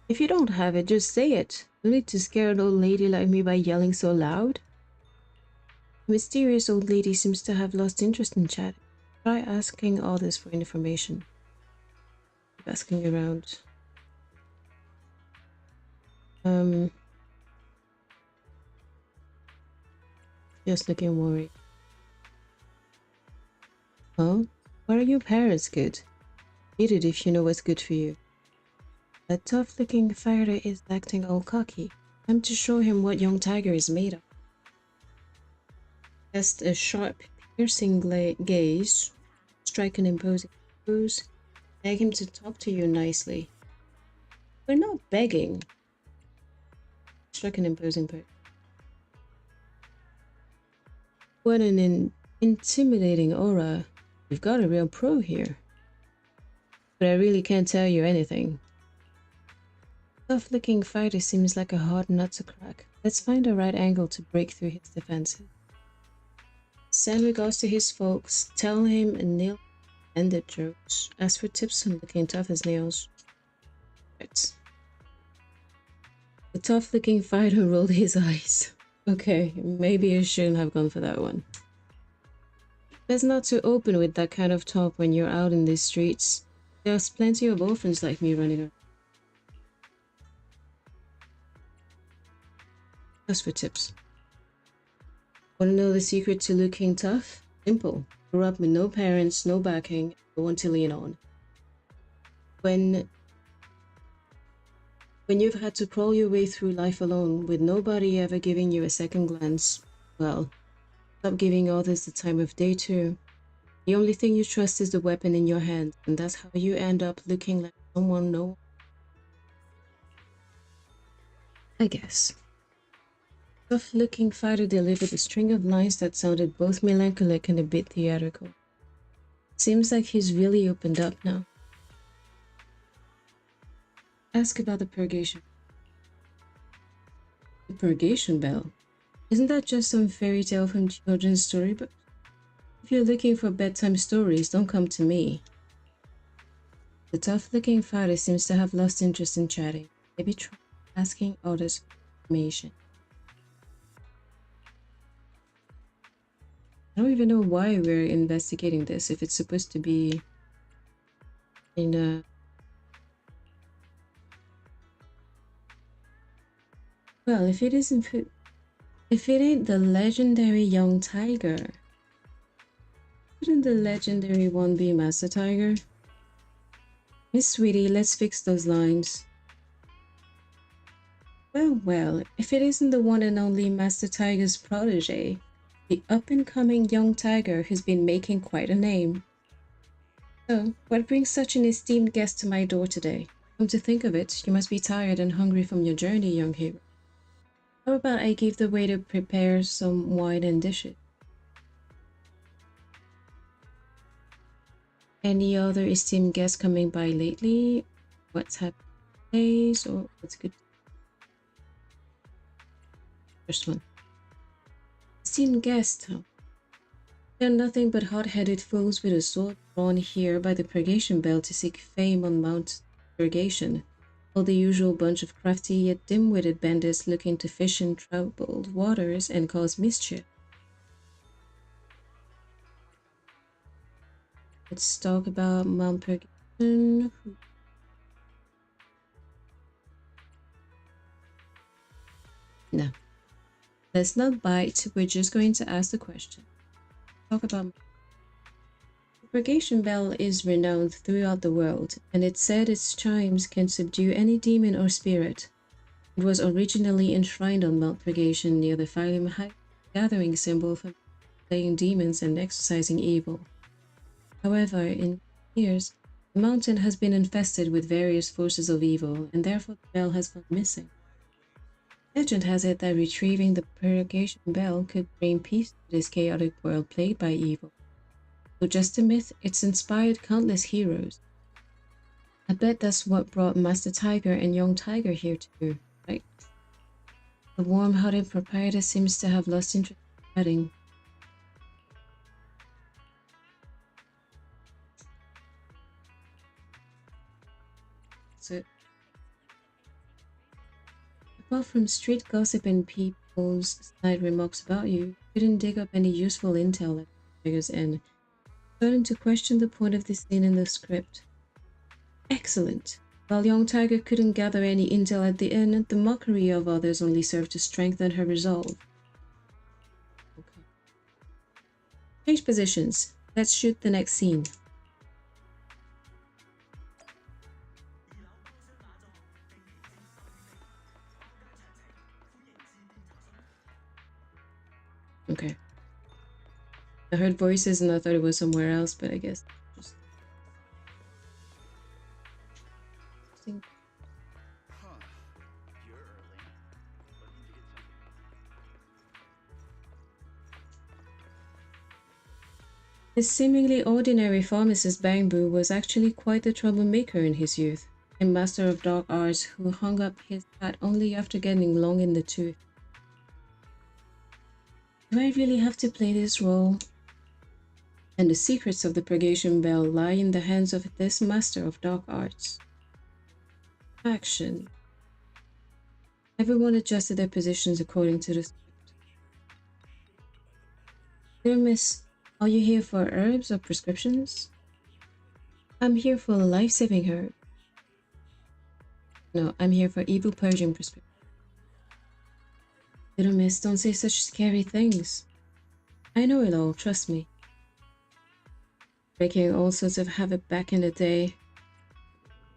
If you don't have it, just say it. No need to scare an old lady like me by yelling so loud. The mysterious old lady seems to have lost interest in chat. Try asking others for information. Keep asking around. Just looking worried. Oh, why are your parents good? Eat it if you know what's good for you. That tough-looking fighter is acting all cocky. Time to show him what young tiger is made of. Cast a sharp, piercing gaze. Strike an imposing pose. Beg him to talk to you nicely. We're not begging. Strike an imposing pose. What an intimidating aura. You've got a real pro here. But I really can't tell you anything. Tough-looking fighter seems like a hard nut to crack. Let's find the right angle to break through his defenses. Send regards to his folks. Tell him a nail ended jokes. Ask for tips on looking tough as nails. Right. The tough-looking fighter rolled his eyes. Okay, maybe I shouldn't have gone for that one. Best not to open with that kind of talk when you're out in these streets. There's plenty of orphans like me running around. Just for tips. Want to know the secret to looking tough? Simple. Grew up with no parents, no backing, no one to lean on. When you've had to crawl your way through life alone with nobody ever giving you a second glance, well, stop giving others the time of day too. The only thing you trust is the weapon in your hand, and that's how you end up looking like someone no one. I guess. Tough-looking fighter delivered a string of lines that sounded both melancholic and a bit theatrical. Seems like he's really opened up now. Ask about the purgation. The purgation bell? Isn't that just some fairy tale from children's storybooks? If you're looking for bedtime stories, don't come to me. The tough-looking fighter seems to have lost interest in chatting. Maybe try asking others for information. I don't even know why we're investigating this, if it's supposed to be in a... Well, if it ain't the legendary young tiger, shouldn't the legendary one be Master Tiger? Miss Sweetie, let's fix those lines. Well, if it isn't the one and only Master Tiger's protege, the up-and-coming young tiger who's been making quite a name. So, what brings such an esteemed guest to my door today? Come to think of it, you must be tired and hungry from your journey, young hero. How about I give the waiter prepare some wine and dishes? Any other esteemed guests coming by lately? What's happened days or what's good? First one. Esteemed guest. They're nothing but hot-headed fools with a sword drawn here by the purgation bell to seek fame on Mount Purgation. All the usual bunch of crafty yet dim-witted bandits looking to fish in troubled waters and cause mischief. Let's talk about Mount Purgation. No. Let's not bite, we're just going to ask the question. Talk about... The Purgation Bell is renowned throughout the world, and it's said its chimes can subdue any demon or spirit. It was originally enshrined on Mount Purgation near the Phylum High, gathering symbol for slaying demons and exorcising evil. However, in years, the mountain has been infested with various forces of evil, and therefore the bell has gone missing. Legend has it that retrieving the Purgation Bell could bring peace to this chaotic world plagued by evil. So just a myth, it's inspired countless heroes. I bet that's what brought Master Tiger and Young Tiger here too, right? The warm-hearted proprietor seems to have lost interest in fighting. So, apart from street gossip and people's snide remarks about you, couldn't dig up any useful intel at Tiger's End. Starting to question the point of this scene in the script. Excellent. While Young Tiger couldn't gather any intel at the inn, the mockery of others only served to strengthen her resolve. Okay. Change positions. Let's shoot the next scene. Okay. I heard voices and I thought it was somewhere else, but I guess just... This seemingly ordinary pharmacist Bangbu was actually quite the troublemaker in his youth, a master of dark arts who hung up his hat only after getting long in the tooth. Do I really have to play this role? And the secrets of the Purgation Bell lie in the hands of this master of dark arts. Action. Everyone adjusted their positions according to the script. Dear Miss, are you here for herbs or prescriptions? I'm here for life-saving herb. No, I'm here for evil purging prescription. Little miss, don't say such scary things. I know it all, trust me. Breaking all sorts of havoc back in the day.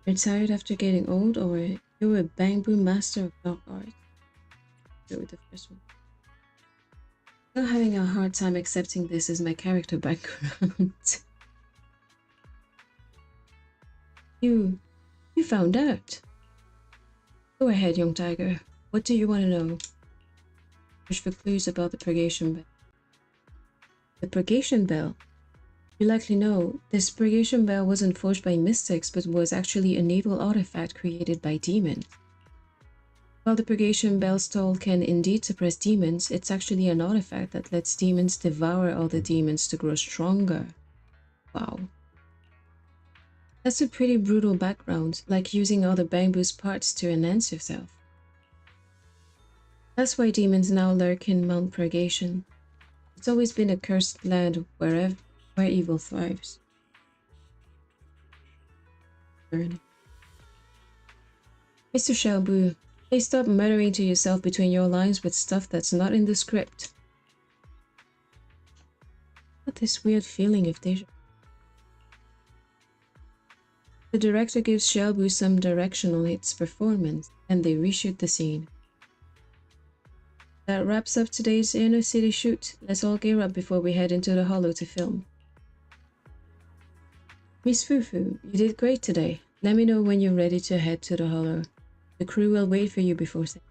Retired after getting old, or you were a Bangbu master of dark art? Go with the first one. Still having a hard time accepting this as my character background. You found out. Go ahead, Young Tiger. What do you want to know? Search for clues about the Purgation Bell. The Purgation Bell? You likely know, this Purgation Bell wasn't forged by mystics, but was actually an evil artifact created by demons. While the Purgation Bell's toll can indeed suppress demons, it's actually an artifact that lets demons devour other demons to grow stronger. Wow. That's a pretty brutal background, like using other Bangbu's parts to enhance yourself. That's why demons now lurk in Mount Purgation. It's always been a cursed land where evil thrives. Mr. Xiaobu, please stop muttering to yourself between your lines with stuff that's not in the script. Got this weird feeling of deja. The director gives Xiaobu some direction on its performance, and they reshoot the scene. That wraps up today's inner city shoot. Let's all gear up before we head into the Hollow to film. Miss Fufu, you did great today. Let me know when you're ready to head to the Hollow. The crew will wait for you before setting.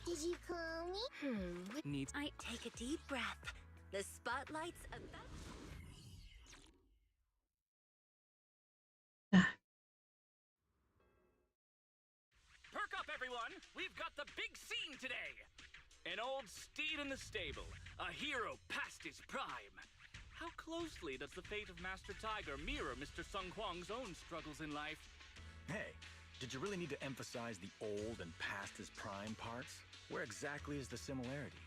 Did you call me? I take a deep breath. The spotlight's about. Perk up, everyone! We've got the big scene today! An old steed in the stable, a hero past his prime. How closely does the fate of Master Tiger mirror Mr. Sung Huang's own struggles in life? Hey, did you really need to emphasize the old and past his prime parts? Where exactly is the similarity?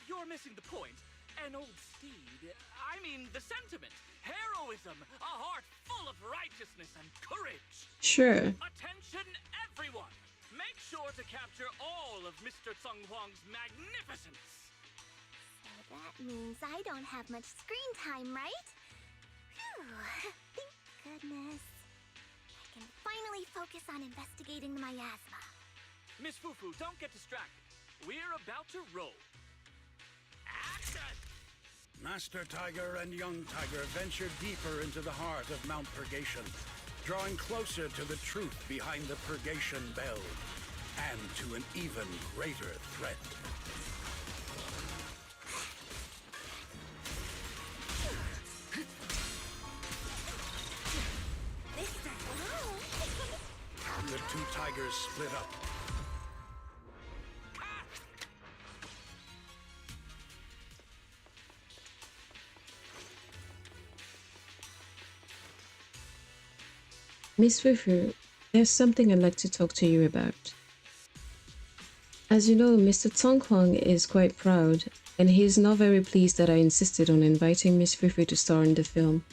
You're missing the point. An old steed, I mean the sentiment. Heroism, a heart full of righteousness and courage. Sure. Attention, everyone! Make sure to capture all of Mr. Sung Huang's magnificence. So that means I don't have much screen time, right? Phew, thank goodness. I can finally focus on investigating the miasma. Miss Fufu, don't get distracted. We're about to roll. Action! Master Tiger and Young Tiger venture deeper into the heart of Mount Purgation, drawing closer to the truth behind the Purgation Bell, and to an even greater threat. two tigers split up. Miss Fufu, there's something I'd like to talk to you about. As you know, Mr. Tong Huang is quite proud, and he is not very pleased that I insisted on inviting Miss Fufu to star in the film.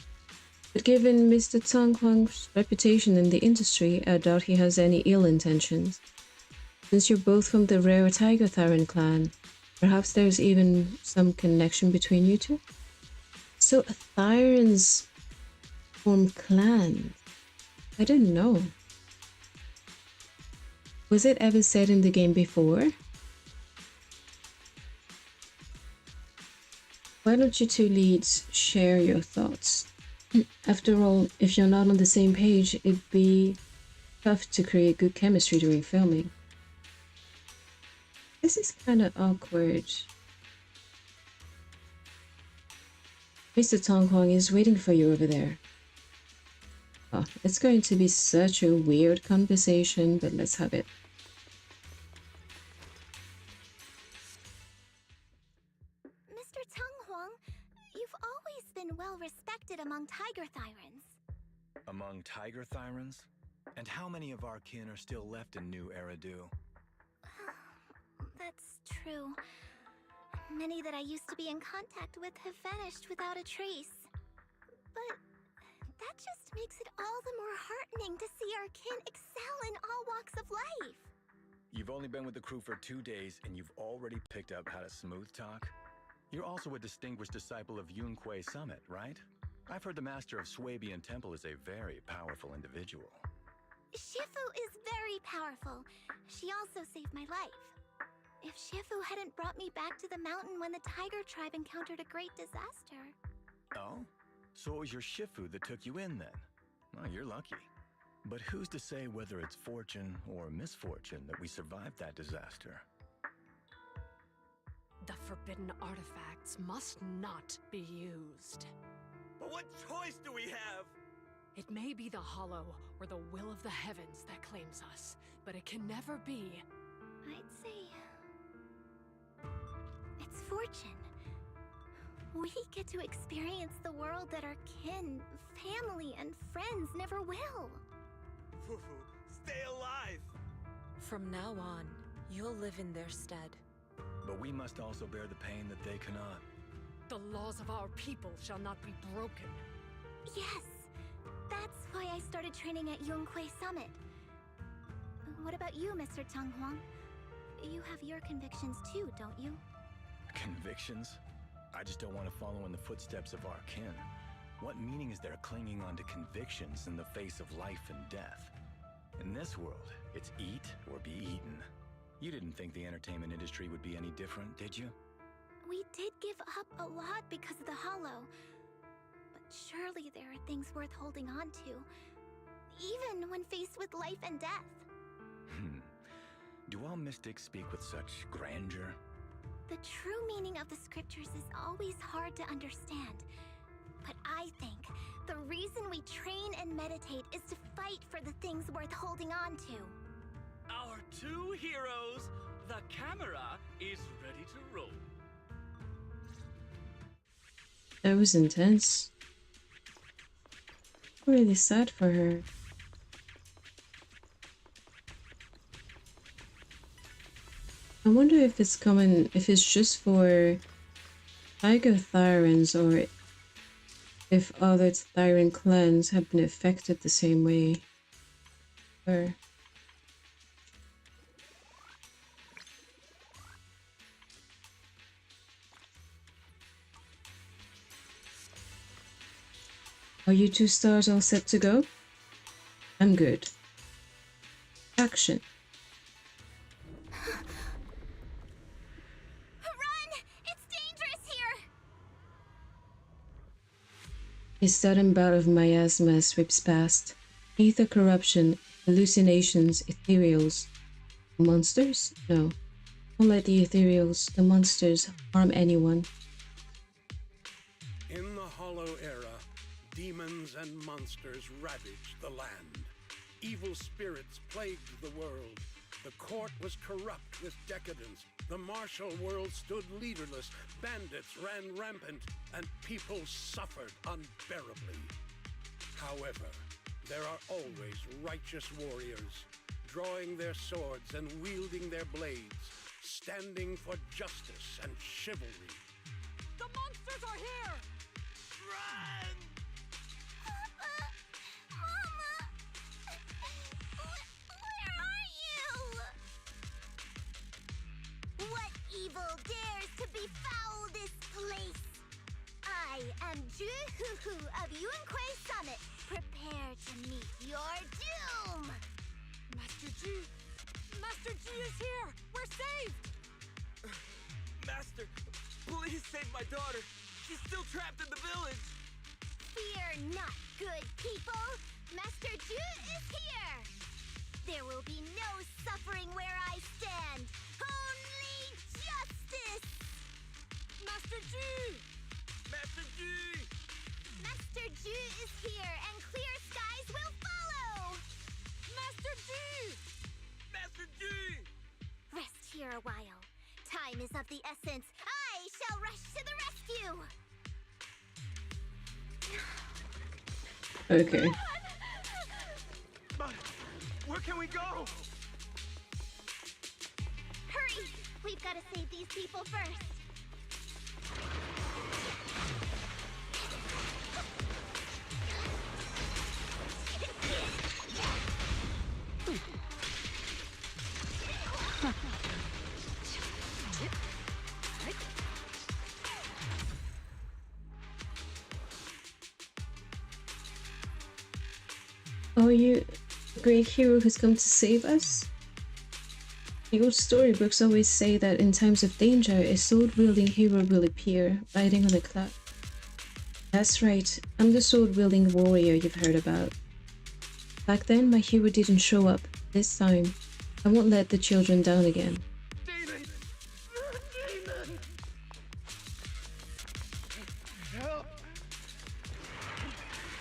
But given Mr. Tong Huang's reputation in the industry, I doubt he has any ill intentions. Since you're both from the rare Tiger Thyran clan, perhaps there's even some connection between you two? So Thyrans form clans? I didn't know. Was it ever said in the game before? Why don't you two leads share your thoughts? After all, if you're not on the same page, it'd be tough to create good chemistry during filming. This is kind of awkward. Mr. Tong Huang is waiting for you over there. Oh, it's going to be such a weird conversation, but let's have it. Mr. Tong Huang, you've always been well respected among Tiger Thyrans. Among Tiger Thyrans? And how many of our kin are still left in New Eridu? That's true. Many that I used to be in contact with have vanished without a trace. But that just makes it all the more heartening to see our kin excel in all walks of life. You've only been with the crew for 2 days and you've already picked up how to smooth talk? You're also a distinguished disciple of Yunque Summit, right? I've heard the master of Swabian Temple is a very powerful individual. Shifu is very powerful. She also saved my life. If Shifu hadn't brought me back to the mountain when the Tiger tribe encountered a great disaster... Oh? So it was your Shifu that took you in then? Well, you're lucky. But who's to say whether it's fortune or misfortune that we survived that disaster? The forbidden artifacts must not be used. But what choice do we have? It may be the Hollow or the will of the heavens that claims us, but it can never be. I'd say... it's fortune. We get to experience the world that our kin, family, and friends never will. Fufu, stay alive! From now on, you'll live in their stead. But we must also bear the pain that they cannot. The laws of our people shall not be broken. Yes! That's why I started training at Yunque Summit. What about you, Mr. Tong Huang? You have your convictions too, don't you? Convictions? I just don't want to follow in the footsteps of our kin. What meaning is there clinging on to convictions in the face of life and death? In this world, it's eat or be eaten. You didn't think the entertainment industry would be any different, did you? We did give up a lot because of the Hollow. But surely there are things worth holding on to, even when faced with life and death. Do all mystics speak with such grandeur? The true meaning of the scriptures is always hard to understand. But I think the reason we train and meditate is to fight for the things worth holding on to. Our two heroes, the camera is ready to roll. That was intense. Really sad for her. I wonder if it's common, if it's just for Tiger Thyrans or if other Thyran clans have been affected the same way. Or are you two stars all set to go? I'm good. Action. A sudden bout of miasma sweeps past. Ether corruption, hallucinations, ethereals. Monsters? No. Don't let the ethereals, the monsters, harm anyone. In the Hollow Era, demons and monsters ravage the land. Evil spirits plagued the world. The court was corrupt with decadence. The martial world stood leaderless. Bandits ran rampant, and people suffered unbearably. However, there are always righteous warriors, drawing their swords and wielding their blades, standing for justice and chivalry. The monsters are here! Run! Papa! Mama! Where are you? What evil dares to befoul this place? I am Ju-Hu-Hu of Yunkui Summit. Prepare to meet your doom! Master G! Master G is here! We're saved! Master, please save my daughter. She's still trapped in the village. Fear not, good people. Master Ju is here. There will be no suffering where I stand. Only justice. Master G! Master G! Master Ju is here, and clear skies will follow. Master G! Master G! Rest here a while. Time is of the essence. I shall rush to the rescue. Okay. But where can we go? Hurry! We've got to save these people first. Are you a great hero who's come to save us? The old storybooks always say that in times of danger, a sword-wielding hero will appear, riding on a cloud. That's right, I'm the sword-wielding warrior you've heard about. Back then, my hero didn't show up. This time, I won't let the children down again. Demon! Demon! Help!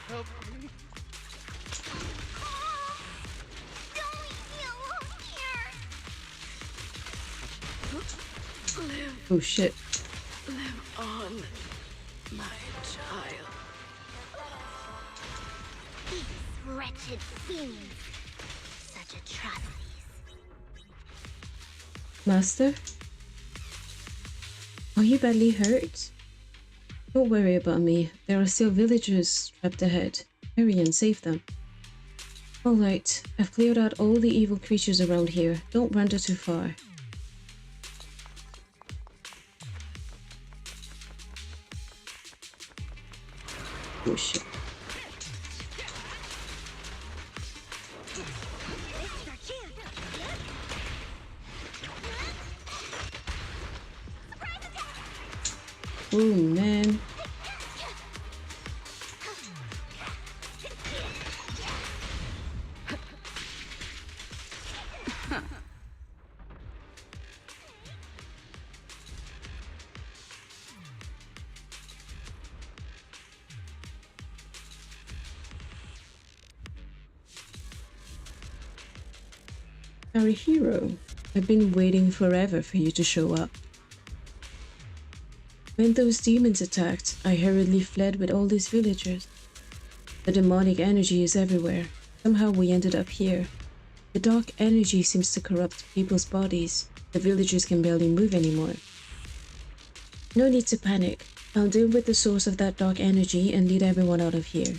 Help me! Don't leave me alone here. Live. Oh shit. Live on, my child. These wretched fiends. Such atrocities. Master? Are you badly hurt? Don't worry about me. There are still villagers trapped ahead. Hurry and save them. Alright, I've cleared out all the evil creatures around here. Don't wander too far. Oh shit. Oh man. Our hero. I've been waiting forever for you to show up. When those demons attacked, I hurriedly fled with all these villagers. The demonic energy is everywhere. Somehow we ended up here. The dark energy seems to corrupt people's bodies. The villagers can barely move anymore. No need to panic. I'll deal with the source of that dark energy and lead everyone out of here.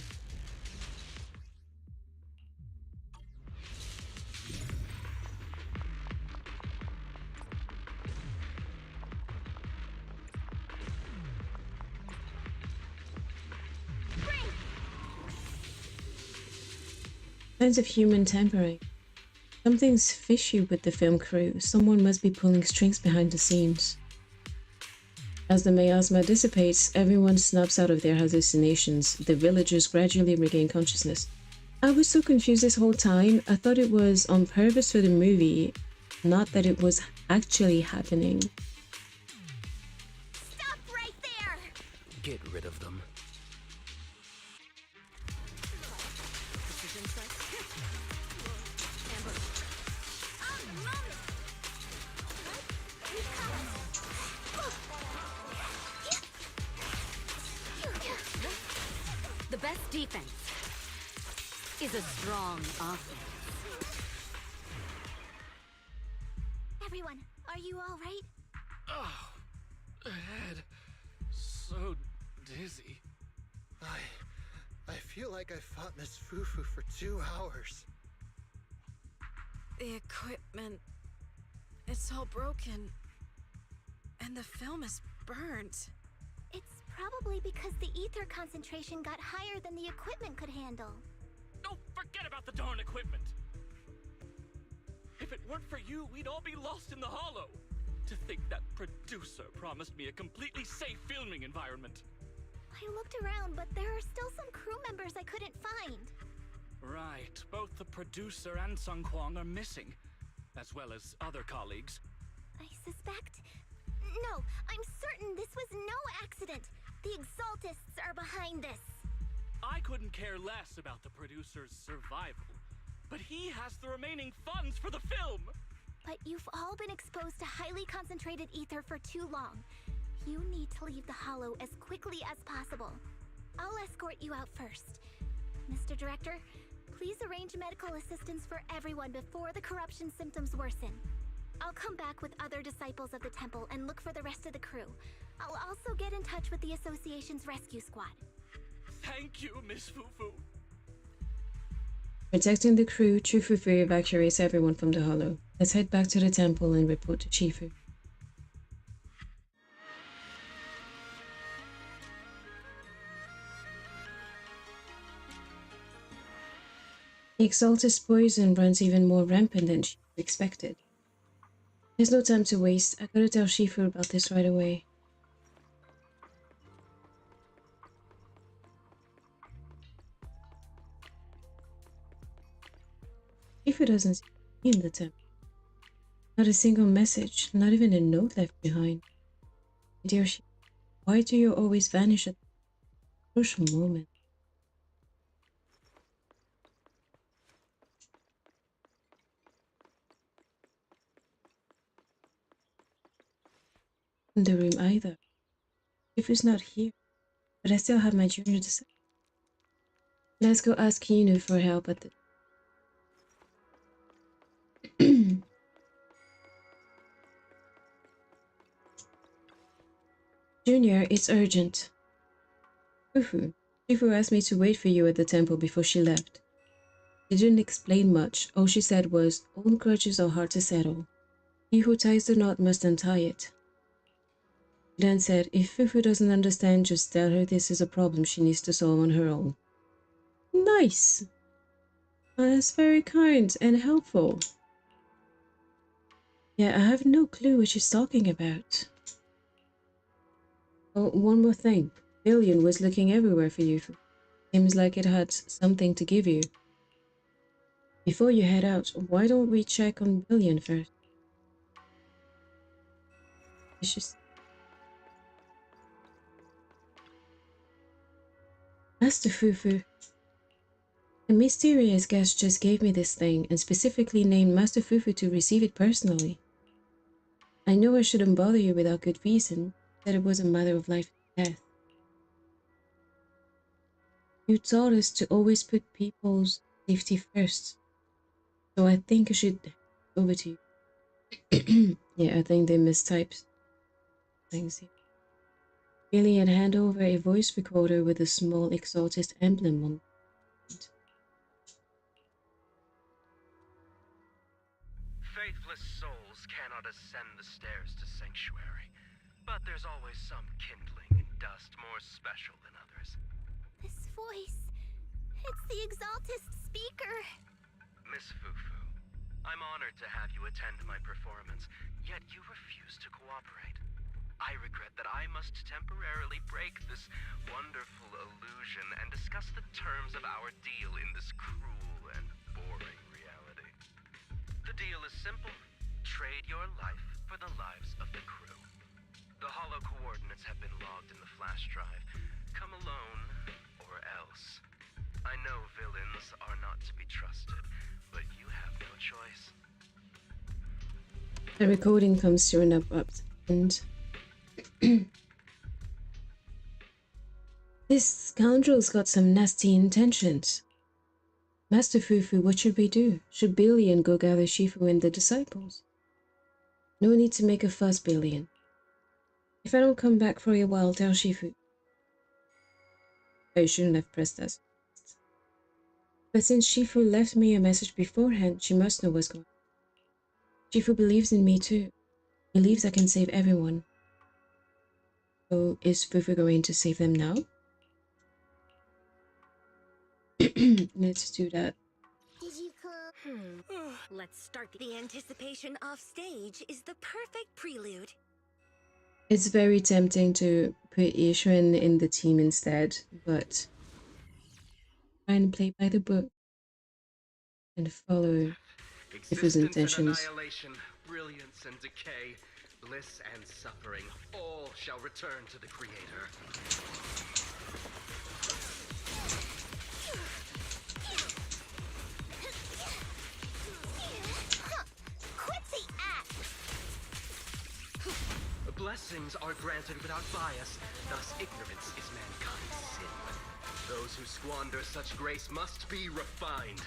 Signs of human tampering. Something's fishy with the film crew. Someone must be pulling strings behind the scenes. As the miasma dissipates, everyone snaps out of their hallucinations. The villagers gradually regain consciousness. I was so confused this whole time. I thought it was on purpose for the movie, not that it was actually happening. Stop right there! Get rid of them. defense is a strong offense. Everyone, are you all right? Oh, head. So dizzy. I feel like I fought Miss Fufu for 2 hours. The equipment... it's all broken. And the film is burnt. It's probably because the ether concentration got higher than the equipment could handle. Don't forget about the darn equipment! If it weren't for you, we'd all be lost in the hollow. To think that producer promised me a completely safe filming environment. I looked around, but there are still some crew members I couldn't find. Right, both the producer and Sung Kwang are missing, as well as other colleagues. I suspect... No, I'm certain this was no accident. The Exaltists are behind this. I couldn't care less about the producer's survival, but he has the remaining funds for the film! But you've all been exposed to highly concentrated ether for too long. You need to leave the hollow as quickly as possible. I'll escort you out first. Mr. Director, please arrange medical assistance for everyone before the corruption symptoms worsen. I'll come back with other disciples of the temple and look for the rest of the crew. I'll also get in touch with the association's rescue squad. Thank you, Miss Fufu. Protecting the crew, Chifufu evacuates everyone from the hollow. Let's head back to the temple and report to Chifu. The Exaltist poison runs even more rampant than she expected. There's no time to waste. I gotta tell Shifu about this right away. Shifu doesn't seem to be in the temple. Not a single message, not even a note left behind. Dear Shifu, why do you always vanish at the crucial moment? In the room either. Shifu's not here, but I still have my junior to say. Let's go ask Kinu for help at the... Junior, it's urgent. Fufu. Shifu asked me to wait for you at the temple before she left. She didn't explain much. All she said was, old grudges are hard to settle. He who ties the knot must untie it. She then said, if Fufu doesn't understand, just tell her this is a problem she needs to solve on her own. Nice! That's very kind and helpful. Yeah, I have no clue what she's talking about. Oh, one more thing. Billion was looking everywhere for you. Seems like it had something to give you. Before you head out, why don't we check on Billion first? It's just... Master Fufu. A mysterious guest just gave me this thing and specifically named Master Fufu to receive it personally. I know I shouldn't bother you without good reason, that it was a matter of life and death. You taught us to always put people's safety first, so I think I should hand it over to you. Yeah, I think they mistyped things here. Billy had hand over a voice recorder with a small Exaltist emblem on it. Faithless souls cannot ascend the stairs to sanctuary, but there's always some kindling in dust more special than others. This voice... it's the Exaltist speaker. Miss Fufu, I'm honored to have you attend my performance, yet you refuse to cooperate. I regret that I must temporarily break this wonderful illusion and discuss the terms of our deal in this cruel and boring reality. The deal is simple. Trade your life for the lives of the crew. The hollow coordinates have been logged in the flash drive. Come alone, or else. I know villains are not to be trusted, but you have no choice. The recording comes to an abrupt end. This This scoundrel's got some nasty intentions. Master Fufu, what should we do? Should Billion go gather Shifu and the disciples? No need to make a fuss, Billion. If I don't come back for a while, tell Shifu. I shouldn't have pressed us. But since Shifu left me a message beforehand, she must know what's going on. Shifu believes in me too. Believes I can save everyone. So is Fufu going to save them now? Let's do that. Did you come? Let's start. The anticipation off stage is the perfect prelude. It's very tempting to put Ishrin in the team instead, but try and play by the book and follow Shifu's intentions. And annihilation, brilliance and decay, bliss and suffering, all shall return to the Creator. Quit the act! Blessings are granted without bias, thus ignorance is mankind's sin. Those who squander such grace must be refined.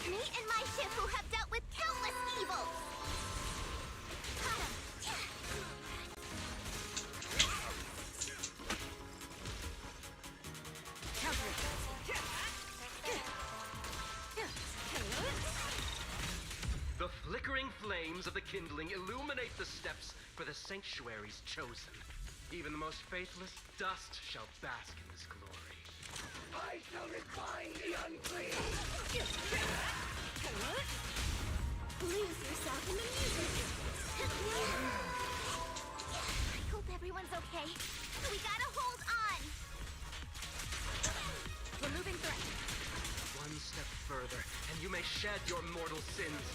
Me and my Shifu have dealt with countless evils! The flickering flames of the kindling illuminate the steps for the sanctuaries chosen. Even the most faithless dust shall bask in this glory. I shall refine the unclean! Lose yourself in the music! I hope everyone's okay. We gotta hold on! Removing threat. One step further, and you may shed your mortal sins.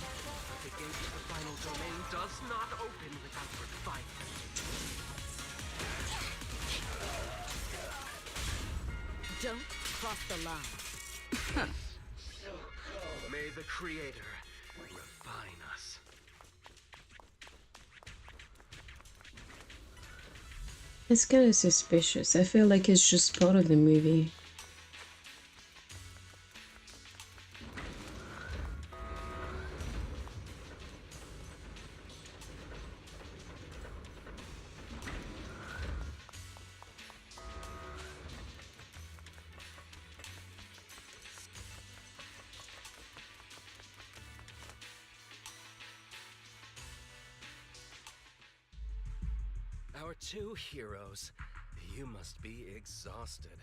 But the gate to the final domain does not open without refinement. Don't cross the line. May the Creator refine us. It's kind of suspicious. I feel like it's just part of the movie. Our two heroes. You must be exhausted.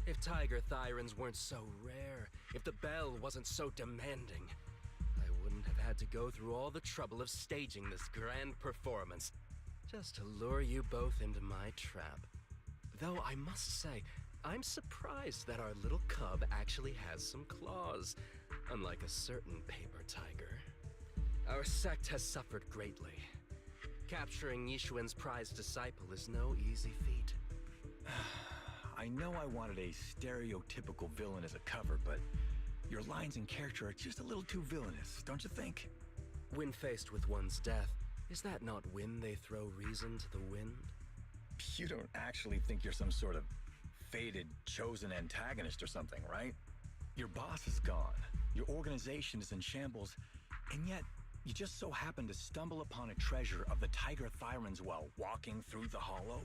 If Tiger Thyrans weren't so rare, if the bell wasn't so demanding, I wouldn't have had to go through all the trouble of staging this grand performance, just to lure you both into my trap. Though I must say, I'm surprised that our little cub actually has some claws, unlike a certain paper tiger. Our sect has suffered greatly. Capturing Yishuan's prized disciple is no easy feat. I know I wanted a stereotypical villain as a cover, but your lines and character are just a little too villainous, don't you think? When faced with one's death, is that not when they throw reason to the wind? You don't actually think you're some sort of fated, chosen antagonist or something, right? Your boss is gone, your organization is in shambles, and yet you just so happen to stumble upon a treasure of the Tiger Thyrans while walking through the hollow?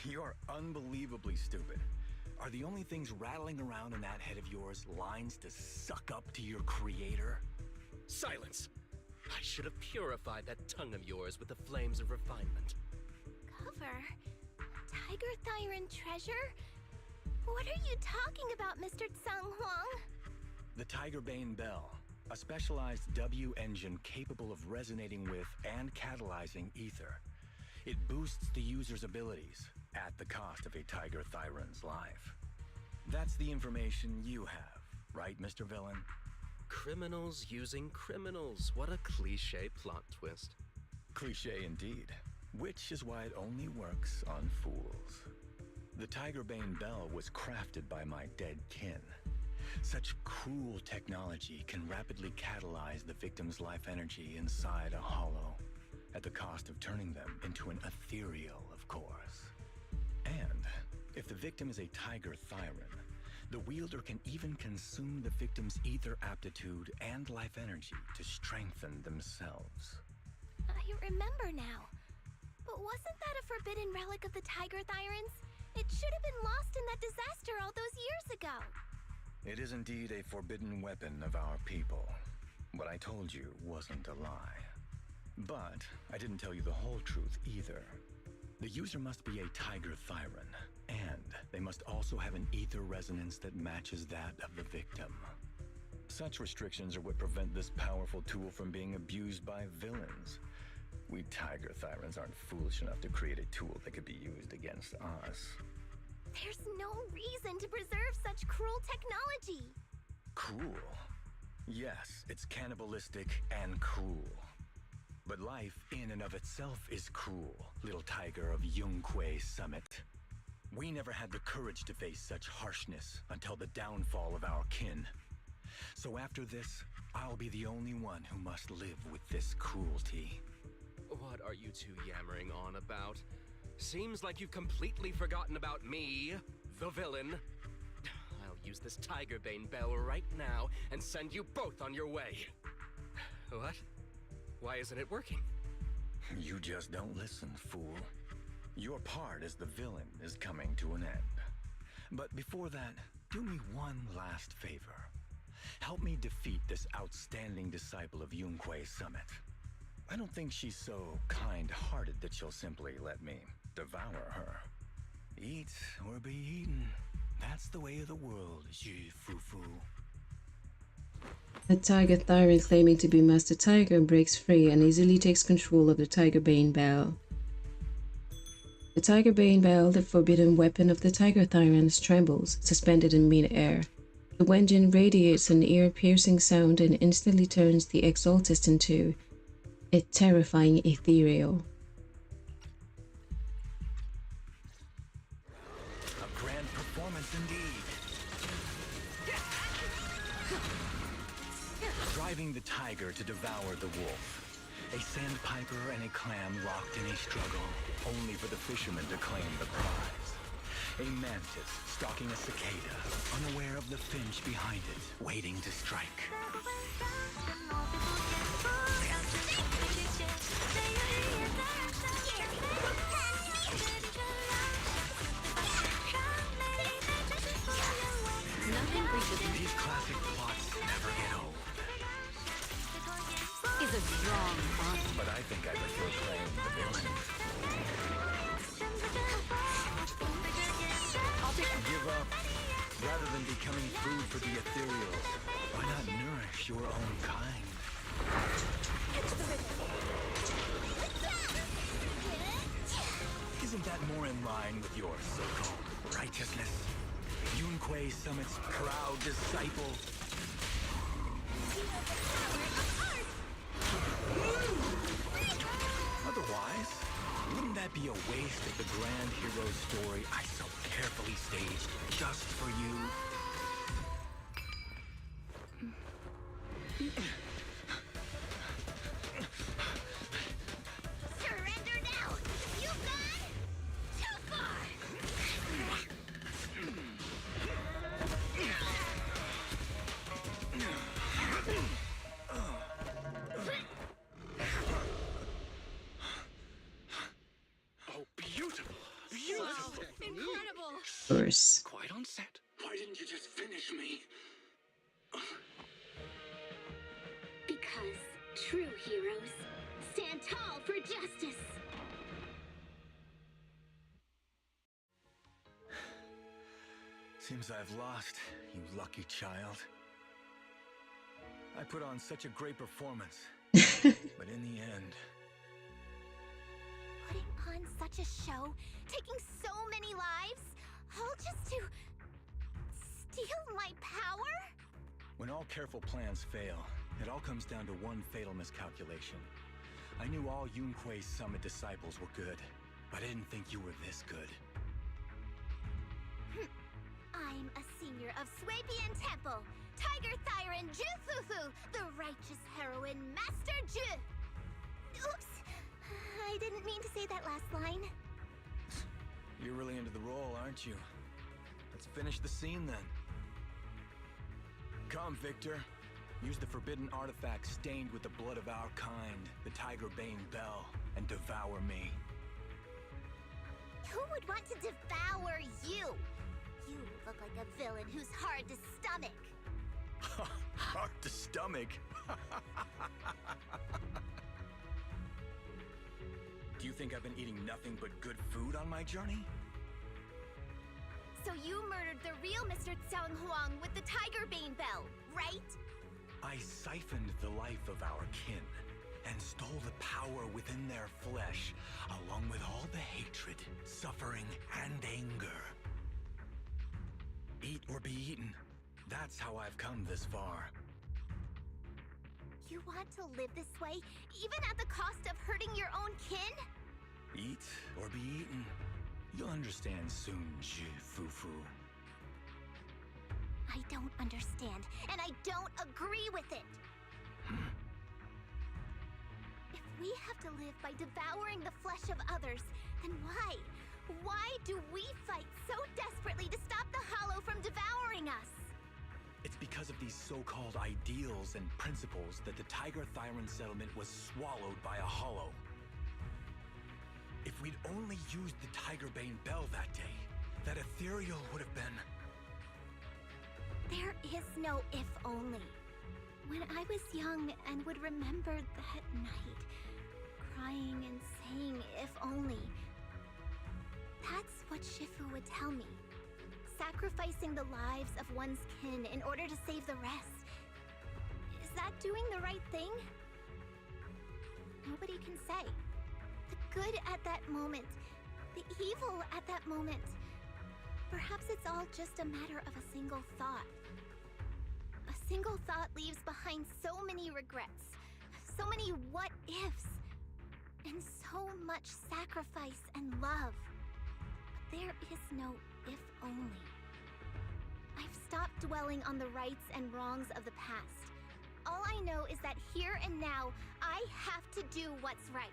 You're unbelievably stupid. Are the only things rattling around in that head of yours lines to suck up to your creator? Silence! I should have purified that tongue of yours with the flames of refinement. Cover? Tiger Thyran treasure? What are you talking about, Mr. Tsang Huang? The Tiger Bane Bell. A specialized W engine capable of resonating with and catalyzing ether. It boosts the user's abilities at the cost of a Tiger Thyran's life. That's the information you have, right, Mr. Villain? Criminals using criminals. What a cliche plot twist. Cliche indeed, which is why it only works on fools. The Tiger Bane Bell was crafted by my dead kin. Such cruel technology can rapidly catalyze the victim's life energy inside a hollow, at the cost of turning them into an ethereal, of course. And if the victim is a tiger thyron, the wielder can even consume the victim's ether aptitude and life energy to strengthen themselves. I remember now. But wasn't that a forbidden relic of the Tiger Thyrans? It should have been lost in that disaster all those years ago. It is indeed a forbidden weapon of our people. What I told you wasn't a lie. But I didn't tell you the whole truth either. The user must be a Tiger Thyron, and they must also have an ether resonance that matches that of the victim. Such restrictions are what prevent this powerful tool from being abused by villains. We Tiger Thyrans aren't foolish enough to create a tool that could be used against us. There's no reason to preserve such cruel technology. Cruel? Yes, it's cannibalistic and cruel. But life in and of itself is cruel, little tiger of Yunque Summit. We never had the courage to face such harshness until the downfall of our kin. So after this, I'll be the only one who must live with this cruelty. What are you two yammering on about? Seems like you've completely forgotten about me, the villain. I'll use this Tigerbane bell right now and send you both on your way. What? Why isn't it working? You just don't listen, fool. Your part as the villain is coming to an end. But before that, do me one last favor. Help me defeat this outstanding disciple of Yunque Summit. I don't think she's so kind-hearted that she'll simply let me devour her. Eat or be eaten. That's the way of the world, Ji Fufu. A Tiger Thyron claiming to be Master Tiger breaks free and easily takes control of the Tigerbane Bell. The Tigerbane Bell, the forbidden weapon of the Tiger Thyrans, trembles, suspended in mid-air. The Wenjin radiates an ear-piercing sound and instantly turns the Exaltist into a terrifying ethereal. A grand performance indeed. Driving the tiger to devour the wolf. A sandpiper and a clam locked in a struggle, only for the fisherman to claim the prize. A mantis stalking a cicada, unaware of the finch behind it, waiting to strike. These classic plots never get old. Is a strong bond. But I think I prefer playing the villain. Give up. Rather than becoming food for the ethereals, why not nourish your own kind? Isn't that more in line with your so-called righteousness? Yunque Summit's proud disciple. Otherwise, wouldn't that be a waste of the grand hero story I so carefully staged just for you? Surrender now! You've gone too far! Oh, beautiful! Beautiful! Incredible! Course. Quite on set. Why didn't you just finish me? Because true heroes stand tall for justice. Seems I've lost, you lucky child. I put on such a great performance, but in the end... Putting on such a show, taking so many lives, all just to steal my power? When all careful plans fail, it all comes down to one fatal miscalculation. I knew all Yunque Summit disciples were good, but I didn't think you were this good. I'm a senior of Sui Champion Temple, Tiger Thyron Jufufu, the righteous heroine Master Ju. Oops, I didn't mean to say that last line. You're really into the role, aren't you? Let's finish the scene then. Come, Victor. Use the forbidden artifact stained with the blood of our kind, the Tiger Bane Bell, and devour me. Who would want to devour you? You look like a villain who's hard to stomach. Hard to stomach? Do you think I've been eating nothing but good food on my journey? So you murdered the real Mr. Xiang Huang with the Tiger Bane Bell, right? I siphoned the life of our kin and stole the power within their flesh, along with all the hatred, suffering, and anger. Eat or be eaten. That's how I've come this far. You want to live this way, even at the cost of hurting your own kin? Eat or be eaten. You'll understand soon, Fufu. I don't understand, and I don't agree with it. If we have to live by devouring the flesh of others, then why? Why do we fight so desperately to stop the Hollow from devouring us? It's because of these so-called ideals and principles that the Tiger Thyron settlement was swallowed by a Hollow. If we'd only used the Tiger Bane Bell that day, that ethereal would have been... There is no if only. When I was young and would remember that night, crying and saying if only, that's what Shifu would tell me. Sacrificing the lives of one's kin in order to save the rest. Is that doing the right thing? Nobody can say. The good at that moment, the evil at that moment. Perhaps it's all just a matter of a single thought. A single thought leaves behind so many regrets, so many what-ifs, and so much sacrifice and love. But there is no if only. I've stopped dwelling on the rights and wrongs of the past. All I know is that here and now, I have to do what's right.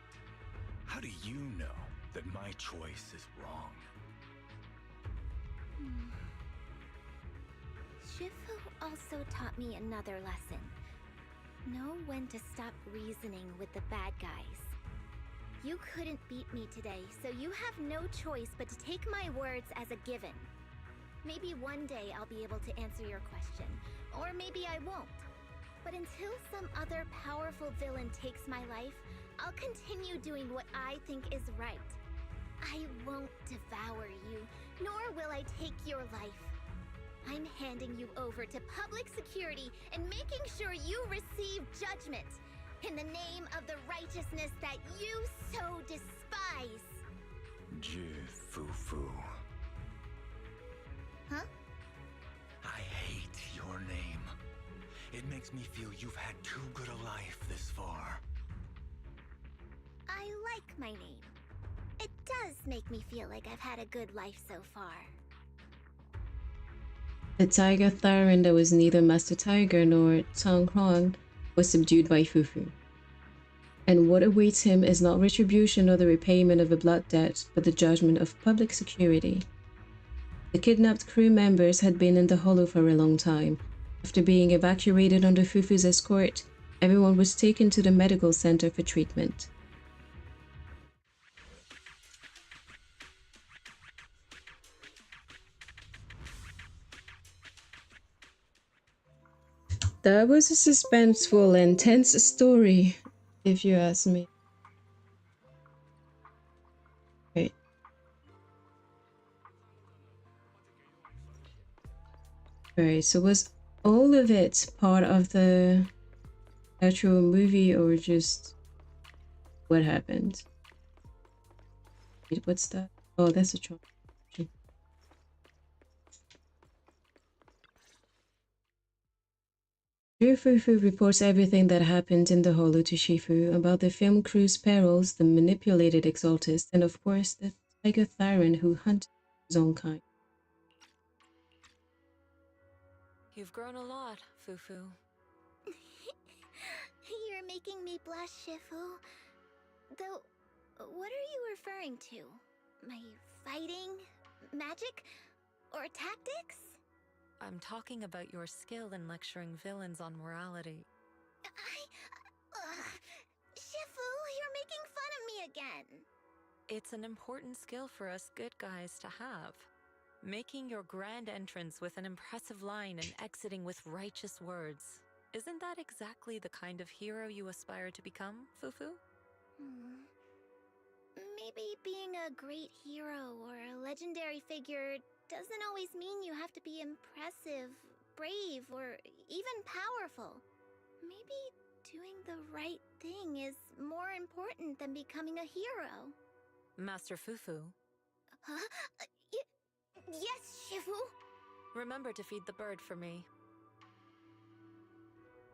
How do you know that my choice is wrong? Shifu also taught me another lesson. Know when to stop reasoning with the bad guys. You couldn't beat me today, so you have no choice but to take my words as a given. Maybe one day I'll be able to answer your question, or maybe I won't. But until some other powerful villain takes my life, I'll continue doing what I think is right. I won't devour you, nor will I take your life. I'm handing you over to public security and making sure you receive judgment in the name of the righteousness that you so despise. Fufu. Huh? I hate your name. It makes me feel you've had too good a life this far. I like my name. It does make me feel like I've had a good life so far. The Tiger Thyron that was neither Master Tiger nor Tang Huang was subdued by Fufu. And what awaits him is not retribution or the repayment of a blood debt, but the judgment of public security. The kidnapped crew members had been in the Hollow for a long time. After being evacuated under Fufu's escort, everyone was taken to the medical center for treatment. That was a suspenseful and tense story, if you ask me. Right. Alright, so was all of it part of the actual movie or just what happened? Wait, what's that? Oh, that's a troll. Fufu reports everything that happened in the Hollow to Shifu about the film crew's perils, the manipulated Exaltist, and of course the Tiger Thyron who hunted his own kind. You've grown a lot, Fufu. You're making me blush, Shifu. Though, what are you referring to? My fighting? Magic? Or tactics? I'm talking about your skill in lecturing villains on morality. Shifu, you're making fun of me again. It's an important skill for us good guys to have. Making your grand entrance with an impressive line and exiting with righteous words. Isn't that exactly the kind of hero you aspire to become, Fufu? Maybe being a great hero or a legendary figure doesn't always mean you have to be impressive, brave, or even powerful. Maybe doing the right thing is more important than becoming a hero. Master Fufu. Huh? Yes, Shifu. Remember to feed the bird for me.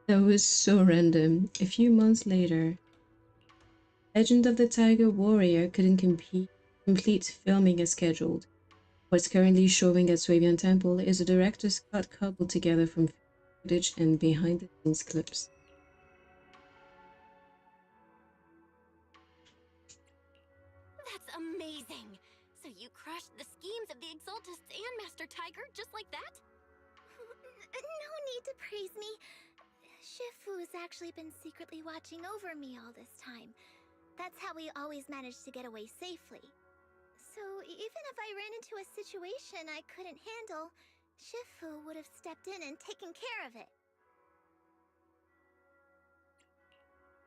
That was so random. A few months later, Legend of the Tiger Warrior couldn't complete filming as scheduled. What's currently showing at Swabian Temple is a director's cut cobbled together from footage and behind-the-scenes clips. That's amazing! So you crushed the schemes of the Exaltists and Master Tiger just like that? No need to praise me. Shifu's actually been secretly watching over me all this time. That's how we always managed to get away safely. So even if I ran into a situation I couldn't handle, Shifu would have stepped in and taken care of it.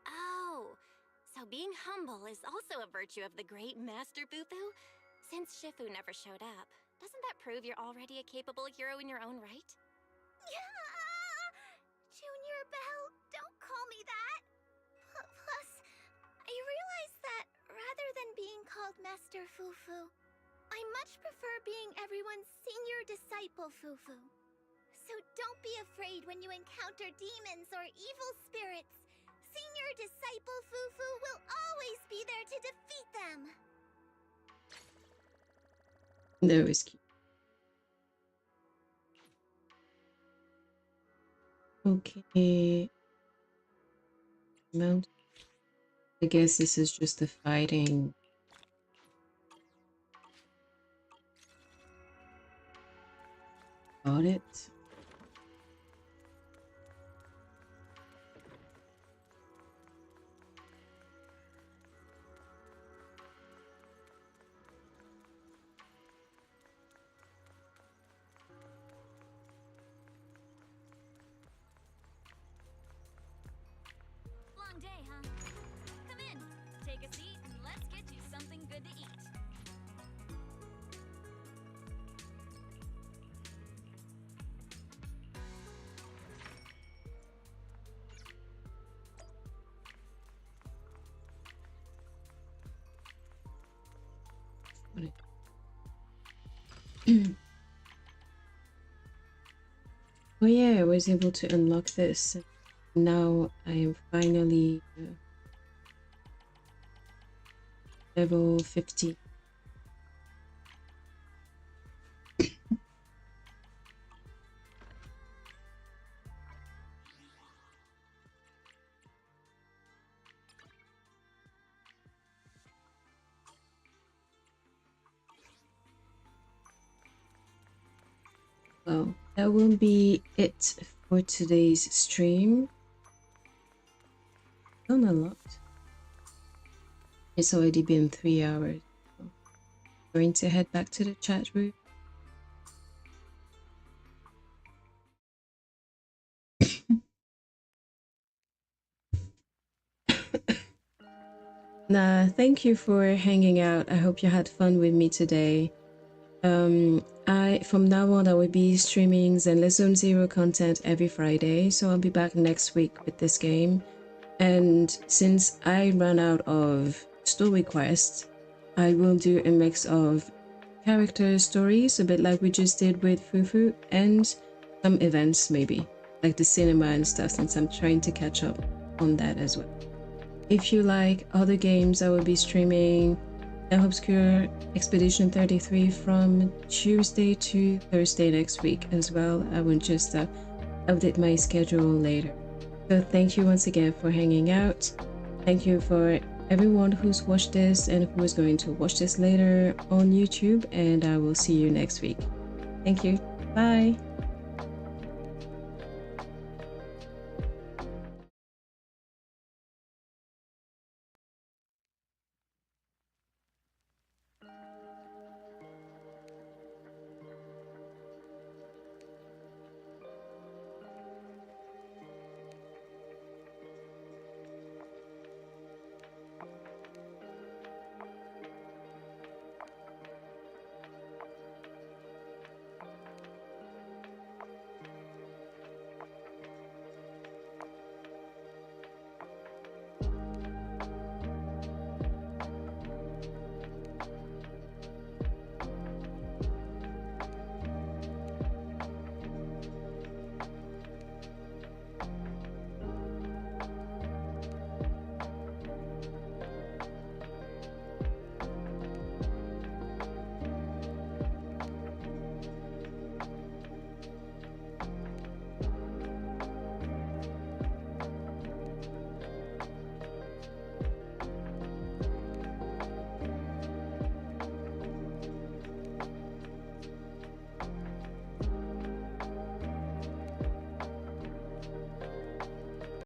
Oh, so being humble is also a virtue of the great Master Fufu? Since Shifu never showed up, doesn't that prove you're already a capable hero in your own right? Junior Belle, don't call me that! Plus, I realize that rather than being called Master Fufu, I much prefer being everyone's senior disciple Fufu. So don't be afraid when you encounter demons or evil spirits. Senior disciple Fufu will always be there to defeat them. That was cute. Okay. Mount. I guess this is just the fighting. Got it. Long day, huh? Come in, take a seat, and let's get you something good to eat. Oh yeah, I was able to unlock this. Now I am finally level 50. Well, that will be it for today's stream. Done a lot. It's already been 3 hours. So going to head back to the chat room. Nah, thank you for hanging out. I hope you had fun with me today. From now on I will be streaming Zenless Zone Zero content every Friday, so I'll be back next week with this game. And since I ran out of story quests, I will do a mix of character stories, a bit like we just did with Fufu, and some events maybe, like the cinema and stuff, since I'm trying to catch up on that as well. If you like other games I will be streaming, Obscure Expedition 33 from Tuesday to Thursday next week as well. I will just update my schedule later. So thank you once again for hanging out. Thank you for everyone who's watched this and who is going to watch this later on YouTube, and I will see you next week. Thank you. Bye.